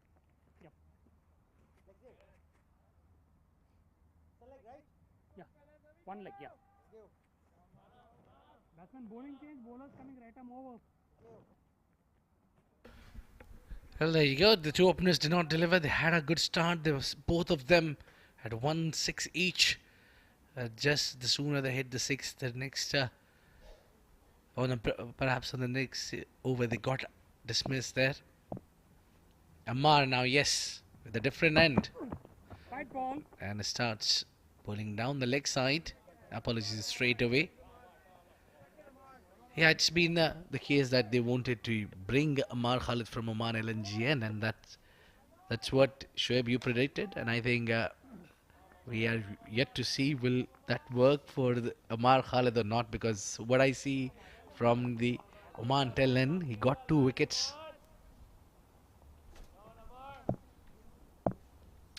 Yep. Select right? Yeah. 1 leg, yeah. Batsman bowling change, bowlers coming right arm over. Well, there you go. The 2 openers did not deliver. They had a good start. Both of them had 1-6 each. Just the sooner they hit the 6th, the next, perhaps on the next over, they got dismissed there. Amar now, yes, with a different end. Right ball. And starts pulling down the leg side. Apologies straight away. Yeah, it's been the case that they wanted to bring Amar Khalid from Oman LNGN, and that's what Shoaib you predicted, and I think we are yet to see will that work for Amar Khalid or not, because what I see from the Oman tail end, he got 2 wickets.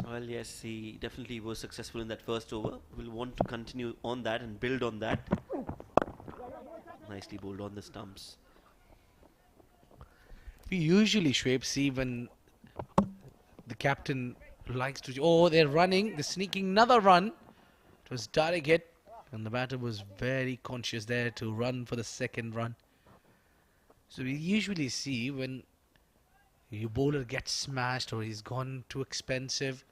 Well, yes, he definitely was successful in that first over. We'll want to continue on that and build on that. Nicely bowled on the stumps. We usually, Shoaib, see when the captain likes to... Oh, they're running. They're sneaking another run. It was direct hit. And the batter was very conscious there to run for the 2nd run. So we usually see when your bowler gets smashed or he's gone too expensive,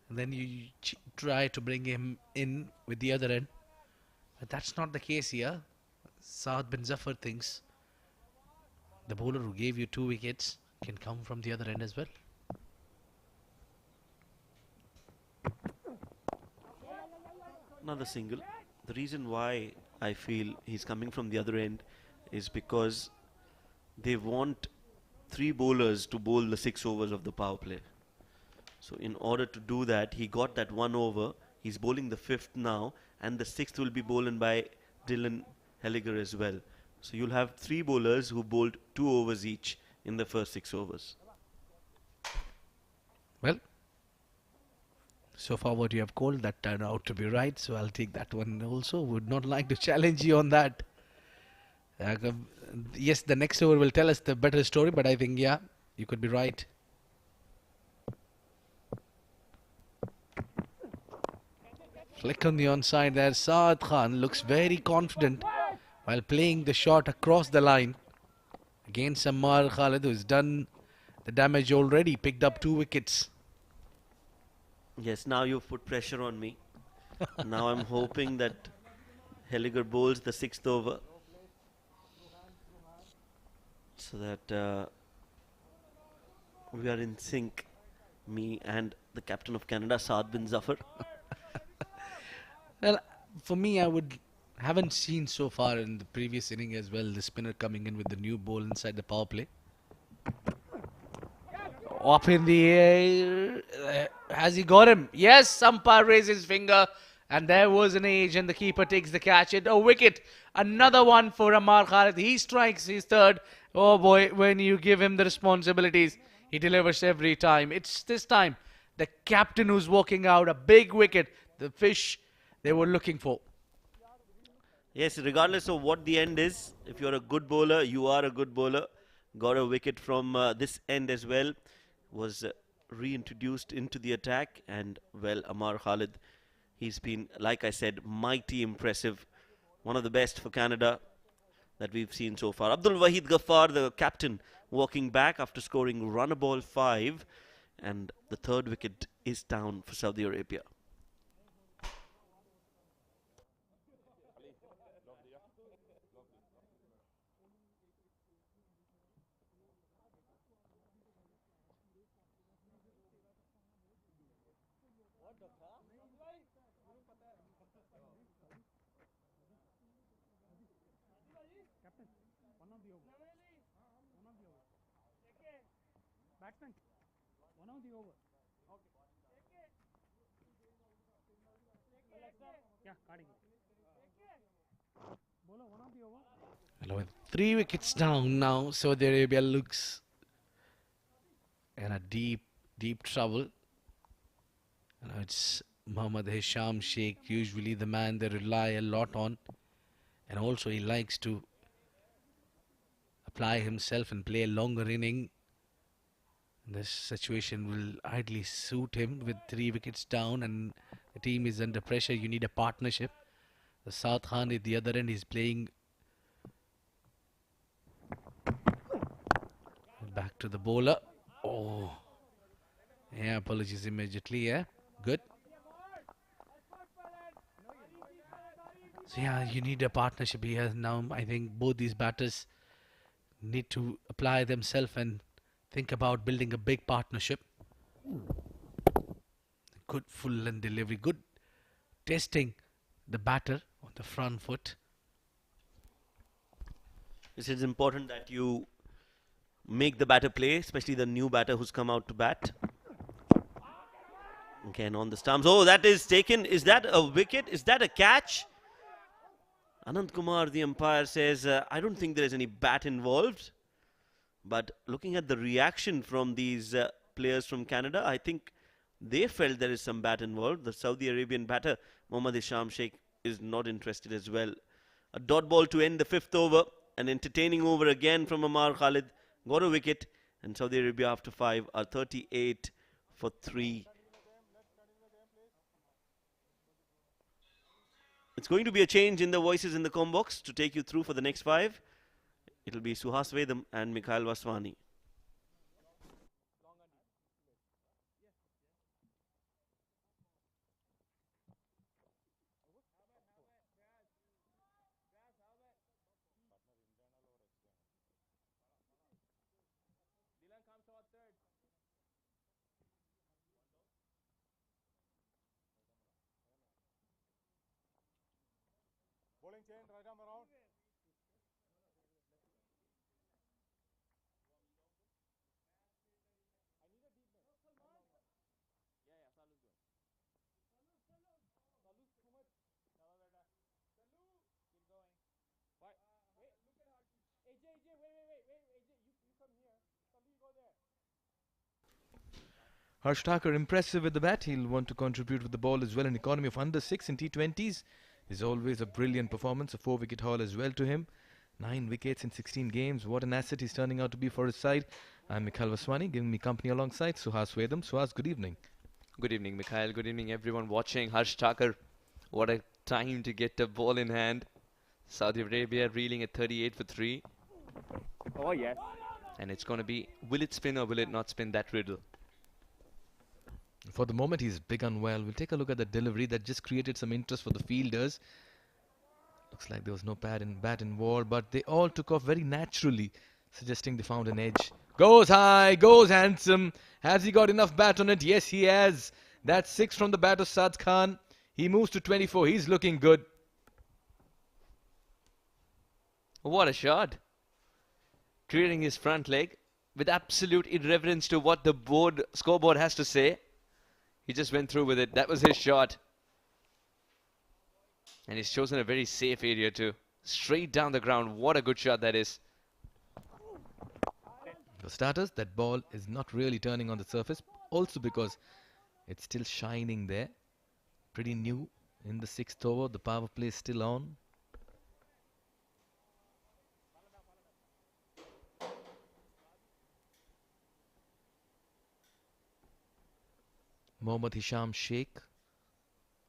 and then you try to bring him in with the other end. But that's not the case here. Saad bin Zafar thinks the bowler who gave you 2 wickets can come from the other end as well. Another single. The reason why I feel he's coming from the other end is because they want 3 bowlers to bowl the 6 overs of the power play. So in order to do that, he got that 1 over. He's bowling the 5th now, and the 6th will be bowled by Dylan Helliger as well. So you'll have 3 bowlers who bowled 2 overs each in the first 6 overs. Well, so far what you have called, that turned out to be right, so I'll take that one also. Would not like to challenge you on that. Yes, the next over will tell us the better story, but I think, yeah, you could be right. Flick on the onside there. Saad Khan looks very confident while playing the shot across the line against Ammar Khalid, who's done the damage already, picked up 2 wickets. Yes, now you've put pressure on me. Now I'm hoping that Helliger bowls the 6th over, so that we are in sync, me and the captain of Canada, Saad bin Zafar. Well, for me, haven't seen so far in the previous inning as well the spinner coming in with the new ball inside the power play. Up in the air. Has he got him? Yes, umpire raises his finger. And there was an edge, and the keeper takes the catch. A wicket. Another one for Ammar Khalid. He strikes his 3rd. Oh boy, when you give him the responsibilities, he delivers every time. It's this time the captain who's walking out. A big wicket. The fish they were looking for. Yes, regardless of what the end is, if you're a good bowler, you are a good bowler. Got a wicket from this end as well. Was reintroduced into the attack, and well, Ammar Khalid, he's been, like I said, mighty impressive. One of the best for Canada that we've seen so far. Abdul Wahid Ghaffar, the captain, walking back after scoring run a ball 5, and the 3rd wicket is down for Saudi Arabia. Batsman, 1 of the over. Yeah, cutting it. Bowler, 1 of the over. Well, with 3 wickets down now, Saudi Arabia looks in a deep trouble. It's Mohammad Hisham Sheikh, usually the man they rely a lot on, and also he likes to apply himself and play a longer inning. This situation will ideally suit him with 3 wickets down, and the team is under pressure. You need a partnership. The Saad Khan at the other end is playing. Back to the bowler. Oh, yeah, apologies immediately. Yeah, good. So yeah, you need a partnership here. Now I think both these batters need to apply themselves and think about building a big partnership. Good full and delivery. Good testing the batter on the front foot. It is important that you make the batter play, especially the new batter who's come out to bat. Again on the stumps. Oh, that is taken. Is that a wicket? Is that a catch? Anand Kumar, the umpire, says, I don't think there is any bat involved. But looking at the reaction from these players from Canada, I think they felt there is some bat involved. The Saudi Arabian batter, Mohammad Hisham Sheikh, is not interested as well. A dot ball to end the 5th over. An entertaining over again from Ammar Khalid. Got a wicket. And Saudi Arabia after 5 are 38 for 3. It's going to be a change in the voices in the com box to take you through for the next 5. It'll be Suhas Vedam and Mikhail Vaswani. Bowling chain, right arm around. Harsh Thakur impressive with the bat. He'll want to contribute with the ball as well. An economy of under 6 in T20s is always a brilliant performance. A 4-wicket haul as well to him. 9 wickets in 16 games. What an asset he's turning out to be for his side. I'm Mikhail Vaswani, giving me company alongside Suhas Vedam. Suhas, good evening. Good evening, Mikhail. Good evening, everyone watching. Harsh Thakur, what a time to get the ball in hand. Saudi Arabia reeling at 38 for 3. Oh, yes. And it's going to be, will it spin or will it not spin, that riddle? For the moment, he's big and well. We'll take a look at the delivery that just created some interest for the fielders. Looks like there was no bat involved, but they all took off very naturally, suggesting they found an edge. Goes high, goes handsome. Has he got enough bat on it? Yes, he has. That's 6 from the bat of Saad Khan. He moves to 24. He's looking good. What a shot. Clearing his front leg with absolute irreverence to what the scoreboard has to say. He just went through with it. That was his shot. And he's chosen a very safe area too. Straight down the ground. What a good shot that is. For starters, that ball is not really turning on the surface. Also because it's still shining there. Pretty new in the 6th over. The power play is still on. Mohammad Hisham Sheikh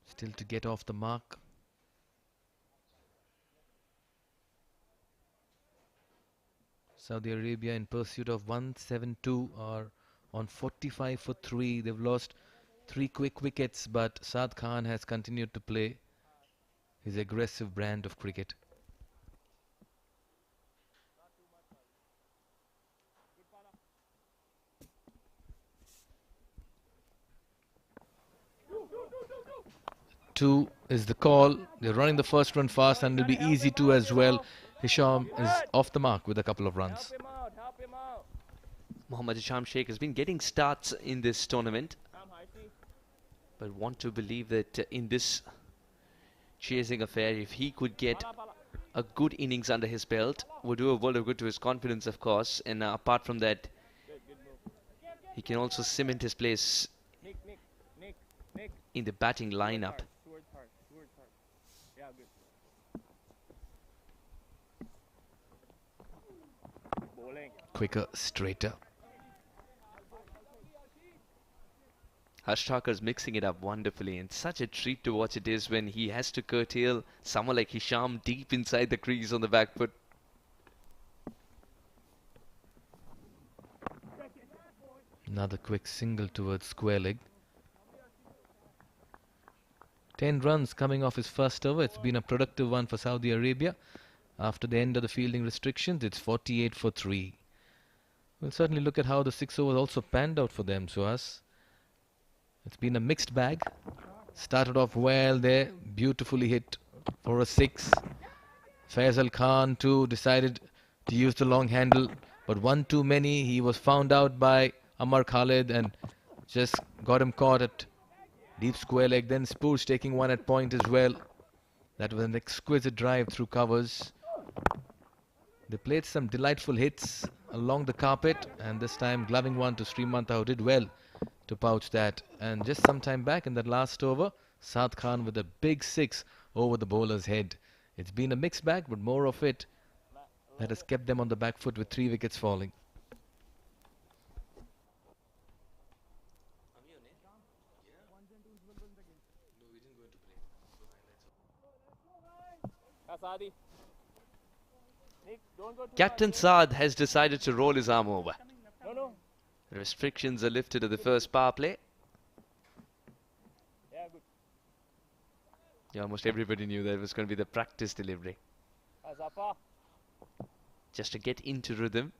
still to get off the mark. Saudi Arabia in pursuit of 172 are on 45 for 3. They've lost 3 quick wickets, but Saad Khan has continued to play his aggressive brand of cricket. Two is the call. They're running the first run fast and it'll be easy to as well. Hisham is off the mark with a couple of runs. Mohammad Hisham Sheikh has been getting starts in this tournament. But want to believe that in this chasing affair, if he could get a good innings under his belt, would do a world of good to his confidence, of course. And apart from that, he can also cement his place in the batting lineup. Quicker, straighter. Harsh Thakur's mixing it up wonderfully, and such a treat to watch it is when he has to curtail someone like Hisham deep inside the crease on the back foot. Another quick single towards square leg. 10 runs coming off his first over. It's been a productive one for Saudi Arabia. After the end of the fielding restrictions, it's 48 for 3. We'll certainly look at how the 6 overs also panned out for them, Suhas. It's been a mixed bag. Started off well there, beautifully hit for a 6. Faisal Khan too decided to use the long handle, but one too many. He was found out by Amar Khalid and just got him caught at deep square leg. Then Spoors taking one at point as well. That was an exquisite drive through covers. They played some delightful hits along the carpet, and this time gloving one to Srimanta, who did well to pouch that. And just some time back in that last over, Saad Khan with a big 6 over the bowler's head. It's been a mixed bag, but more of it that has kept them on the back foot with 3 wickets falling. Captain Saad has decided to roll his arm over. No, no. Restrictions are lifted at the first power play. Yeah, good. Yeah, almost everybody knew that it was going to be the practice delivery. Zafa. Just to get into rhythm.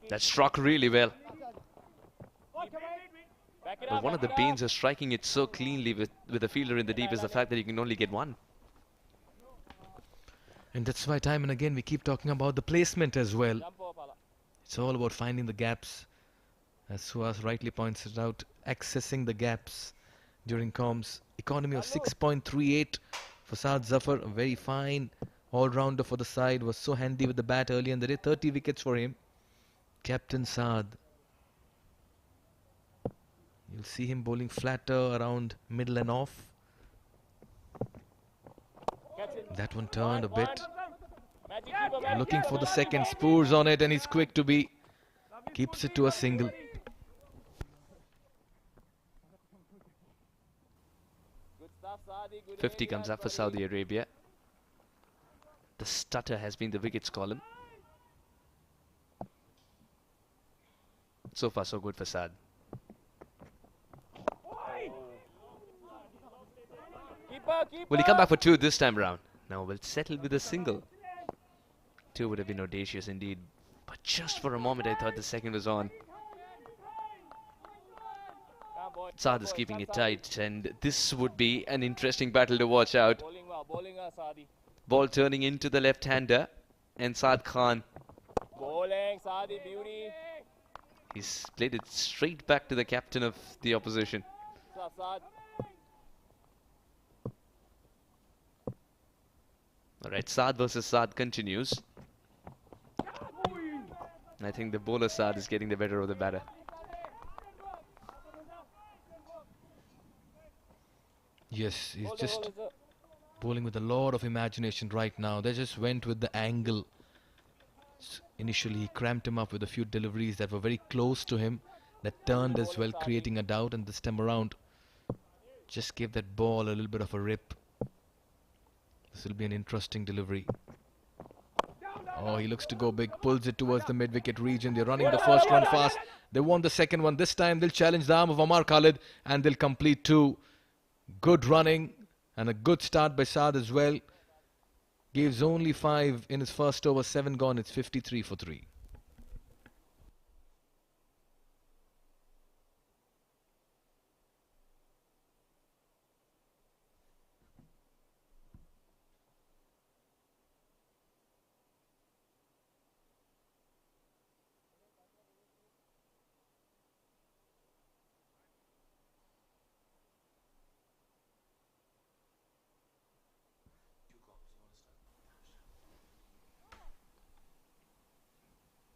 That struck really well. But one of the banes of striking it so cleanly with a fielder in the deep is the fact that you can only get one. And that's why time and again we keep talking about the placement as well. It's all about finding the gaps. As Suhas rightly points it out, accessing the gaps during comms. Economy of 6.38 for Saad Zafar. A very fine all-rounder for the side. Was so handy with the bat early in the day. 30 wickets for him. Captain Saad. You'll see him bowling flatter around middle and off. That one turned a bit. Looking for the second. Spoors on it and he's quick to be. Keeps it to a single. Good 50 comes up for Saudi Arabia. The stutter has been the wickets column. So far so good for Saad. Will he come back for two this time round? No, we'll settle with a single. Two would have been audacious indeed. But just for a moment I thought the second was on. Saad is keeping it tight and this would be an interesting battle to watch out. Ball turning into the left-hander and Saad Khan. He's played it straight back to the captain of the opposition. Alright, Saad versus Saad continues. I think the bowler Saad is getting the better of the batter. Yes, he's just bowling with a lot of imagination right now. They just went with the angle. Initially, he cramped him up with a few deliveries that were very close to him. That turned as well, creating a doubt. And this time around, just gave that ball a little bit of a rip. This will be an interesting delivery. Oh, he looks to go big. Pulls it towards the mid-wicket region. They're running the first run fast. They won the second one. This time, they'll challenge the arm of Amar Khalid. And they'll complete two. Good running and a good start by Saad as well. Gives only 5 in his first over, 7 gone. It's 53 for 3.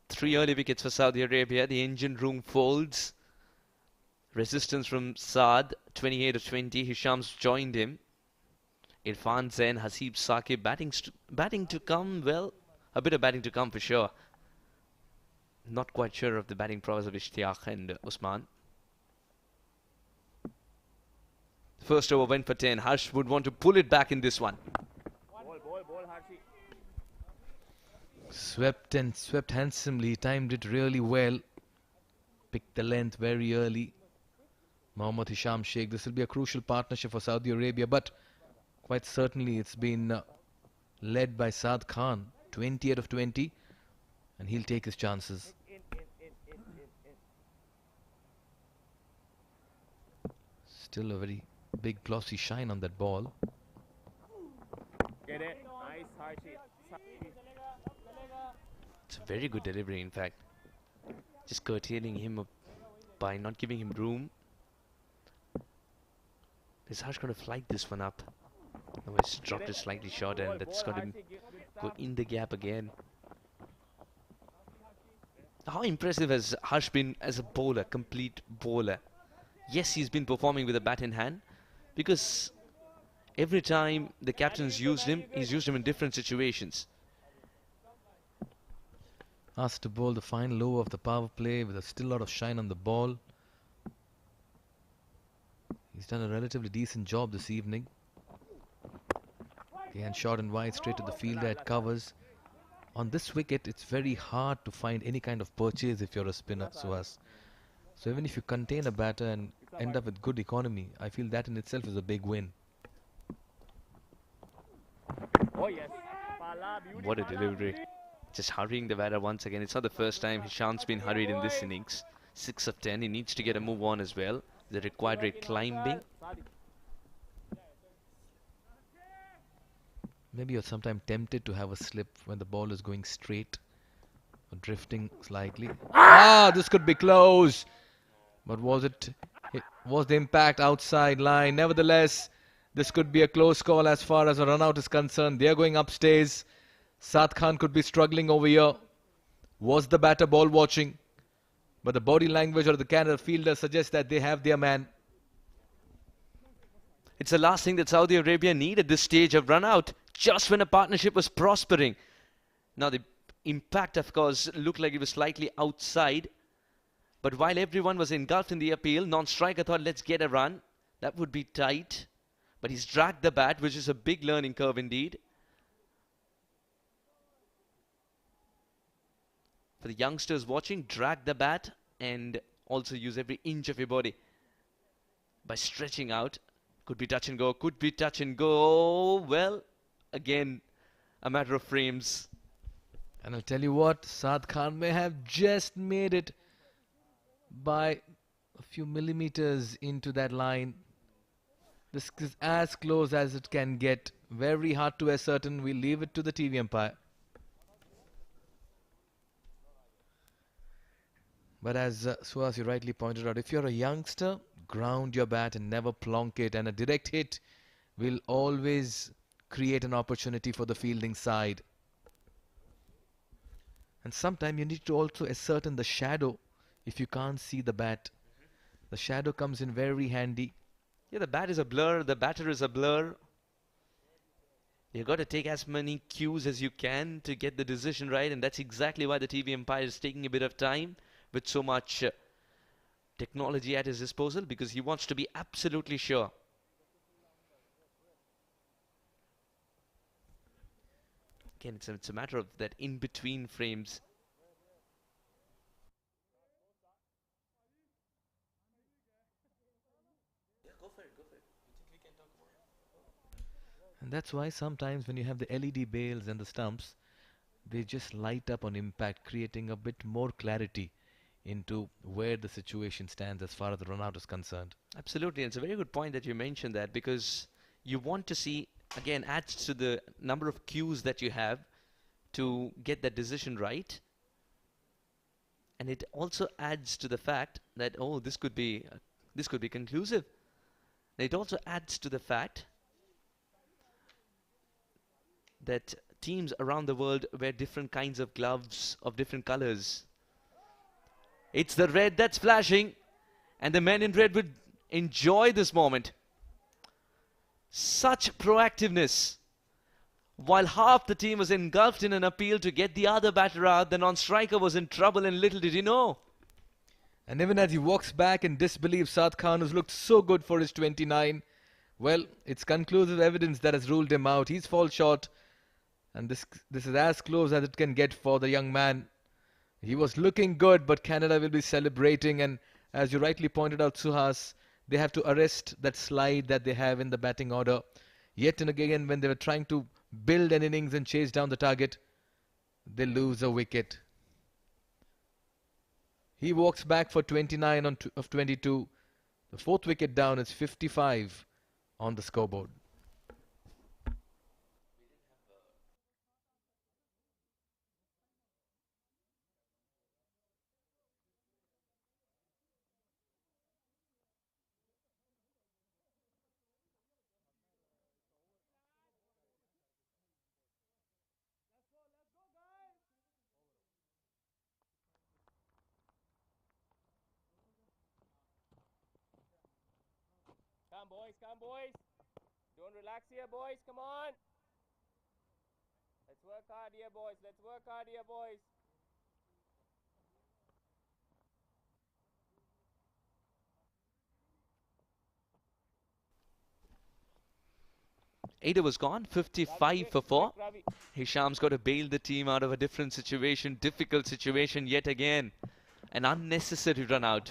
Three early wickets for Saudi Arabia. The engine room folds. Resistance from Saad, 28 of 20. Hisham's joined him. Irfan Zain, Hasib Saqib batting to come. Well, a bit of batting to come for sure. Not quite sure of the batting prowess of Ishtiyaq and Usman. First over went for 10. Harsh would want to pull it back in this one. Swept and swept handsomely. Timed it really well. Picked the length very early. Mohammad Hisham Sheikh. This will be a crucial partnership for Saudi Arabia, but quite certainly it's been led by Saad Khan. 28 of 20, and he'll take his chances. Still a very big glossy shine on that ball. Get it. Nice, Harshi. It's a very good delivery, in fact. Just curtailing him up by not giving him room. Is Harsh going to flight this one up? No, it's dropped it slightly short and that's going to go in the gap again. How impressive has Harsh been as a bowler, complete bowler? Yes, he's been performing with a bat in hand because every time the captain's used him, he's used him in different situations. Asked to bowl the fine low of the power play with still a lot of shine on the ball. He's done a relatively decent job this evening. Okay, and short and wide straight to the fielder at covers. On this wicket, it's very hard to find any kind of purchase if you're a spinner, Suhas. So even if you contain a batter and end up with good economy, I feel that in itself is a big win. Oh yes. Pala, beauty, What a Pala, delivery. beauty. Just hurrying the batter once again. It's not the first time Hishan's been hurried in this innings. 6 of 10. He needs to get a move on as well. The required rate climbing. Maybe you're sometimes tempted to have a slip when the ball is going straight or drifting slightly. Ah, this could be close. But was it was the impact outside line? Nevertheless, this could be a close call as far as a run out is concerned. They are going upstairs. Saad Khan could be struggling over here. Was the batter ball watching? But the body language of the Canada fielder suggests that they have their man. It's the last thing that Saudi Arabia need at this stage of run out, just when a partnership was prospering. Now the impact, of course, looked like it was slightly outside. But while everyone was engulfed in the appeal, non-striker thought, let's get a run. That would be tight. But he's dragged the bat, which is a big learning curve indeed. For the youngsters watching, drag the bat and also use every inch of your body by stretching out. Could be touch and go, could be touch and go. Well, again, a matter of frames. And I'll tell you what, Saad Khan may have just made it by a few millimeters into that line. This is as close as it can get. Very hard to ascertain. We'll leave it to the TV umpire. But as Suhas, you rightly pointed out, if you're a youngster, ground your bat and never plonk it. And a direct hit will always create an opportunity for the fielding side. And sometimes you need to also ascertain the shadow if you can't see the bat. The shadow comes in very handy. Yeah, the bat is a blur, the batter is a blur. You've got to take as many cues as you can to get the decision right, and that's exactly why the TV umpire is taking a bit of time with so much technology at his disposal, because he wants to be absolutely sure. Again, it's a matter of that in-between frames. And that's why sometimes when you have the LED bails and the stumps, they just light up on impact, creating a bit more clarity into where the situation stands as far as the run out is concerned. Absolutely, it's a very good point that you mentioned that, because you want to see, again, adds to the number of cues that you have to get that decision right. And it also adds to the fact that, oh, this could be conclusive. It also adds to the fact that teams around the world wear different kinds of gloves of different colors. It's the red that's flashing, and the men in red would enjoy this moment. Such proactiveness. While half the team was engulfed in an appeal to get the other batter out, the non-striker was in trouble, and little did he know. And even as he walks back in disbelief, Saad Khan, who's looked so good for his 29, well, it's conclusive evidence that has ruled him out. He's fall short, and this is as close as it can get for the young man. He was looking good, but Canada will be celebrating, and as you rightly pointed out, Suhas, they have to arrest that slide that they have in the batting order. Yet and again, when they were trying to build an innings and chase down the target, they lose a wicket. He walks back for 29 of 22. The fourth wicket down is 55 on the scoreboard. Come boys, come boys. Don't relax here, boys. Come on. Let's work hard here, boys. Let's work hard here, boys. 8 overs gone, 55 for 4. Hisham's got to bail the team out of a different situation, difficult situation yet again. An unnecessary run out.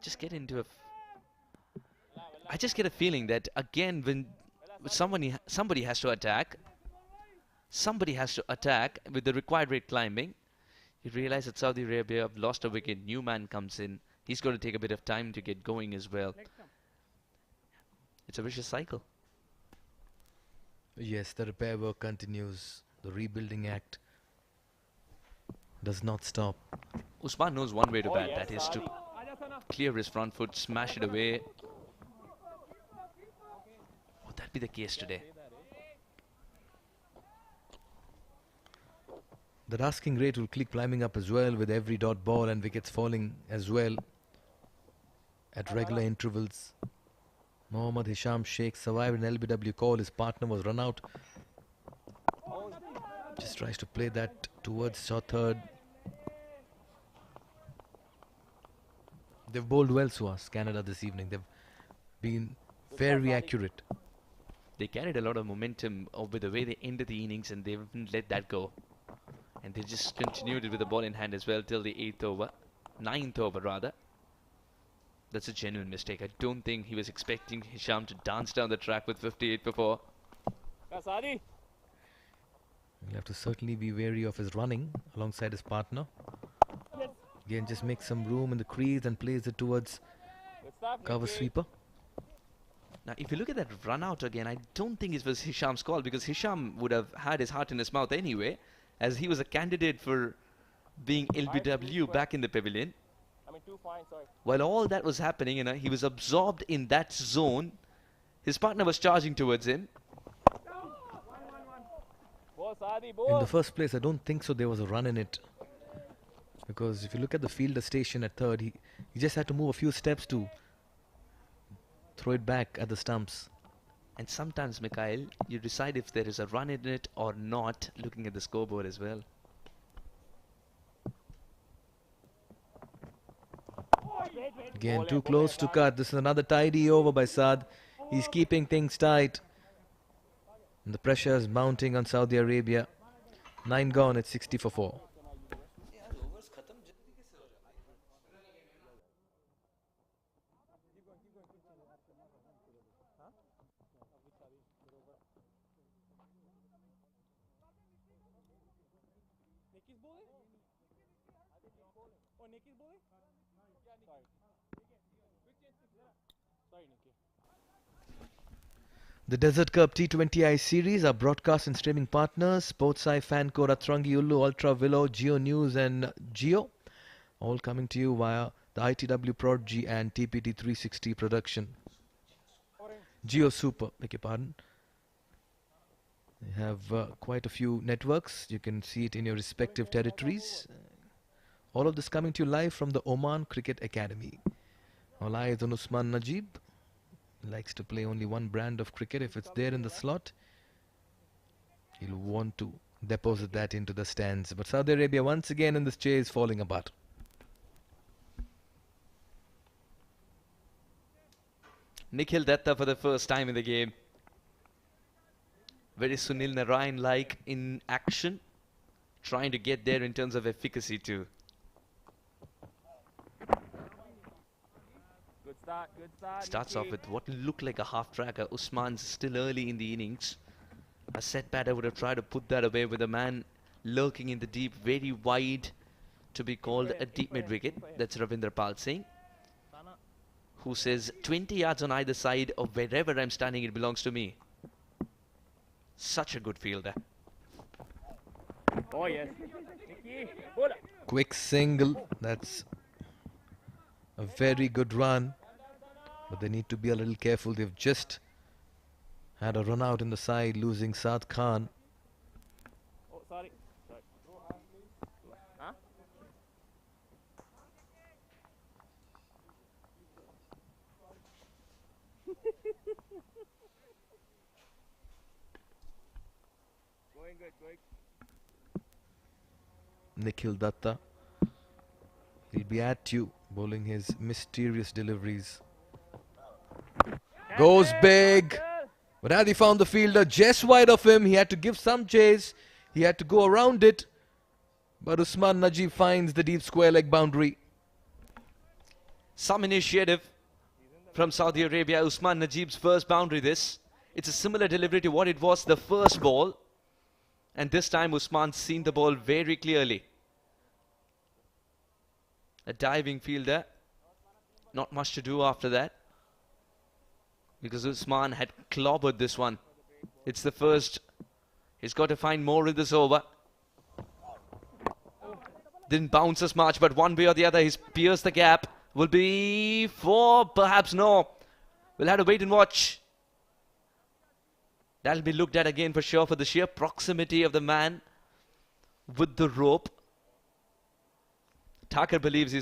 Just get into a... I just get a feeling that again when somebody has to attack. Somebody has to attack with the required rate climbing. You realize that Saudi Arabia have lost a wicket. New man comes in. He's going to take a bit of time to get going as well. It's a vicious cycle. Yes, the repair work continues. The rebuilding act does not stop. Usman knows one way to bat. That is to clear his front foot, smash it away. Would that be the case today? The asking rate will keep climbing up as well, with every dot ball and wickets falling as well at regular intervals. Mohammad Hisham Sheikh survived an LBW call. His partner was run out. Just tries to play that towards short third. They've bowled well, Suhas, Canada this evening. They've been very accurate. They carried a lot of momentum over the way they ended the innings, and they haven't let that go. And they just continued it with the ball in hand as well till the 8th over. 9th over rather. That's a genuine mistake. I don't think he was expecting Hisham to dance down the track with 58 before. He'll have to certainly be wary of his running alongside his partner. Again, just make some room in the crease and plays it towards cover sweeper. Now, if you look at that run out again, I don't think it was Hisham's call, because Hisham would have had his heart in his mouth anyway, as he was a candidate for being LBW back in the pavilion. While all that was happening, you know, he was absorbed in that zone. His partner was charging towards him. In the first place, I don't think so there was a run in it. Because if you look at the fielder station at third, he just had to move a few steps to throw it back at the stumps. And sometimes, Mikhail, you decide if there is a run in it or not, looking at the scoreboard as well. Again, too close to cut. This is another tidy over by Saad. He's keeping things tight. And the pressure is mounting on Saudi Arabia. 9 gone, it's 60 for 4. The Desert Cup T20I series are broadcast and streaming partners: Sportsai, Fanco, Ratrangi, Ullu, Ultra, Willow, Geo News and Geo. All coming to you via the ITW Prodigy and TPT 360 production. Geo Super, beg your pardon. They have quite a few networks. You can see it in your respective territories. All of this coming to you live from the Oman Cricket Academy. All eyes on Usman Najib. He likes to play only one brand of cricket. If it's there in the slot, he'll want to deposit that into the stands. But Saudi Arabia once again in this chase falling apart. Nikhil Datta for the first time in the game. Very Sunil Narayan-like in action. Trying to get there in terms of efficacy too. Starts off with what looked like a half-tracker. Usman's still early in the innings. A set batter would have tried to put that away with a man lurking in the deep, very wide, to be called a deep mid-wicket. That's Ravindra Pal Singh, who says 20 yards on either side of wherever I'm standing, it belongs to me. Such a good fielder. Oh yes. Quick single. That's a very good run. But they need to be a little careful. They've just had a run out in the side, losing Saad Khan. Oh, sorry. Huh? Going good, going. Nikhil Datta. He'll be at you, bowling his mysterious deliveries. Goes big. But as he found the fielder just wide of him, he had to give some chase. He had to go around it. But Usman Najib finds the deep square leg boundary. Some initiative from Saudi Arabia. Usman Najib's first boundary this. It's a similar delivery to what it was the first ball. And this time Usman's seen the ball very clearly. A diving fielder. Not much to do after that, because Usman had clobbered this one. It's the first. He's got to find more in this over. Didn't bounce as much, but one way or the other, he's pierced the gap. Will be 4, perhaps no. We'll have to wait and watch. That'll be looked at again for sure, for the sheer proximity of the man with the rope. Thakur believes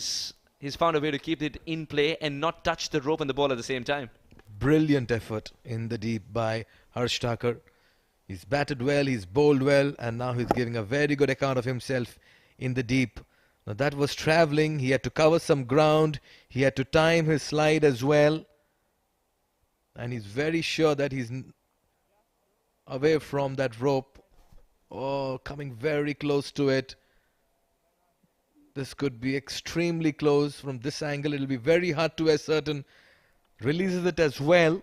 he's found a way to keep it in play and not touch the rope and the ball at the same time. Brilliant effort in the deep by Harsh Thakur. He's batted well, he's bowled well, and now he's giving a very good account of himself in the deep. Now that was travelling. He had to cover some ground. He had to time his slide as well. And he's very sure that he's away from that rope. Oh, coming very close to it. This could be extremely close. From this angle, it'll be very hard to ascertain. Releases it as well.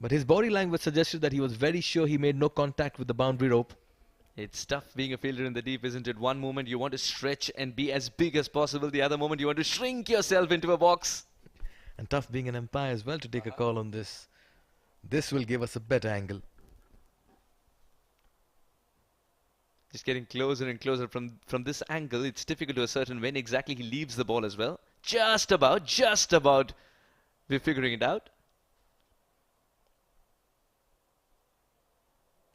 But his body language suggested that he was very sure he made no contact with the boundary rope. It's tough being a fielder in the deep, isn't it? One moment you want to stretch and be as big as possible. The other moment you want to shrink yourself into a box. And tough being an umpire as well to take a call on this. This will give us a better angle. Just getting closer and closer from this angle. It's difficult to ascertain when exactly he leaves the ball as well. Just about. We're figuring it out.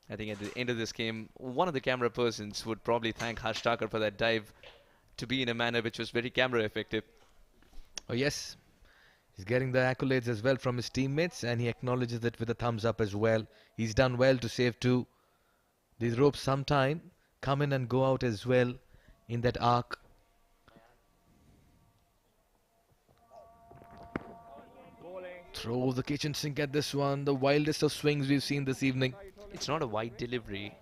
I think at the end of this game, one of the camera persons would probably thank Harsh Thakur for that dive to be in a manner which was very camera effective. Oh yes, he's getting the accolades as well from his teammates, and he acknowledges it with a thumbs up as well. He's done well to save two. These ropes sometime come in and go out as well in that arc. Throw the kitchen sink at this one. The wildest of swings we've seen this evening. It's not a wide delivery,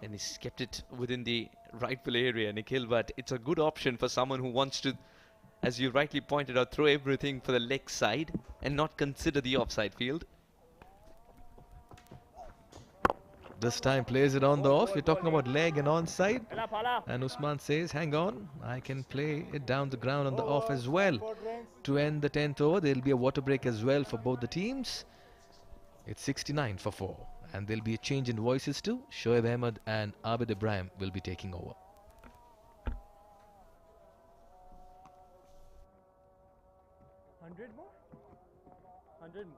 and he's kept it within the rightful area, Nikhil, but it's a good option for someone who wants to, as you rightly pointed out, throw everything for the leg side and not consider the offside field. This time plays it on the off. We're talking about leg and onside. And Usman says, hang on, I can play it down the ground on the off as well. To end the 10th over, there'll be a water break as well for both the teams. It's 69 for 4. And there'll be a change in voices too. Shoaib Ahmed and Abid Ibrahim will be taking over. More? 100 more.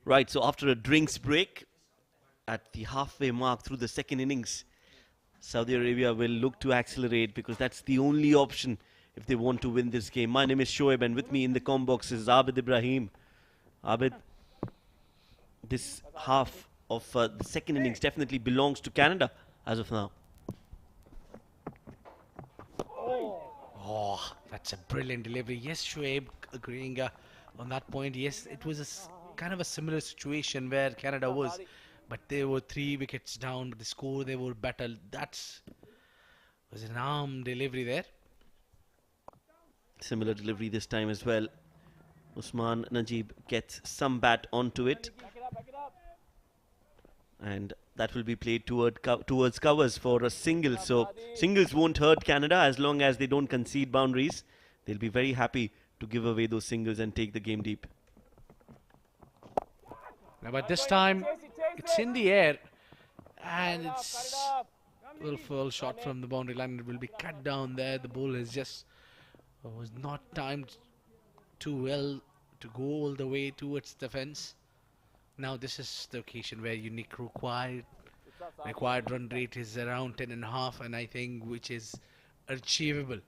Right, so after a drinks break, at the halfway mark through the second innings, Saudi Arabia will look to accelerate because that's the only option if they want to win this game. My name is Shoaib and with me in the comm box is Abid Ibrahim. Abid, this half of the second innings definitely belongs to Canada as of now. Oh, that's a brilliant delivery. Yes, Shoaib, agreeing on that point. Yes, it was kind of a similar situation where Canada was, but they were 3 wickets down. But the score, they were better. That was an arm delivery there. Similar delivery this time as well. Usman Najib gets some bat onto it. And that will be played towards covers for a single. So singles won't hurt Canada as long as they don't concede boundaries. They'll be very happy to give away those singles and take the game deep. Now, but this time it's in the air and it's a little full shot from the boundary line. It will be cut down there. The ball is just was not timed too well to go all the way towards the fence. Now this is the occasion where unique required run rate is around 10.5, and I think which is achievable.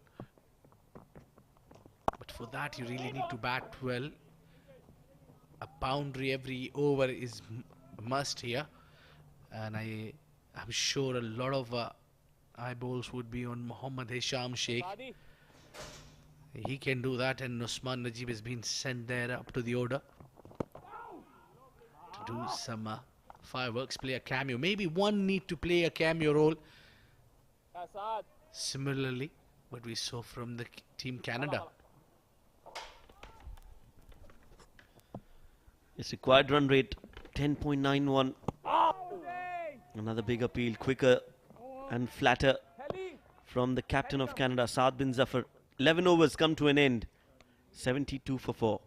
But for that you really need to bat well. A boundary every over is a must here, and I'm sure a lot of eyeballs would be on Mohammad Hisham Sheikh. He can do that, and Usman Najib has been sent there up to the order to do some fireworks, play a cameo. Maybe one need to play a cameo role similarly what we saw from the team Canada. Its required run rate 10.91. Another big appeal, quicker and flatter from the captain of Canada, Saad bin Zafar. 11 overs come to an end. 72 for 4.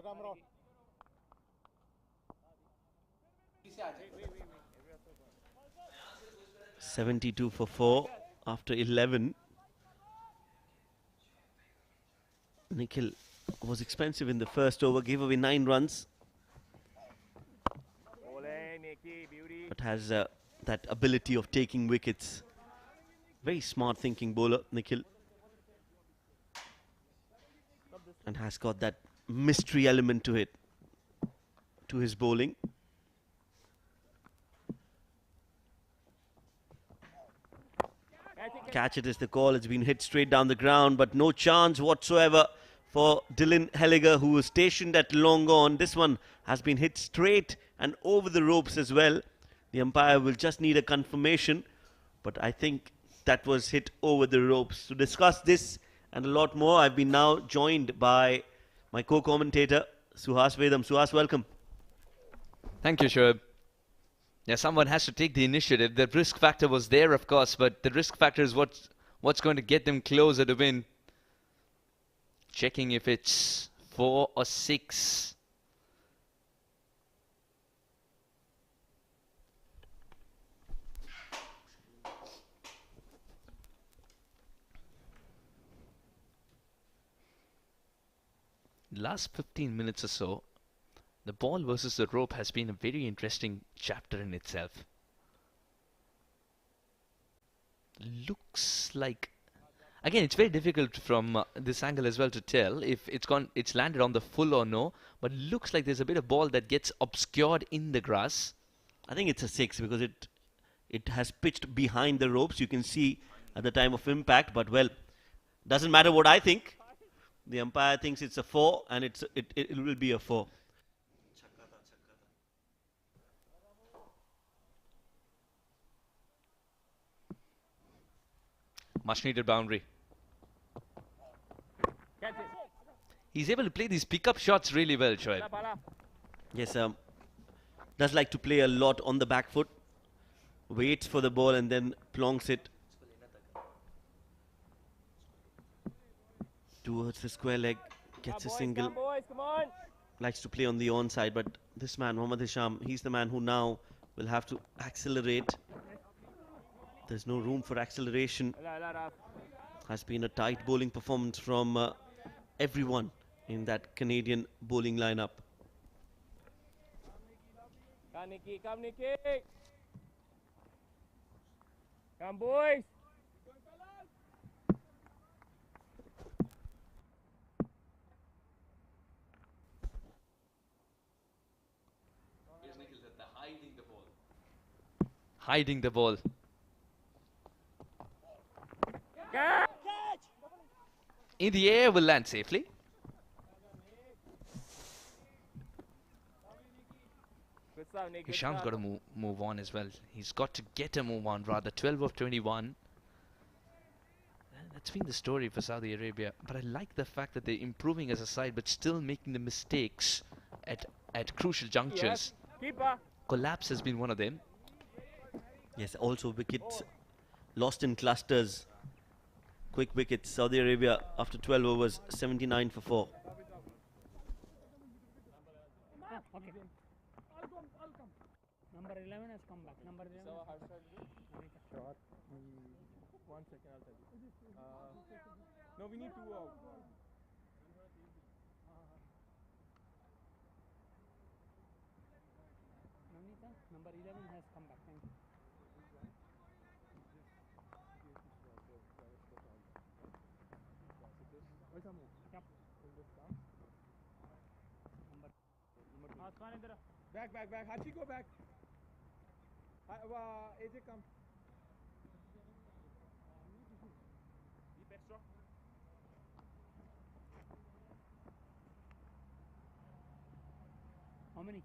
Ramro. 72 for 4 after 11. Nikhil was expensive in the first over, gave away 9 runs, but has that ability of taking wickets. Very smart thinking bowler, Nikhil, and has got that mystery element to it, to his bowling. Catch it is the call. It's been hit straight down the ground, but no chance whatsoever for Dylan Helliger, who was stationed at long on. This one has been hit straight and over the ropes as well. The umpire will just need a confirmation, but I think that was hit over the ropes. To discuss this and a lot more, I've been now joined by my co-commentator, Suhas Vedam. Suhas, welcome. Thank you, Shoaib. Yeah, someone has to take the initiative. The risk factor was there, of course, but the risk factor is what's going to get them closer to win. Checking if it's 4 or 6. Last 15 minutes or so, the ball versus the rope has been a very interesting chapter in itself. Looks like, again, it's very difficult from this angle as well to tell if it's landed on the full or no, but looks like there's a bit of ball that gets obscured in the grass. I think it's a 6 because it has pitched behind the ropes. You can see at the time of impact, but well, doesn't matter what I think. The umpire thinks it's a 4, and it will be a 4. Much needed boundary. He's able to play these pickup shots really well, Shoaib. Yes, does like to play a lot on the back foot. Waits for the ball and then plonks it towards the square leg. Gets a single. Come boys, come on. Likes to play on the onside, but this man, Mohammad Hisham, he's the man who now will have to accelerate. There's no room for acceleration. Has been a tight bowling performance from everyone in that Canadian bowling lineup. Come Nikki, come Nikki. Come boys. Hiding the ball. Catch. In the air, will land safely. Good stuff, Nick. Hisham's got to move on as well. He's got to get a move on rather. 12 of 21. That's been the story for Saudi Arabia. But I like the fact that they're improving as a side but still making the mistakes at crucial junctures. Yes. Keeper. Collapse has been one of them. Yes, also wickets lost in clusters. Quick wickets. Saudi Arabia after 12 overs, 79 for 4. Okay. Number 11 has come back. Number 11. So how should I do? Sure. 1 second, I'll tell you. No, we need 2 out. Navneeta, number 11 has come back. Thank you. Yep. Asman idhar. Back. Hachi, go back. AJ, come. Deep extra. How many?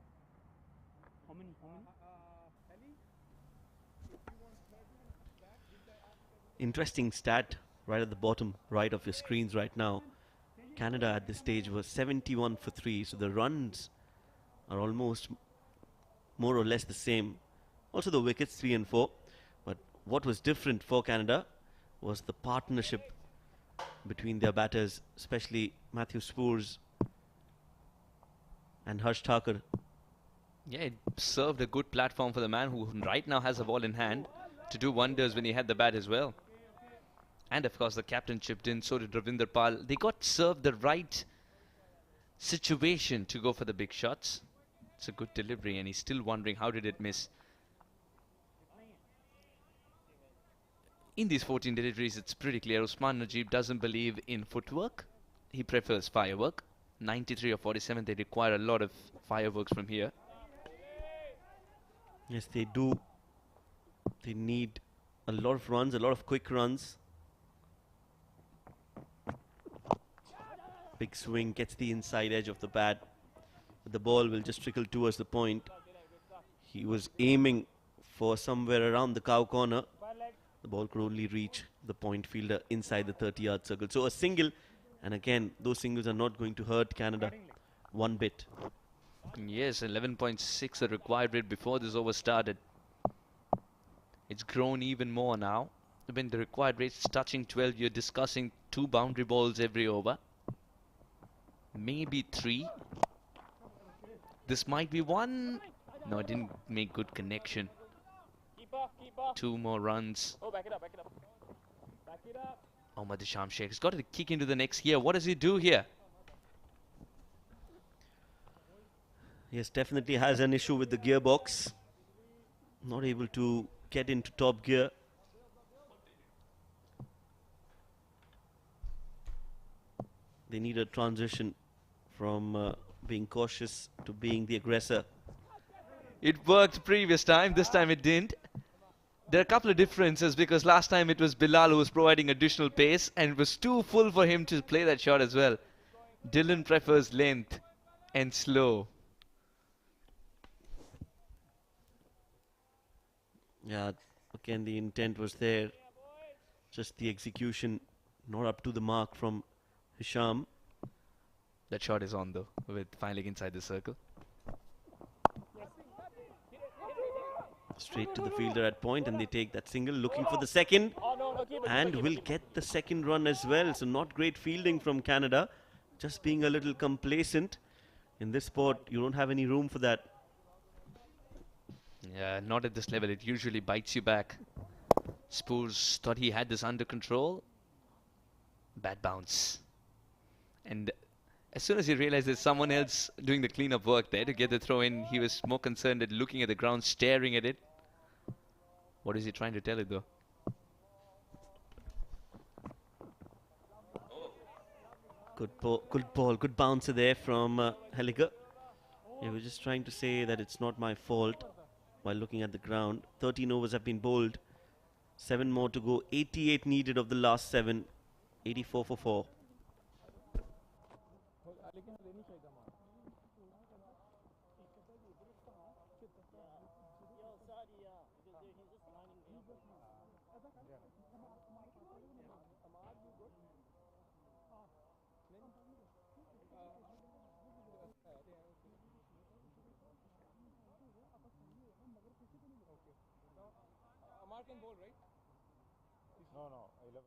Interesting stat right at the bottom right of your screens right now. Canada at this stage was 71 for 3, so the runs are almost more or less the same. Also the wickets 3 and 4, but what was different for Canada was the partnership between their batters, especially Matthew Spoors and Harsh Thakur. Yeah, it served a good platform for the man who right now has the ball in hand to do wonders when he had the bat as well. And of course the captain chipped in, so did Ravinder Pal. They got served the right situation to go for the big shots. It's a good delivery and he's still wondering how did it miss. In these 14 deliveries, it's pretty clear Usman Najib doesn't believe in footwork. He prefers firework. 93 or 47, they require a lot of fireworks from here. Yes, they do. They need a lot of runs, a lot of quick runs. Big swing, gets the inside edge of the bat. But the ball will just trickle towards the point. He was aiming for somewhere around the cow corner. The ball could only reach the point fielder inside the 30-yard circle. So a single, and again, those singles are not going to hurt Canada one bit. Yes, 11.6 the required rate before this over started. It's grown even more now. When the required rate is touching 12, you're discussing 2 boundary balls every over. Maybe 3. This might be 1. No, it didn't make good connection. Keeper. 2 more runs. Oh, back it up. Back it up. Ahmad Hisham Sheikh has got to kick into the next gear. What does he do here? Yes, definitely has an issue with the gearbox. Not able to get into top gear. They need a transition from being cautious to being the aggressor. It worked previous time. This time it didn't. There are a couple of differences because last time it was Bilal who was providing additional pace and it was too full for him to play that shot as well. Dylan prefers length and slow. Yeah, again the intent was there. Just the execution not up to the mark from Hisham. That shot is on though, with fine leg inside the circle. Straight to the fielder at point, and they take that single, looking for the second, and will get the second run as well. So not great fielding from Canada, just being a little complacent. In this sport, you don't have any room for that. Yeah, not at this level. It usually bites you back. Spoors thought he had this under control. Bad bounce. And as soon as he realized there's someone else doing the cleanup work there to get the throw in, he was more concerned at looking at the ground, staring at it. What is he trying to tell it though? Good ball, good bouncer there from Heliger. He was just trying to say that it's not my fault while looking at the ground. 13 overs have been bowled. 7 more to go. 88 needed of the last 7. 84 for 4. No, no. 11.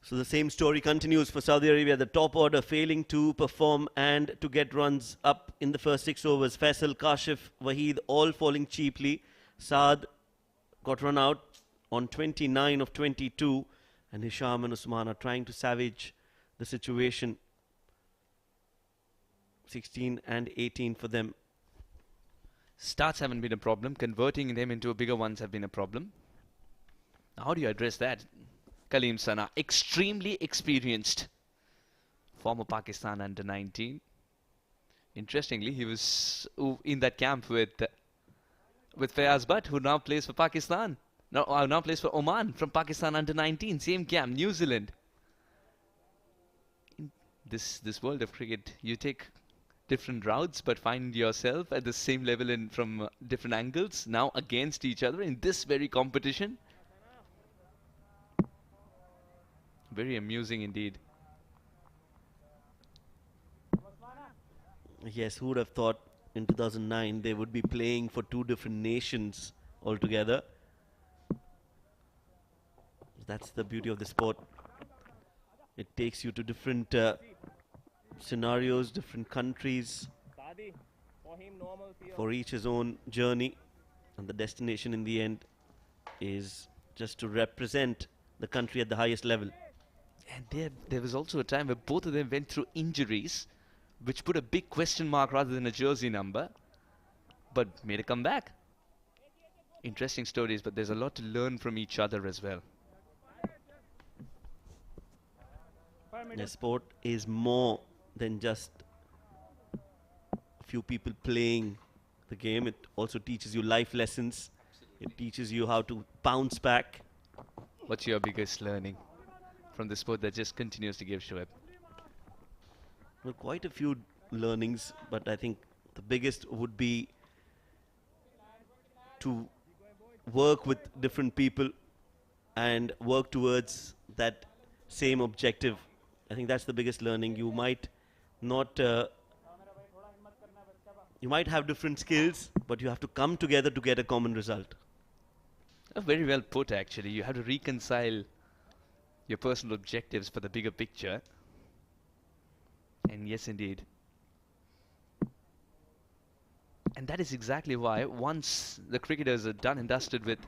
So the same story continues for Saudi Arabia. The top order failing to perform and to get runs up in the first 6 overs. Faisal, Kashif, Waheed all falling cheaply. Saad got run out on 29 of 22. And Hisham and Usman are trying to savage the situation. 16 and 18 for them. Starts haven't been a problem. Converting them into bigger ones have been a problem. How do you address that? Kaleem Sana, extremely experienced. Former Pakistan under 19. Interestingly, he was in that camp with Fayaz Butt, who now plays for Pakistan. Now plays for Oman from Pakistan under 19. Same camp, New Zealand. In this world of cricket, you take different routes, but find yourself at the same level from different angles. Now against each other in this very competition. Very amusing indeed. Yes, who would have thought in 2009 they would be playing for 2 different nations altogether. That's the beauty of the sport. It takes you to different scenarios, different countries. For each his own journey. And the destination in the end is just to represent the country at the highest level. And there was also a time where both of them went through injuries, which put a big question mark rather than a jersey number, but made a comeback. Interesting stories, but there's a lot to learn from each other as well. The sport is more than just a few people playing the game. It also teaches you life lessons. It teaches you how to bounce back. What's your biggest learning from the sport that just continues to give, Shoaib? Well, quite a few learnings, but I think the biggest would be to work with different people and work towards that same objective. I think that's the biggest learning. You might not, you might have different skills, but you have to come together to get a common result. Very well put, actually. You have to reconcile your personal objectives for the bigger picture. And yes, indeed. And that is exactly why once the cricketers are done and dusted with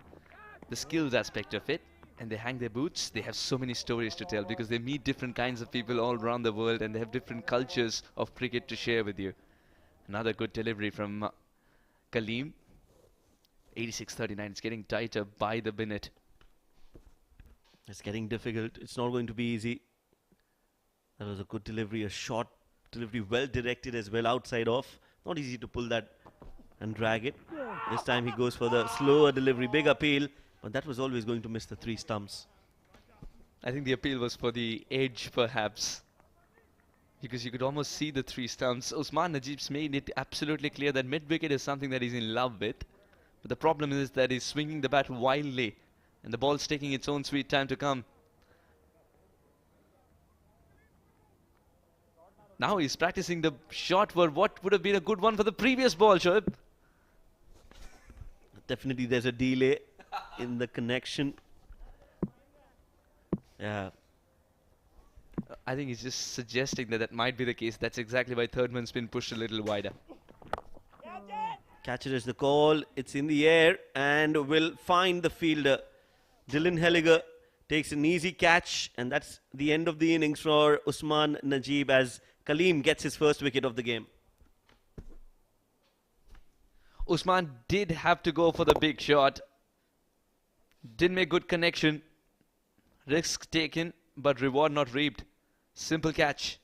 the skills aspect of it, and they hang their boots, they have so many stories to tell because they meet different kinds of people all around the world and they have different cultures of cricket to share with you. Another good delivery from Kaleem. 86-39. It's getting tighter by the minute. It's getting difficult. It's not going to be easy. That was a good delivery, a short delivery, well directed as well, outside off. Not easy to pull that and drag it. This time he goes for the slower delivery, big appeal, but that was always going to miss the 3 stumps. I think the appeal was for the edge, perhaps, because you could almost see the three stumps. Usman Najib's made it absolutely clear that mid-wicket is something that he's in love with. But the problem is that he's swinging the bat wildly, and the ball's taking its own sweet time to come. Now he's practicing the shot for what would have been a good one for the previous ball, Shoaib. Definitely there's a delay in the connection. Yeah. I think he's just suggesting that that might be the case. That's exactly why third man's been pushed a little wider. Catcher is the call. It's in the air and will find the fielder. Dylan Helliger takes an easy catch, and that's the end of the innings for Usman Najib as Kaleem gets his first wicket of the game. Usman did have to go for the big shot. Didn't make good connection. Risk taken, but reward not reaped. Simple catch.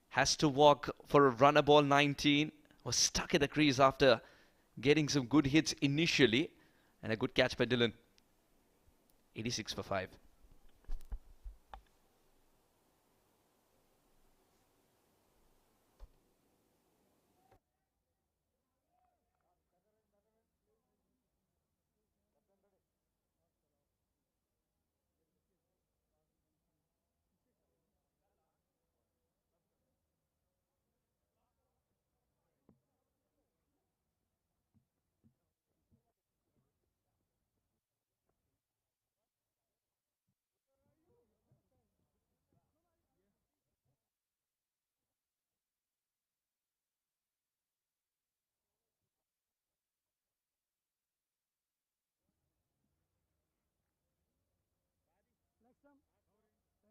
Has to walk for a runner ball 19. Was stuck at the crease after getting some good hits initially. And a good catch by Dylan. 86 for 5.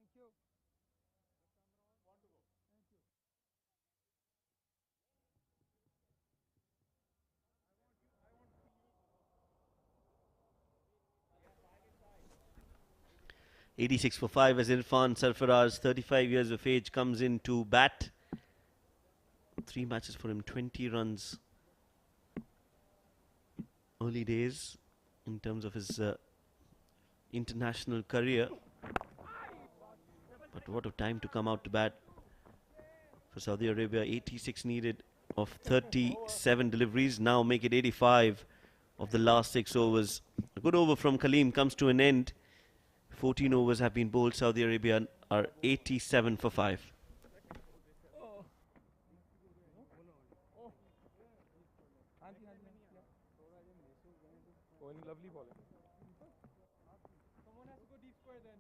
Thank you. 86 for 5 as Irfan Sarfaraz, 35 years of age, comes in to bat. 3 matches for him, 20 runs. Early days in terms of his international career. But what a time to come out to bat for Saudi Arabia. 86 needed of 37 deliveries. Now make it 85 of the last 6 overs. A good over from Kaleem comes to an end. 14 overs have been bowled. Saudi Arabia are 87 for 5. Lovely bowling. Someone has to go deep square then.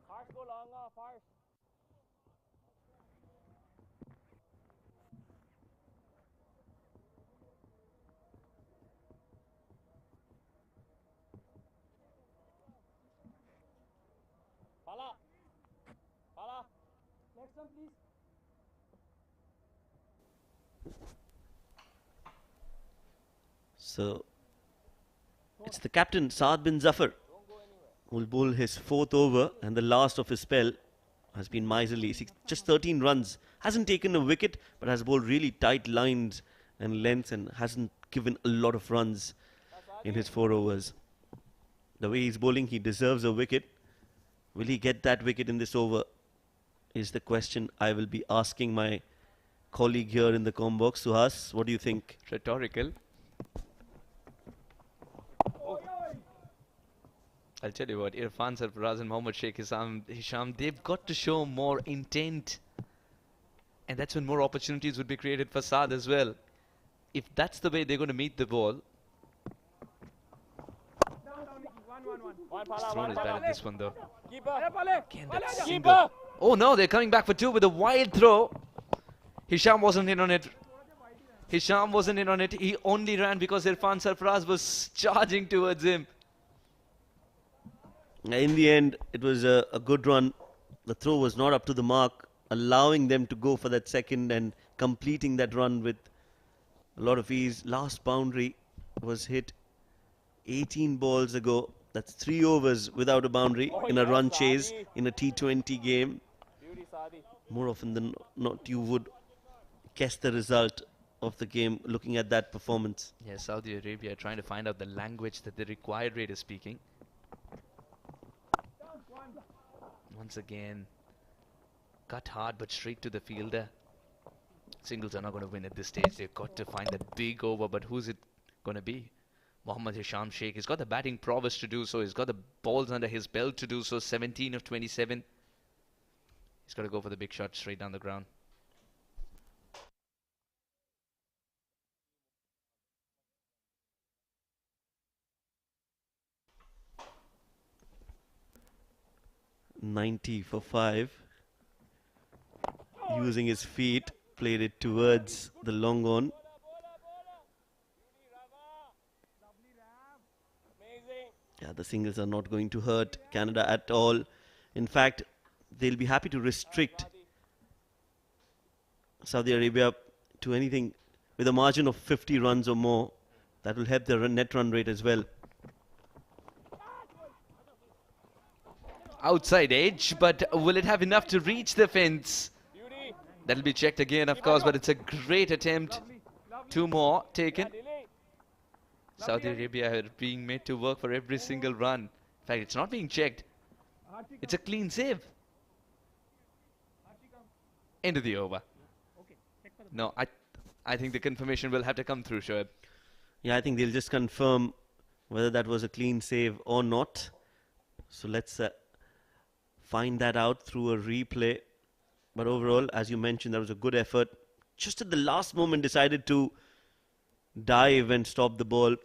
Harsh go long off, Harsh. Pala. Pala. Next one, please. So it's the captain Saad bin Zafar who will bowl his 4th over, and the last of his spell has been miserly. Just 13 runs, hasn't taken a wicket, but has bowled really tight lines and lengths and hasn't given a lot of runs in his 4 overs. The way he's bowling, he deserves a wicket. Will he get that wicket in this over is the question I will be asking my colleague here in the comm box. Suhas, what do you think? Rhetorical. I'll tell you what, Irfan Sarfaraz and Mohammad Sheikh Hisham, they've got to show more intent. And that's when more opportunities would be created for Saad as well. If that's the way they're going to meet the ball. Just thrown his bat at this one though. Again, that single. Oh no, they're coming back for 2 with a wild throw. Hisham wasn't in on it. Hisham wasn't in on it. He only ran because Irfan Sarfaraz was charging towards him. In the end, it was a good run. The throw was not up to the mark, allowing them to go for that second and completing that run with a lot of ease. Last boundary was hit 18 balls ago. That's 3 overs without a boundary in a run chase in a T20 game. More often than not, you would guess the result of the game looking at that performance. Yeah, Saudi Arabia trying to find out the language that the required rate is speaking. Once again, cut hard but straight to the fielder. Singles are not going to win at this stage. They've got to find that big over, but who's it going to be? Mohammad Hisham Sheikh. He's got the batting prowess to do so. He's got the balls under his belt to do so. 17 of 27. He's got to go for the big shot straight down the ground. .90 for 5. Using his feet, played it towards the long on. Yeah, the singles are not going to hurt Canada at all. In fact, they'll be happy to restrict Saudi Arabia to anything with a margin of 50 runs or more. That will help their net run rate as well. Outside edge, but will it have enough to reach the fence? That'll be checked again, of course, but it's a great attempt. 2 more taken. Saudi Arabia are being made to work for every single run. In fact, it's not being checked. It's a clean save. End of the over. No, I think the confirmation will have to come through, Shoaib. Yeah, I think they'll just confirm whether that was a clean save or not. So let's find that out through a replay. But overall, as you mentioned, that was a good effort. Just at the last moment decided to dive and stop the ball.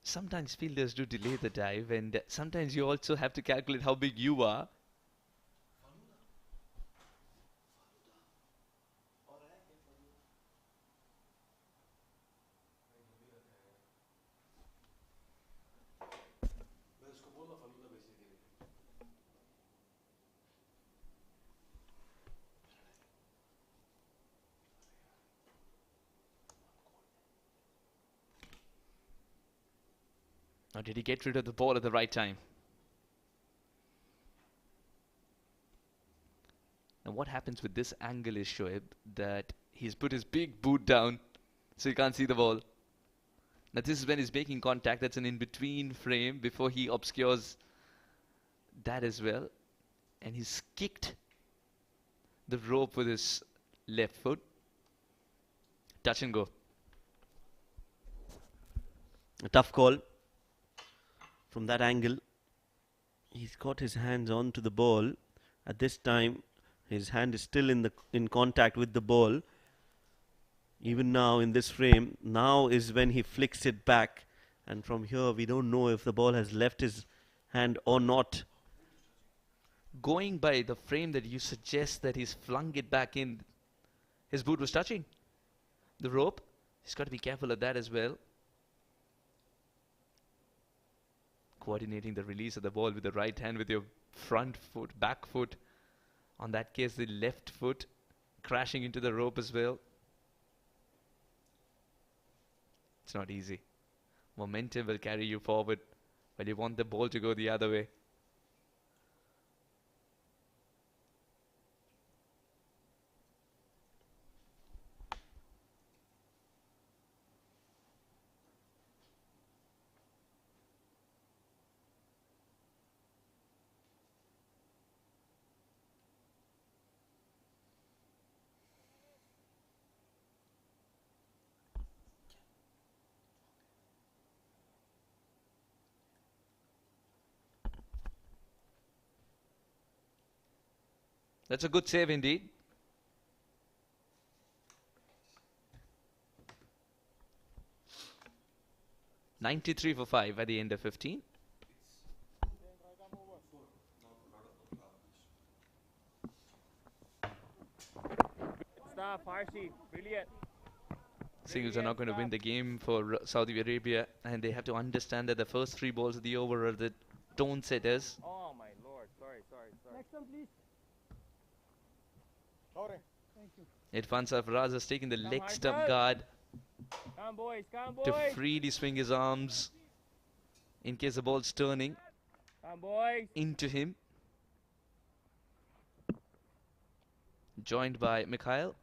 Sometimes fielders do delay the dive, and sometimes you also have to calculate how big you are. Or did he get rid of the ball at the right time? Now what happens with this angle is, Shoaib, that he's put his big boot down so you can't see the ball. Now this is when he's making contact. That's an in-between frame before he obscures that as well. And he's kicked the rope with his left foot. Touch and go. A tough call. From that angle, he's got his hands onto the ball. At this time, his hand is still in contact with the ball. Even now in this frame, now is when he flicks it back. And from here, we don't know if the ball has left his hand or not. Going by the frame that you suggest that he's flung it back in, his boot was touching the rope. He's got to be careful of that as well. Coordinating the release of the ball with the right hand with your front foot, back foot. On that case, the left foot crashing into the rope as well. It's not easy. Momentum will carry you forward, but you want the ball to go the other way. That's a good save indeed. .93 for 5 at the end of 15. Stop, Harshi. Brilliant. Singles are not going to win the game for Saudi Arabia, and they have to understand that the first 3 balls of the over are the tone setters. Oh my lord. Sorry. Next one, please. Sorry. Thank you. Irfan Sarfaraz has taken the leg Harshad. stump guard Come boys. to freely swing his arms in case the ball's turning Come boys. into him. Joined by Mikhail.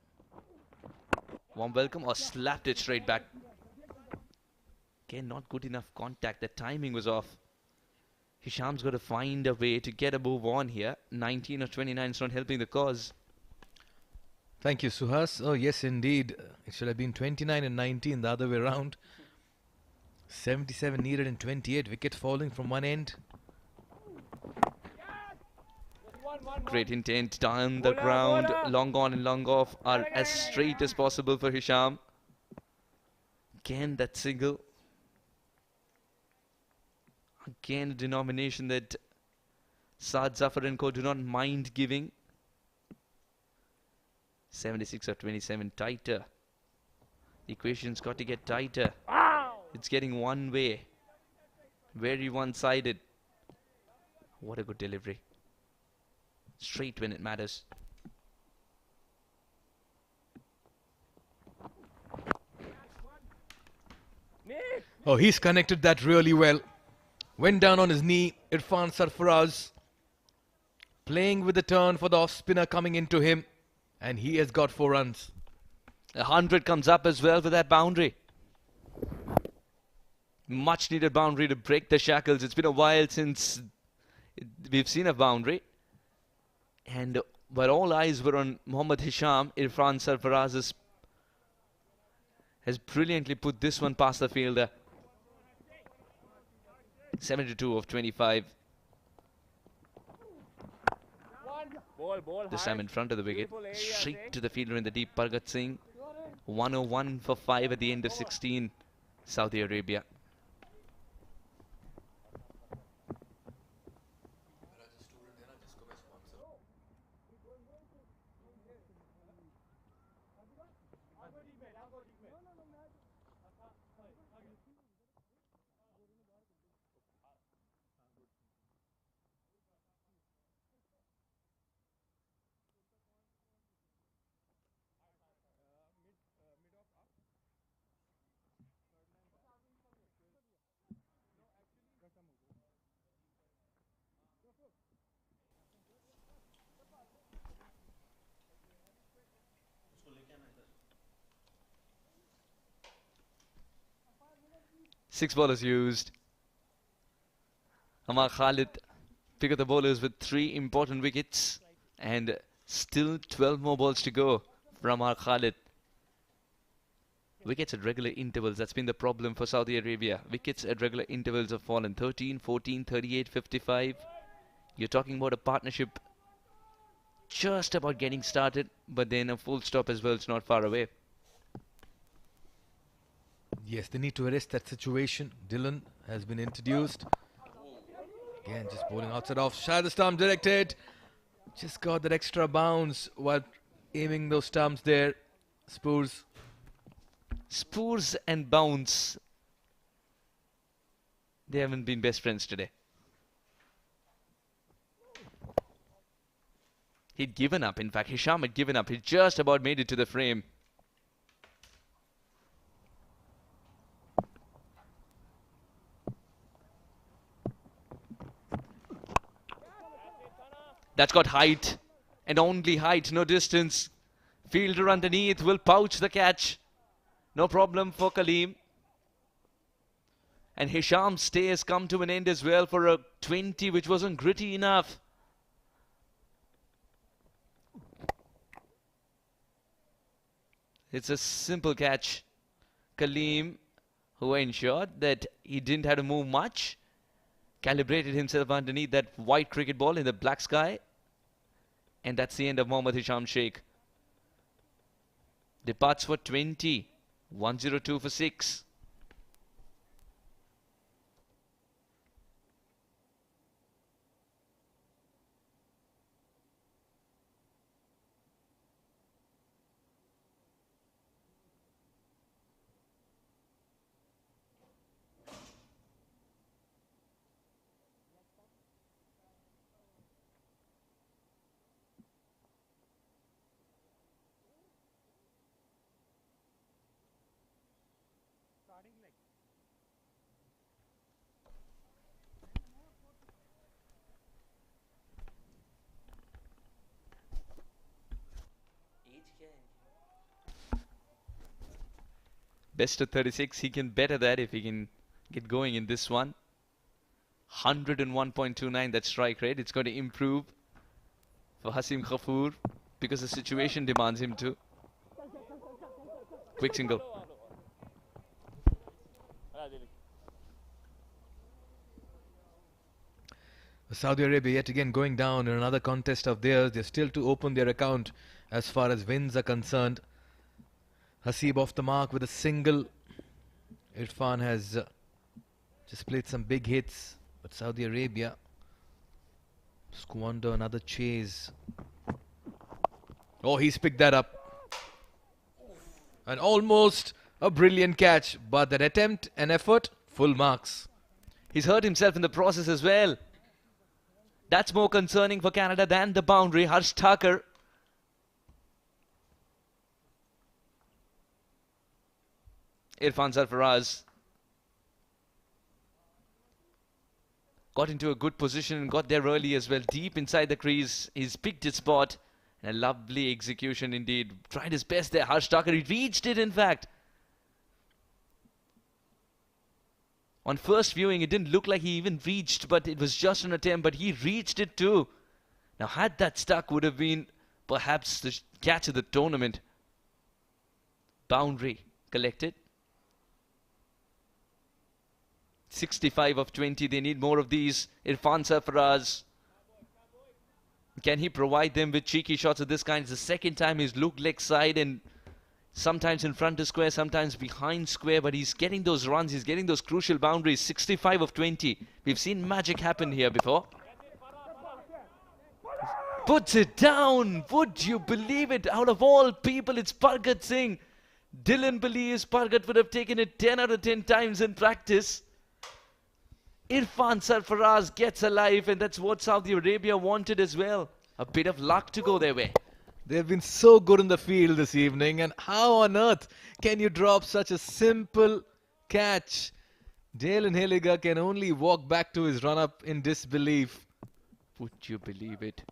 Warm welcome or slapped it straight back. Again, not good enough contact. The timing was off. Hisham's got to find a way to get a move on here. 19 or 29 is not helping the cause. Thank you, Suhas. Oh, yes, indeed. It should have been 29 and 19, the other way around. 77 needed in 28. Wicket falling from one end. Great intent down the ground. Long on and long off are as straight as possible for Hisham. Again, that single. Again, a denomination that Saad Zafar and co do not mind giving. 76 or 27, tighter. The equation's got to get tighter. It's getting one way. Very one-sided. What a good delivery. Straight when it matters. Oh, he's connected that really well. Went down on his knee. Irfan Sarfaraz playing with the turn for the off-spinner coming into him. And he has got 4 runs. 100 comes up as well for that boundary. Much needed boundary to break the shackles. It's been a while since we've seen a boundary. And while all eyes were on Mohammad Hisham, Irfan Sarfaraz has brilliantly put this one past the fielder. 72 of 25. This time in front of the wicket. Straight to the fielder in the deep, Pargat Singh. 101 for 5 at the end of 16. Saudi Arabia. Six bowlers used. Amar Khalid pick up the bowlers with 3 important wickets. And still 12 more balls to go from Amar Khalid. Wickets at regular intervals. That's been the problem for Saudi Arabia. Wickets at regular intervals have fallen. 13, 14, 38, 55. You're talking about a partnership just about getting started. But then a full stop as well. It's not far away. Yes, they need to arrest that situation. Dylan has been introduced. Again, just bowling outside off. Shah the stump directed. Just got that extra bounce while aiming those stumps there. Spurs. Spurs and bounce. They haven't been best friends today. He'd given up. In fact, Hisham had given up. He just about made it to the frame. That's got height, and only height, no distance. Fielder underneath will pouch the catch. No problem for Kaleem. And Hisham's stay has come to an end as well for a 20, which wasn't gritty enough. It's a simple catch. Kaleem, who ensured that he didn't have to move much, calibrated himself underneath that white cricket ball in the black sky. And that's the end of Mohammad Hisham Sheikh. Departs for 20. 102 for 6. Best of 36. He can better that if he can get going in this one. 101.29, that strike rate. It's going to improve for Hasim Khafoor because the situation demands him to. Quick single. Saudi Arabia yet again going down in another contest of theirs. They're still to open their account as far as wins are concerned. Hasib off the mark with a single. Irfan has just played some big hits, but Saudi Arabia squander another chase. Oh, he's picked that up. And almost a brilliant catch, but that attempt and effort, full marks. He's hurt himself in the process as well. That's more concerning for Canada than the boundary. Harsh Thakur. Irfan Sarfaraz got into a good position and got there early as well. Deep inside the crease. He's picked his spot. And a lovely execution indeed. Tried his best there. Harsh Thakur. He reached it, in fact. On first viewing, it didn't look like he even reached, but it was just an attempt, but he reached it too. Now, had that stuck, would have been perhaps the catch of the tournament. Boundary collected. 65 of 20. They need more of these. Irfan Sarfaraz. Can he provide them with cheeky shots of this kind? It's the second time he's looked leg side and sometimes in front of square, sometimes behind square, but he's getting those runs, he's getting those crucial boundaries. 65 of 20. We've seen magic happen here before. Puts it down. Would you believe it? Out of all people, it's Pargat Singh. Dylan believes Pargat would have taken it 10 out of 10 times in practice. Irfan Sarfaraz gets alive, and that's what Saudi Arabia wanted as well. A bit of luck to go their way. They've been so good in the field this evening, and how on earth can you drop such a simple catch? Dalen Hilliger can only walk back to his run-up in disbelief. Would you believe it?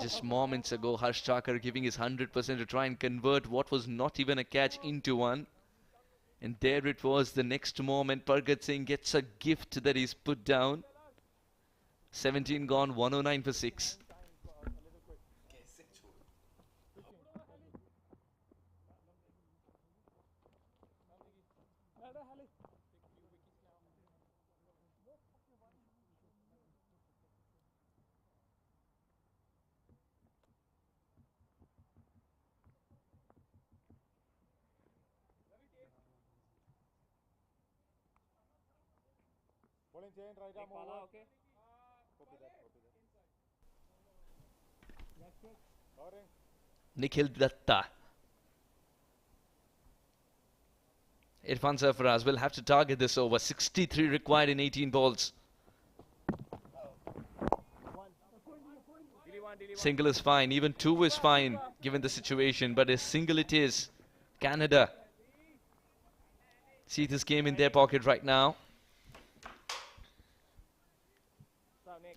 Just moments ago, Harsh Thakur giving his 100% to try and convert what was not even a catch into one. And there it was, the next moment, Pargat Singh gets a gift that he's put down. 17 gone, 109 for 6. Bowling change, right arm over. Okay. Copy that. Covering. Nikhil Datta. Irfan Sarfaraz will have to target this over. 63 required in 18 balls. Single is fine. Even two is fine given the situation. But a single it is. Canada see this game in their pocket right now.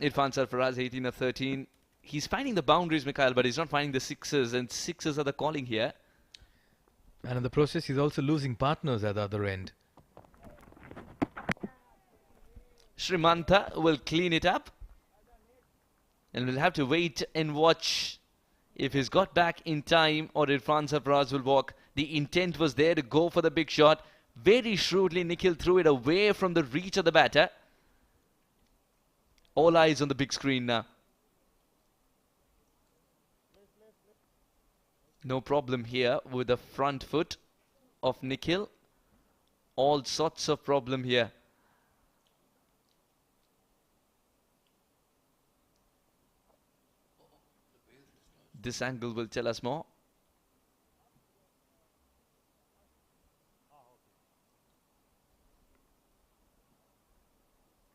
Irfan Sarfaraz, 18 of 13. He's finding the boundaries, Mikhail, but he's not finding the sixes. And sixes are the calling here. And in the process, he's also losing partners at the other end. Srimanta will clean it up. And we'll have to wait and watch if he's got back in time or Irfan Sarfaraz will walk. The intent was there to go for the big shot. Very shrewdly, Nikhil threw it away from the reach of the batter. All eyes on the big screen now. No problem here with the front foot of Nikhil. All sorts of problem here. This angle will tell us more.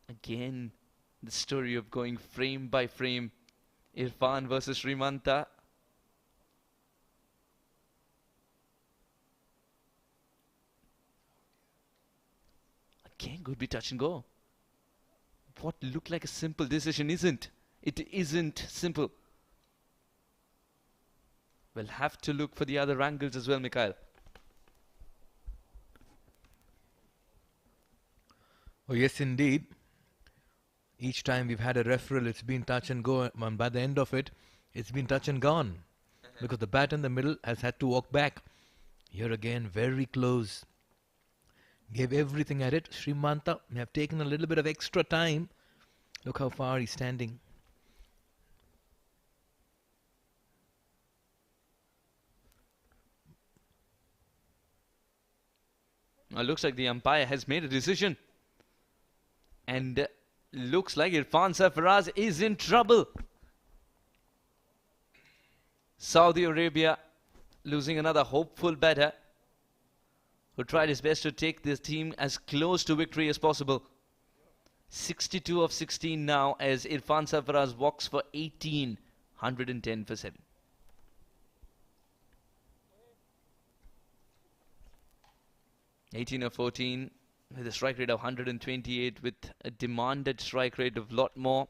Again, the story of going frame by frame. Irfan versus Srimanta. Again, could be touch and go. What looked like a simple decision isn't. It isn't simple. We'll have to look for the other angles as well, Mikhail. Oh, yes, indeed. Each time we've had a referral, it's been touch and go, and by the end of it, it's been touch and gone. Because the bat in the middle has had to walk back. Here again, very close. Gave everything at it. Srimanta may have taken a little bit of extra time. Look how far he's standing. Looks like the umpire has made a decision. And looks like Irfan Sarfaraz is in trouble. Saudi Arabia losing another hopeful batter who tried his best to take this team as close to victory as possible. 62 of 16 now as Irfan Sarfaraz walks for 18, 110 for 7. (18 of 14) with a strike rate of 128, with a demanded strike rate of lot more.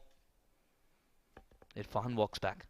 Irfan walks back.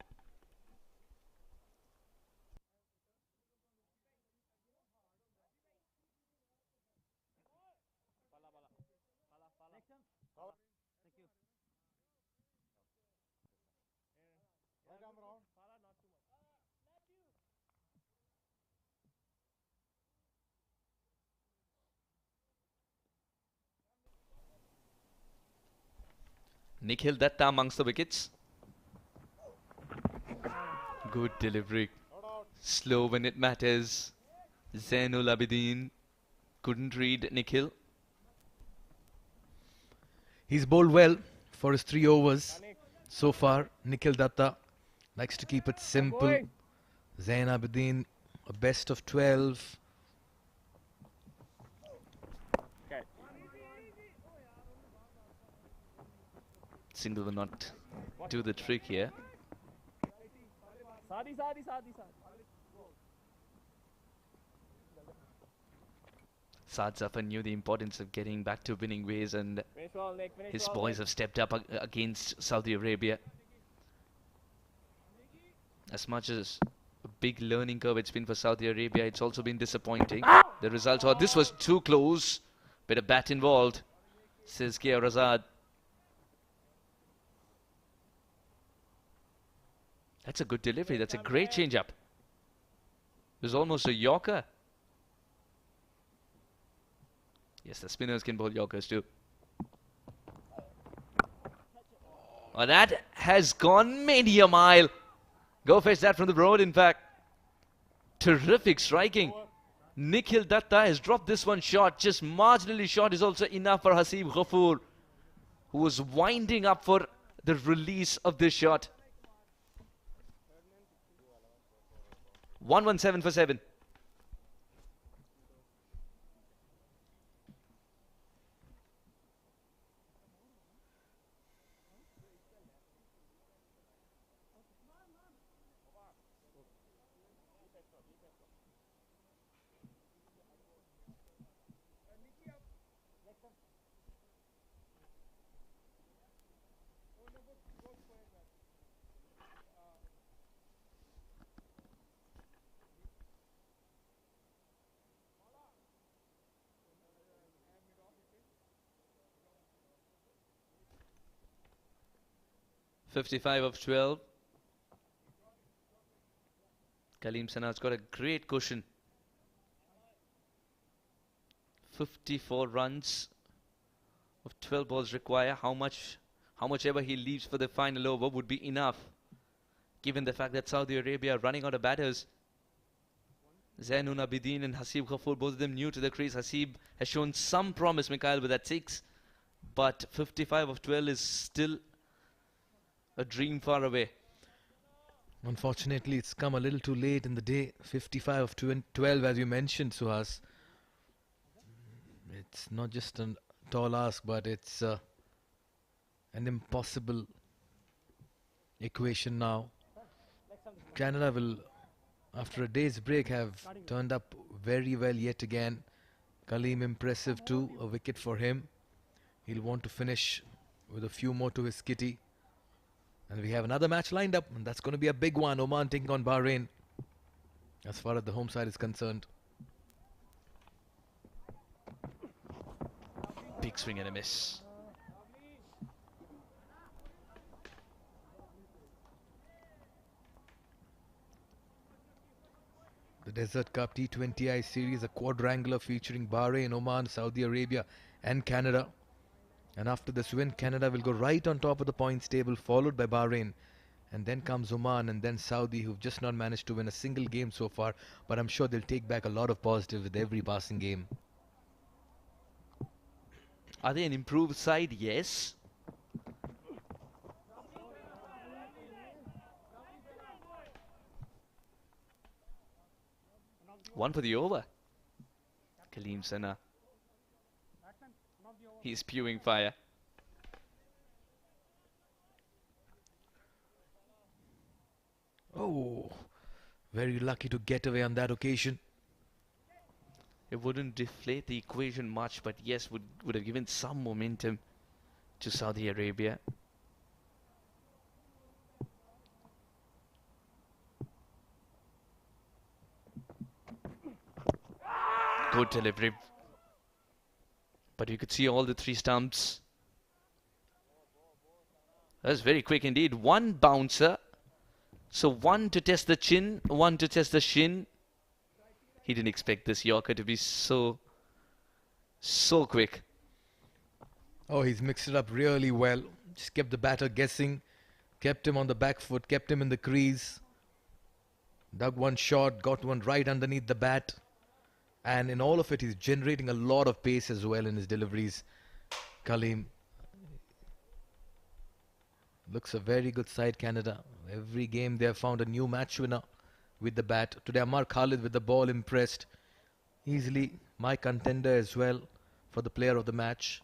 Nikhil Datta amongst the wickets. Good delivery. Slow when it matters. Zainul Abidin couldn't read Nikhil. He's bowled well for his 3 overs so far. Nikhil Datta likes to keep it simple. Zain Abidin, a best of 12. Single will not do the trick here. Saad Zafar knew the importance of getting back to winning ways, and his boys have stepped up against Saudi Arabia. As much as a big learning curve it's been for Saudi Arabia, it's also been disappointing. The results are, this was too close. Bit of bat involved, says Kia Razad. That's a good delivery. That's a great change-up. It was almost a Yorker. Yes, the spinners can bowl Yorkers too. Oh, that has gone many a mile. Go fetch that from the road, in fact. Terrific striking. Nikhil Datta has dropped this one short. Just marginally short is also enough for Haseeb Ghafoor, who was winding up for the release of this shot. 117 for 7. (55 of 12). Kaleem Sana's got a great cushion. 54 runs of 12 balls require. How much ever he leaves for the final over would be enough, given the fact that Saudi Arabia are running out of batters. Zainul Abidin and Haseeb Ghafoor, both of them new to the crease. Haseeb has shown some promise, Mikhail, with that 6, but 55 of 12 is still a dream far away. Unfortunately, it's come a little too late in the day. 55 of 12, as you mentioned, Suhas. It's not just a tall ask, but it's an impossible equation now. Canada will, after a day's break, have turned up very well yet again. Kaleem impressive too, a wicket for him. He'll want to finish with a few more to his kitty. And we have another match lined up, and that's going to be a big one. Oman taking on Bahrain, as far as the home side is concerned. Big swing and a miss. The Desert Cup T20I series, a quadrangular featuring Bahrain, Oman, Saudi Arabia and Canada. And after this win, Canada will go right on top of the points table, followed by Bahrain. And then comes Oman and then Saudi, who've just not managed to win a single game so far. But I'm sure they'll take back a lot of positive with every passing game. Are they an improved side? Yes. One for the over. Kaleem Sana. He's spewing fire. Oh, very lucky to get away on that occasion. It wouldn't deflate the equation much, but yes, would have given some momentum to Saudi Arabia. Good delivery. But you could see all the three stumps. That was very quick indeed. One bouncer. So one to test the chin, one to test the shin. He didn't expect this Yorker to be so quick. Oh, he's mixed it up really well. Just kept the batter guessing. Kept him on the back foot, kept him in the crease. Dug one shot, got one right underneath the bat. And in all of it, he's generating a lot of pace as well in his deliveries. Kaleem. Looks a very good side, Canada. Every game they have found a new match winner with the bat. Today, Amar Khalid with the ball impressed. Easily my contender as well for the player of the match.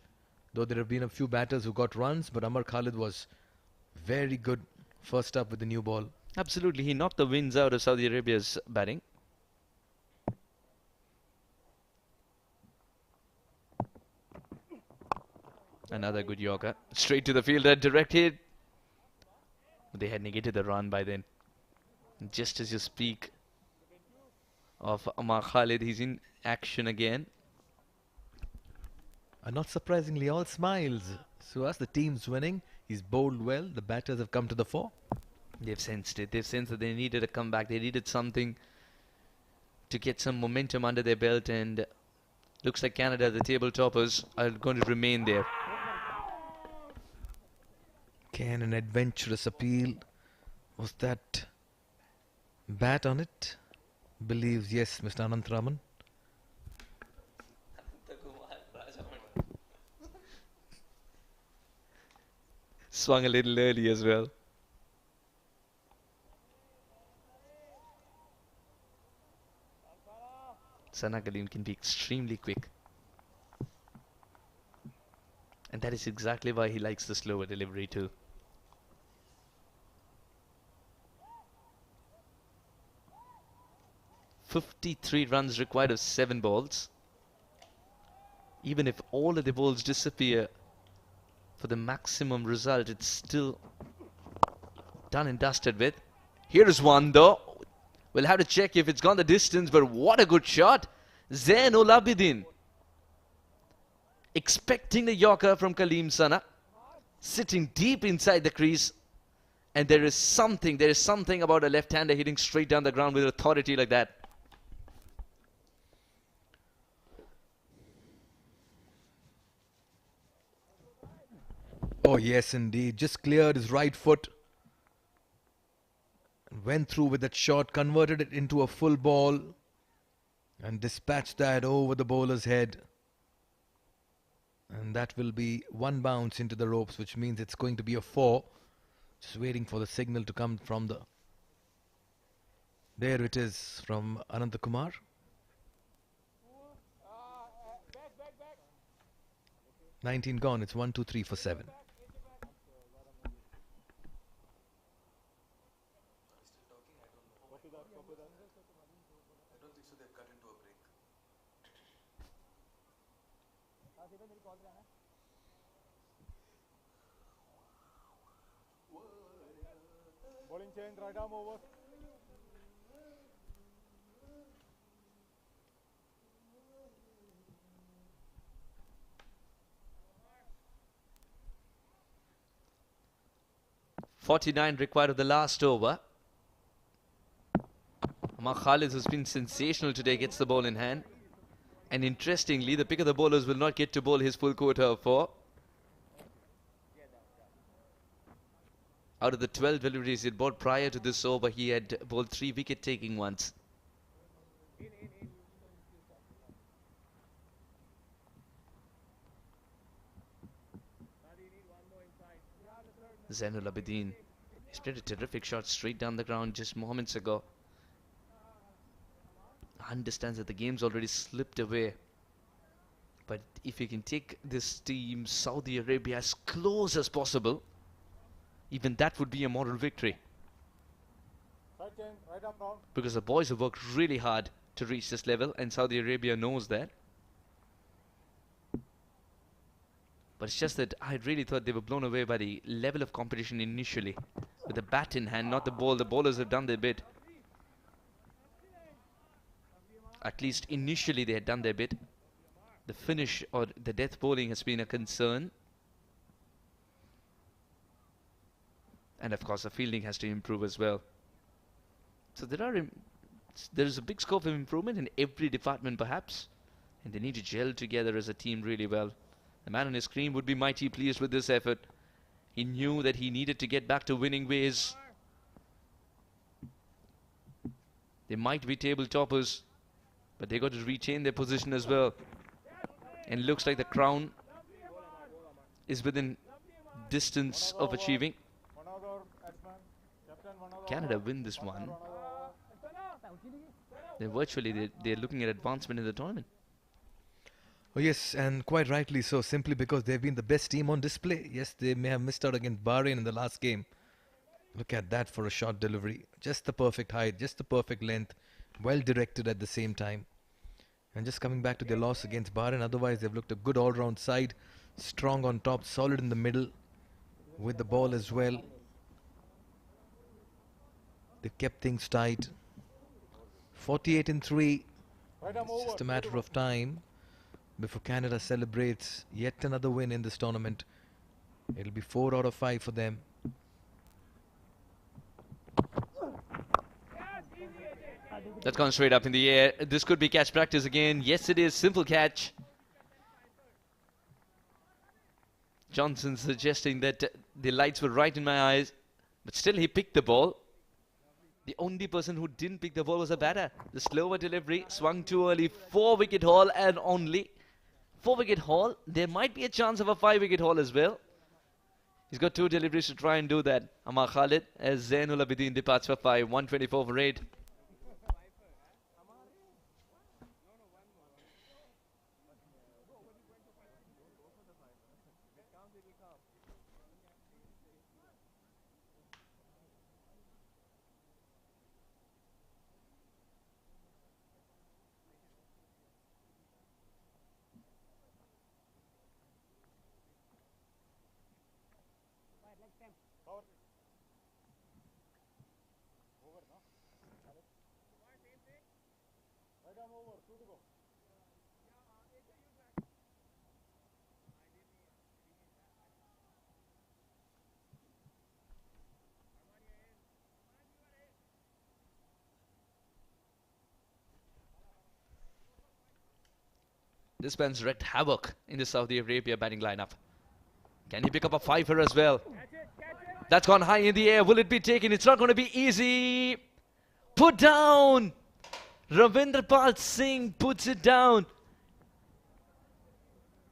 Though there have been a few batters who got runs, but Amar Khalid was very good first up with the new ball. Absolutely, he knocked the winds out of Saudi Arabia's batting. Another good Yorker. Straight to the fielder, direct hit. They had negated the run by then. Just as you speak of Amar Khalid, he's in action again. And not surprisingly, all smiles. So as the team's winning, he's bowled well. The batters have come to the fore. They've sensed it. They've sensed that they needed a comeback. They needed something to get some momentum under their belt. And looks like Canada, the table toppers, are going to remain there. Can an adventurous appeal? Was that bat on it? Believes yes, Mr. Anant Raman. Swung a little early as well. Sana Kaleem can be extremely quick. And that is exactly why he likes the slower delivery too. "53 runs required of 7 balls. Even if all of the balls disappear for the maximum result, it's still done and dusted with. Here is one though. We'll have to check if it's gone the distance, but what a good shot. Zain ul Abidin. Expecting the Yorker from Kaleem Sana. Sitting deep inside the crease. And there is something about a left-hander hitting straight down the ground with authority like that. Oh yes, indeed. Just cleared his right foot. Went through with that shot, converted it into a full ball. And dispatched that over the bowler's head. And that will be one bounce into the ropes, which means it's going to be a 4. Just waiting for the signal to come from the... There it is from Anant Kumar. 19 gone. It's 1, 2, 3 for 7. Bowling change, right arm over. 49 required of the last over. Amar Khalid, who's been sensational today, gets the ball in hand. And interestingly, the pick of the bowlers will not get to bowl his full quota of 4. Out of the 12 deliveries he had bowled prior to this over, he had bowled 3 wicket-taking ones. Zainul Abidin. He's played a terrific shot straight down the ground just moments ago. Understands that the game's already slipped away. But if he can take this team, Saudi Arabia, as close as possible, even that would be a moral victory. Side change, right arm down. Because the boys have worked really hard to reach this level, and Saudi Arabia knows that. But it's just that I really thought they were blown away by the level of competition initially. With the bat in hand, not the ball. The bowlers have done their bit. At least initially they had done their bit. The finish or the death bowling has been a concern. And of course the fielding has to improve as well. So there is a big scope of improvement in every department perhaps. And they need to gel together as a team really well. The man on his screen would be mighty pleased with this effort. He knew that he needed to get back to winning ways. They might be table toppers, but they got to retain their position as well. And it looks like the crown is within distance of achieving. Canada win this one. They're looking at advancement in the tournament. Oh yes, and quite rightly so, simply because they've been the best team on display. Yes, they may have missed out against Bahrain in the last game. Look at that for a short delivery. Just the perfect height, just the perfect length, well directed at the same time. And just coming back to their loss against Bahrain, otherwise they've looked a good all-round side, strong on top, solid in the middle, with the ball as well. They've kept things tight. 48 in 3. It's just a matter of time before Canada celebrates yet another win in this tournament. It'll be 4 out of 5 for them. That's gone straight up in the air. This could be catch practice again. Yes, it is. Simple catch. Johnson suggesting that the lights were right in my eyes, but still he picked the ball. The only person who didn't pick the ball was a batter. The slower delivery swung too early. 4-wicket haul and only 4-wicket haul. There might be a chance of a 5-wicket haul as well. He's got 2 deliveries to try and do that. Amar Khalid as Zainul Abidin departs for 5. 124 for 8. This man's wreaked havoc in the Saudi Arabia batting lineup. Can he pick up a 5-er as well? That's gone high in the air. Will it be taken? It's not going to be easy. Put down. Ravinder Pal Singh puts it down.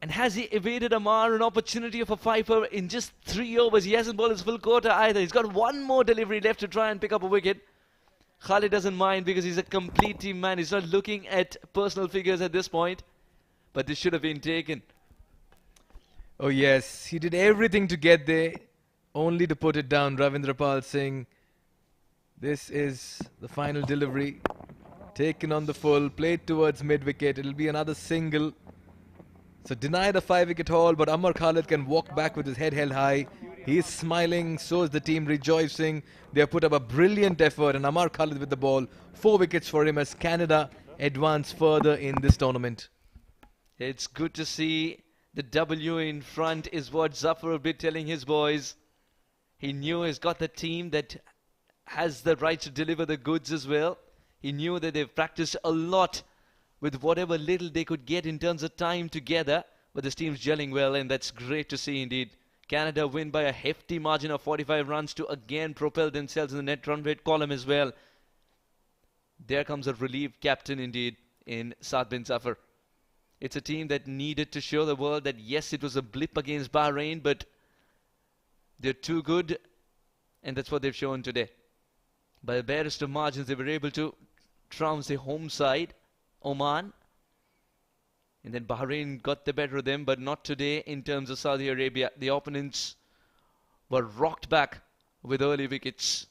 And has he evaded Amar an opportunity of a 5-er in just 3 overs? He hasn't bowled his full quota either. He's got one more delivery left to try and pick up a wicket. Khalid doesn't mind because he's a complete team man. He's not looking at personal figures at this point. But this should have been taken. Oh yes, he did everything to get there, only to put it down. Ravindra Pal Singh. This is the final delivery. Taken on the full, played towards mid-wicket. It'll be another single. So deny the 5-wicket haul, but Amar Khalid can walk back with his head held high. He's smiling, so is the team rejoicing. They have put up a brilliant effort, and Amar Khalid with the ball. 4 wickets for him as Canada advance further in this tournament. It's good to see the W in front is what Zafar will be telling his boys. He knew he's got the team that has the right to deliver the goods as well. He knew that they've practiced a lot with whatever little they could get in terms of time together. But this team's gelling well, and that's great to see indeed. Canada win by a hefty margin of 45 runs to again propel themselves in the net run rate column as well. There comes a relieved captain indeed in Saad bin Zafar. It's a team that needed to show the world that yes, it was a blip against Bahrain, but they're too good, and that's what they've shown today. By the barest of margins, they were able to trounce the home side, Oman. And then Bahrain got the better of them, but not today in terms of Saudi Arabia. The opponents were rocked back with early wickets,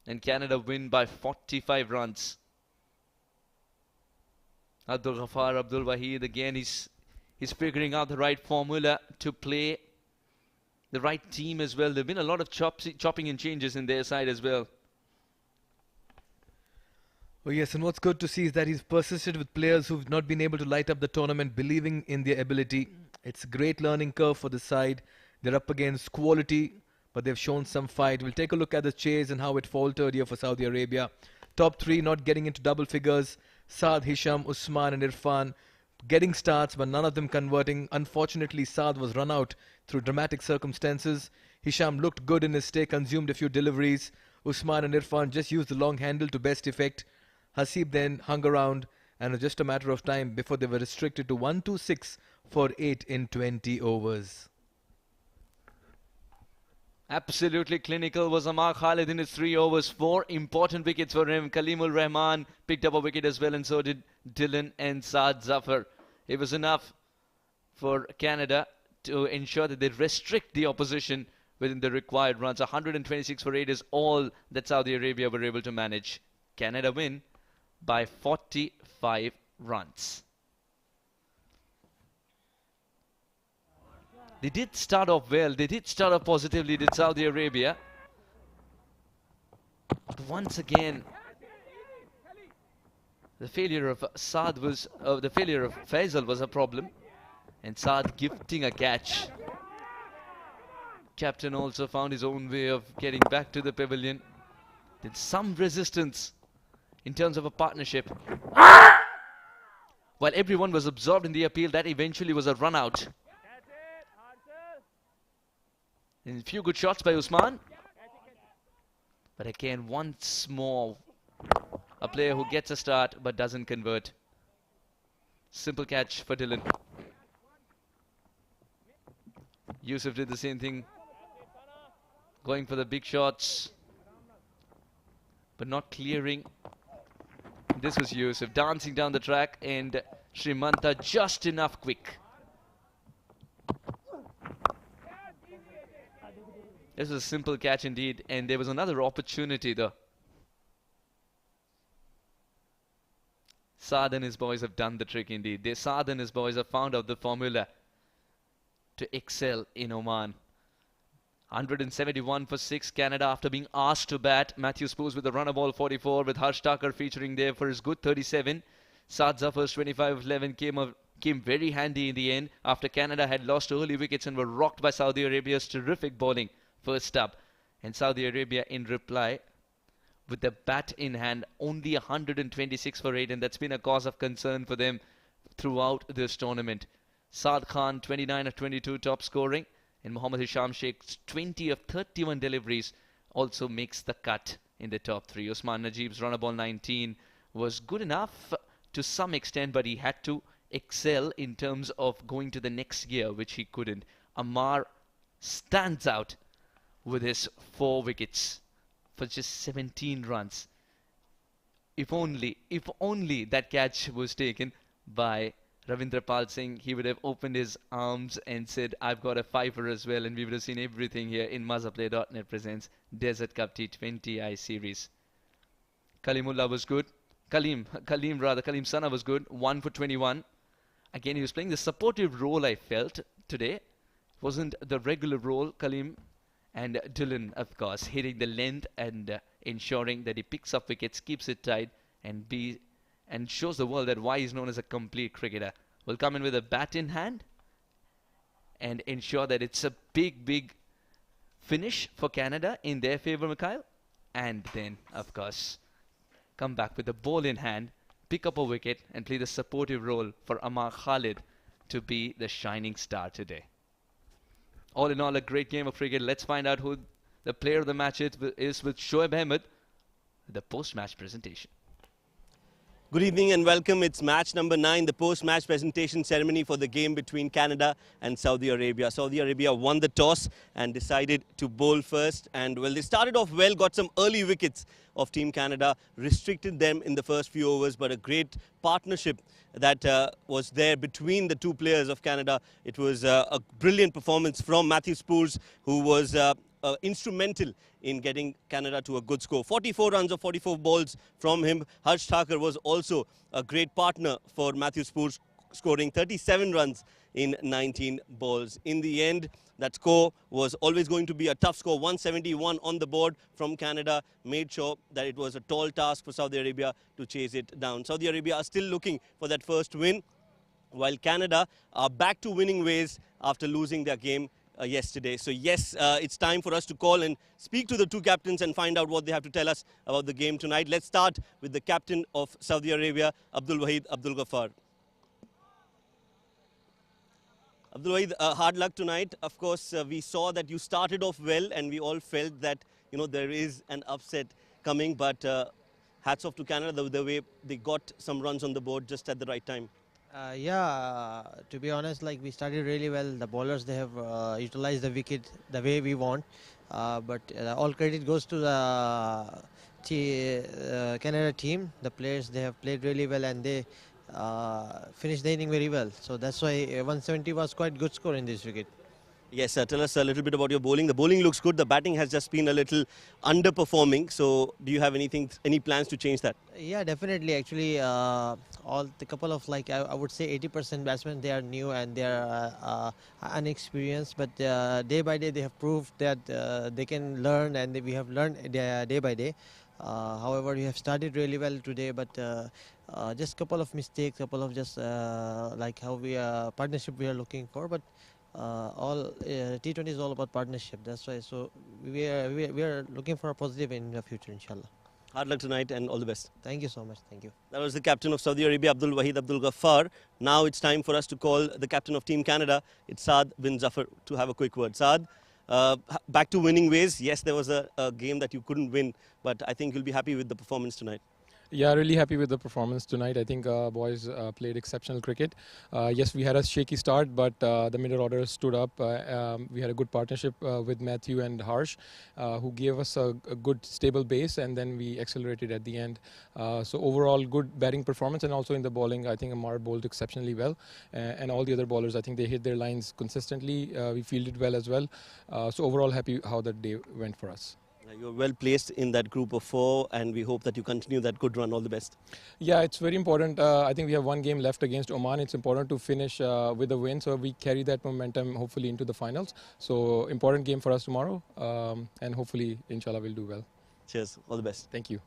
and Canada win by 45 runs. Abdul Ghaffar, Abdul Wahid, again, he's figuring out the right formula to play the right team as well. There have been a lot of chopping and changes in their side as well. Oh yes, and what's good to see is that he's persisted with players who've not been able to light up the tournament, believing in their ability. It's a great learning curve for the side. They're up against quality, but they've shown some fight. We'll take a look at the chase and how it faltered here for Saudi Arabia. Top three not getting into double figures. Saad, Hisham, Usman and Irfan getting starts, but none of them converting. Unfortunately, Saad was run out through dramatic circumstances. Hisham looked good in his stay, consumed a few deliveries. Usman and Irfan just used the long handle to best effect. Hasib then hung around, and it was just a matter of time before they were restricted to 126 for 8 in 20 overs. Absolutely clinical was Amar Khalid in his 3 overs. 4 important wickets for him. Kalimul Rahman picked up a wicket as well, and so did Dylan and Saad Zafar. It was enough for Canada to ensure that they restrict the opposition within the required runs. 126 for 8 is all that Saudi Arabia were able to manage. Canada win by 45 runs. They did start off well. They did start off positively, did Saudi Arabia. But once again, the failure of Faisal was a problem, and Saad gifting a catch. Captain also found his own way of getting back to the pavilion. Did some resistance in terms of a partnership. While everyone was absorbed in the appeal, that eventually was a run out. And a few good shots by Usman. But again, once more, a player who gets a start but doesn't convert. Simple catch for Dylan. Yusuf did the same thing, going for the big shots, but not clearing. This was Yusuf dancing down the track, and Srimanta just enough quick. This was a simple catch indeed, and there was another opportunity though. Saad and his boys have done the trick indeed. Saad and his boys have found out the formula to excel in Oman. 171 for 6 Canada after being asked to bat. Matthew Spooz with a run of all 44, with Harsh Thakur featuring there for his good 37. Saad Zafar's 25 of 11 came very handy in the end after Canada had lost early wickets and were rocked by Saudi Arabia's terrific bowling first up. And Saudi Arabia in reply with the bat in hand, only 126 for 8, and that's been a cause of concern for them throughout this tournament. Saad Khan 29 of 22 top scoring, and Mohammad Hisham Sheikh's 20 of 31 deliveries also makes the cut in the top 3. Usman Najib's run of ball 19 was good enough to some extent, but he had to excel in terms of going to the next gear, which he couldn't. Amar stands out with his 4 wickets for just 17 runs. If only that catch was taken by Ravindra Pal Singh, he would have opened his arms and said, I've got a fiver as well, and we would have seen everything here in Mazaplay.net presents Desert Cup T20I series. Kalimullah was good. Kalim Sana was good. 1 for 21. Again, he was playing the supportive role, I felt, today. It wasn't the regular role. Kalim and Dylan, of course, hitting the length and ensuring that he picks up wickets, keeps it tight, and shows the world that why he's known as a complete cricketer. Will come in with a bat in hand and ensure that it's a big finish for Canada in their favour, Mikhail, and then, of course, come back with the ball in hand, pick up a wicket and play the supportive role for Amar Khalid to be the shining star today. All in all, a great game of cricket. Let's find out who the player of the match is with Shoaib Ahmed, the post-match presentation. Good evening and welcome. It's match number 9, the post-match presentation ceremony for the game between Canada and Saudi Arabia. Saudi Arabia won the toss and decided to bowl first. And well, they started off well, got some early wickets of Team Canada, restricted them in the first few overs, but a great partnership that was there between the two players of Canada. It was a brilliant performance from Matthew Spurs, who was instrumental in getting Canada to a good score. 44 runs of 44 balls from him. Harsh Thakur was also a great partner for Matthew Spurs, scoring 37 runs in 19 balls. In the end, that score was always going to be a tough score. 171 on the board from Canada made sure that it was a tall task for Saudi Arabia to chase it down. Saudi Arabia are still looking for that first win, while Canada are back to winning ways after losing their game yesterday. So yes, it's time for us to call and speak to the two captains and find out what they have to tell us about the game tonight. Let's start with the captain of Saudi Arabia, Abdul Wahid Abdul Ghaffar. Abdul Wahid, hard luck tonight. Of course, we saw that you started off well and we all felt that, you know, there is an upset coming, but hats off to Canada the way they got some runs on the board just at the right time. To be honest, like we started really well. The bowlers, they have utilized the wicket the way we want. But all credit goes to the Canada team. The players, they have played really well and they finished the inning very well. So that's why 170 was quite good score in this wicket. Yes, tell us a little bit about your bowling. The bowling looks good. The batting has just been a little underperforming. So do you have any plans to change that? Yeah, definitely. Actually, all the couple of I would say 80% batsmen, they are new and they are unexperienced. But day by day they have proved that they can learn, and we have learned day by day. However, we have started really well today, but just couple of mistakes, couple of just like how we partnership we are looking for. But all T20 is all about partnership. That's why. So we are looking for a positive in the future, inshallah. Hard luck tonight and all the best. Thank you so much. Thank you. That was the captain of Saudi Arabia, Abdul Wahid Abdul Ghaffar. Now it's time for us to call the captain of Team Canada. It's Saad bin Zafar to have a quick word. Saad, back to winning ways. Yes, there was a game that you couldn't win, but I think you'll be happy with the performance tonight. Yeah, really happy with the performance tonight. I think boys played exceptional cricket. Yes, we had a shaky start, but the middle order stood up. We had a good partnership with Matthew and Harsh, who gave us a good stable base, and then we accelerated at the end. So overall, good batting performance, and also in the bowling, I think Amar bowled exceptionally well, and all the other bowlers, I think they hit their lines consistently. We fielded well as well. So overall, happy how that day went for us. You're well placed in that group of 4, and we hope that you continue that good run. All the best. Yeah, it's very important. I think we have one game left against Oman. It's important to finish with a win, so we carry that momentum hopefully into the finals. So important game for us tomorrow, and hopefully, inshallah, we'll do well. Cheers. All the best. Thank you.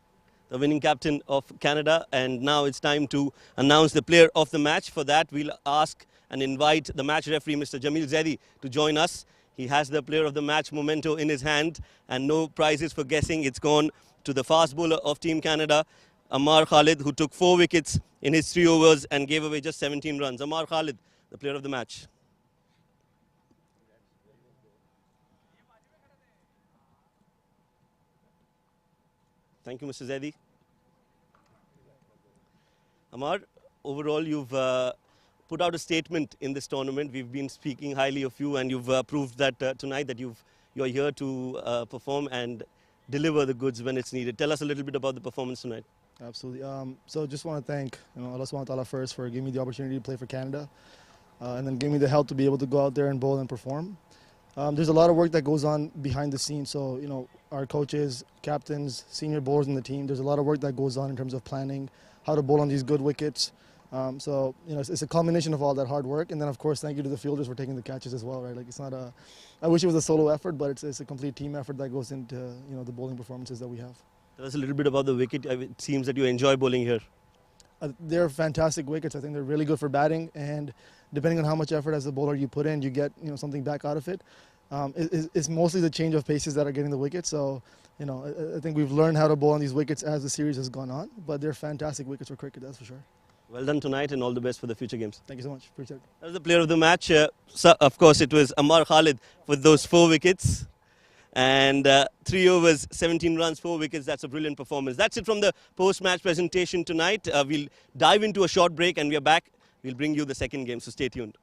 The winning captain of Canada, and now it's time to announce the player of the match. For that, we'll ask and invite the match referee, Mr. Jamil Zaidi, to join us. He has the player of the match memento in his hand, and no prizes for guessing. It's gone to the fast bowler of Team Canada, Amar Khalid, who took 4 wickets in his 3 overs and gave away just 17 runs. Amar Khalid, the player of the match. Thank you, Mr. Zaidi. Amar, overall, you've put out a statement in this tournament. We've been speaking highly of you, and you've proved that tonight that you're here to perform and deliver the goods when it's needed. Tell us a little bit about the performance tonight. Absolutely. So just want to thank Allah subhanahu wa ta'ala first for giving me the opportunity to play for Canada, and then giving me the help to be able to go out there and bowl and perform. There's a lot of work that goes on behind the scenes. So our coaches, captains, senior bowlers in the team, there's a lot of work that goes on in terms of planning how to bowl on these good wickets. So it's a combination of all that hard work, and then of course thank you to the fielders for taking the catches as well, right? Like it's not I wish it was a solo effort, but it's a complete team effort that goes into the bowling performances that we have. Tell us a little bit about the wicket. It seems that you enjoy bowling here. They're fantastic wickets. I think they're really good for batting, and depending on how much effort as a bowler you put in, you get something back out of it. It's mostly the change of paces that are getting the wickets. So, you know, I think we've learned how to bowl on these wickets as the series has gone on. But they're fantastic wickets for cricket, that's for sure. Well done tonight and all the best for the future games. Thank you so much. Appreciate it. That was the player of the match. So of course, it was Amar Khalid with those 4 wickets. And 3 overs, 17 runs, 4 wickets. That's a brilliant performance. That's it from the post-match presentation tonight. We'll dive into a short break and we are back. We'll bring you the second game, so stay tuned.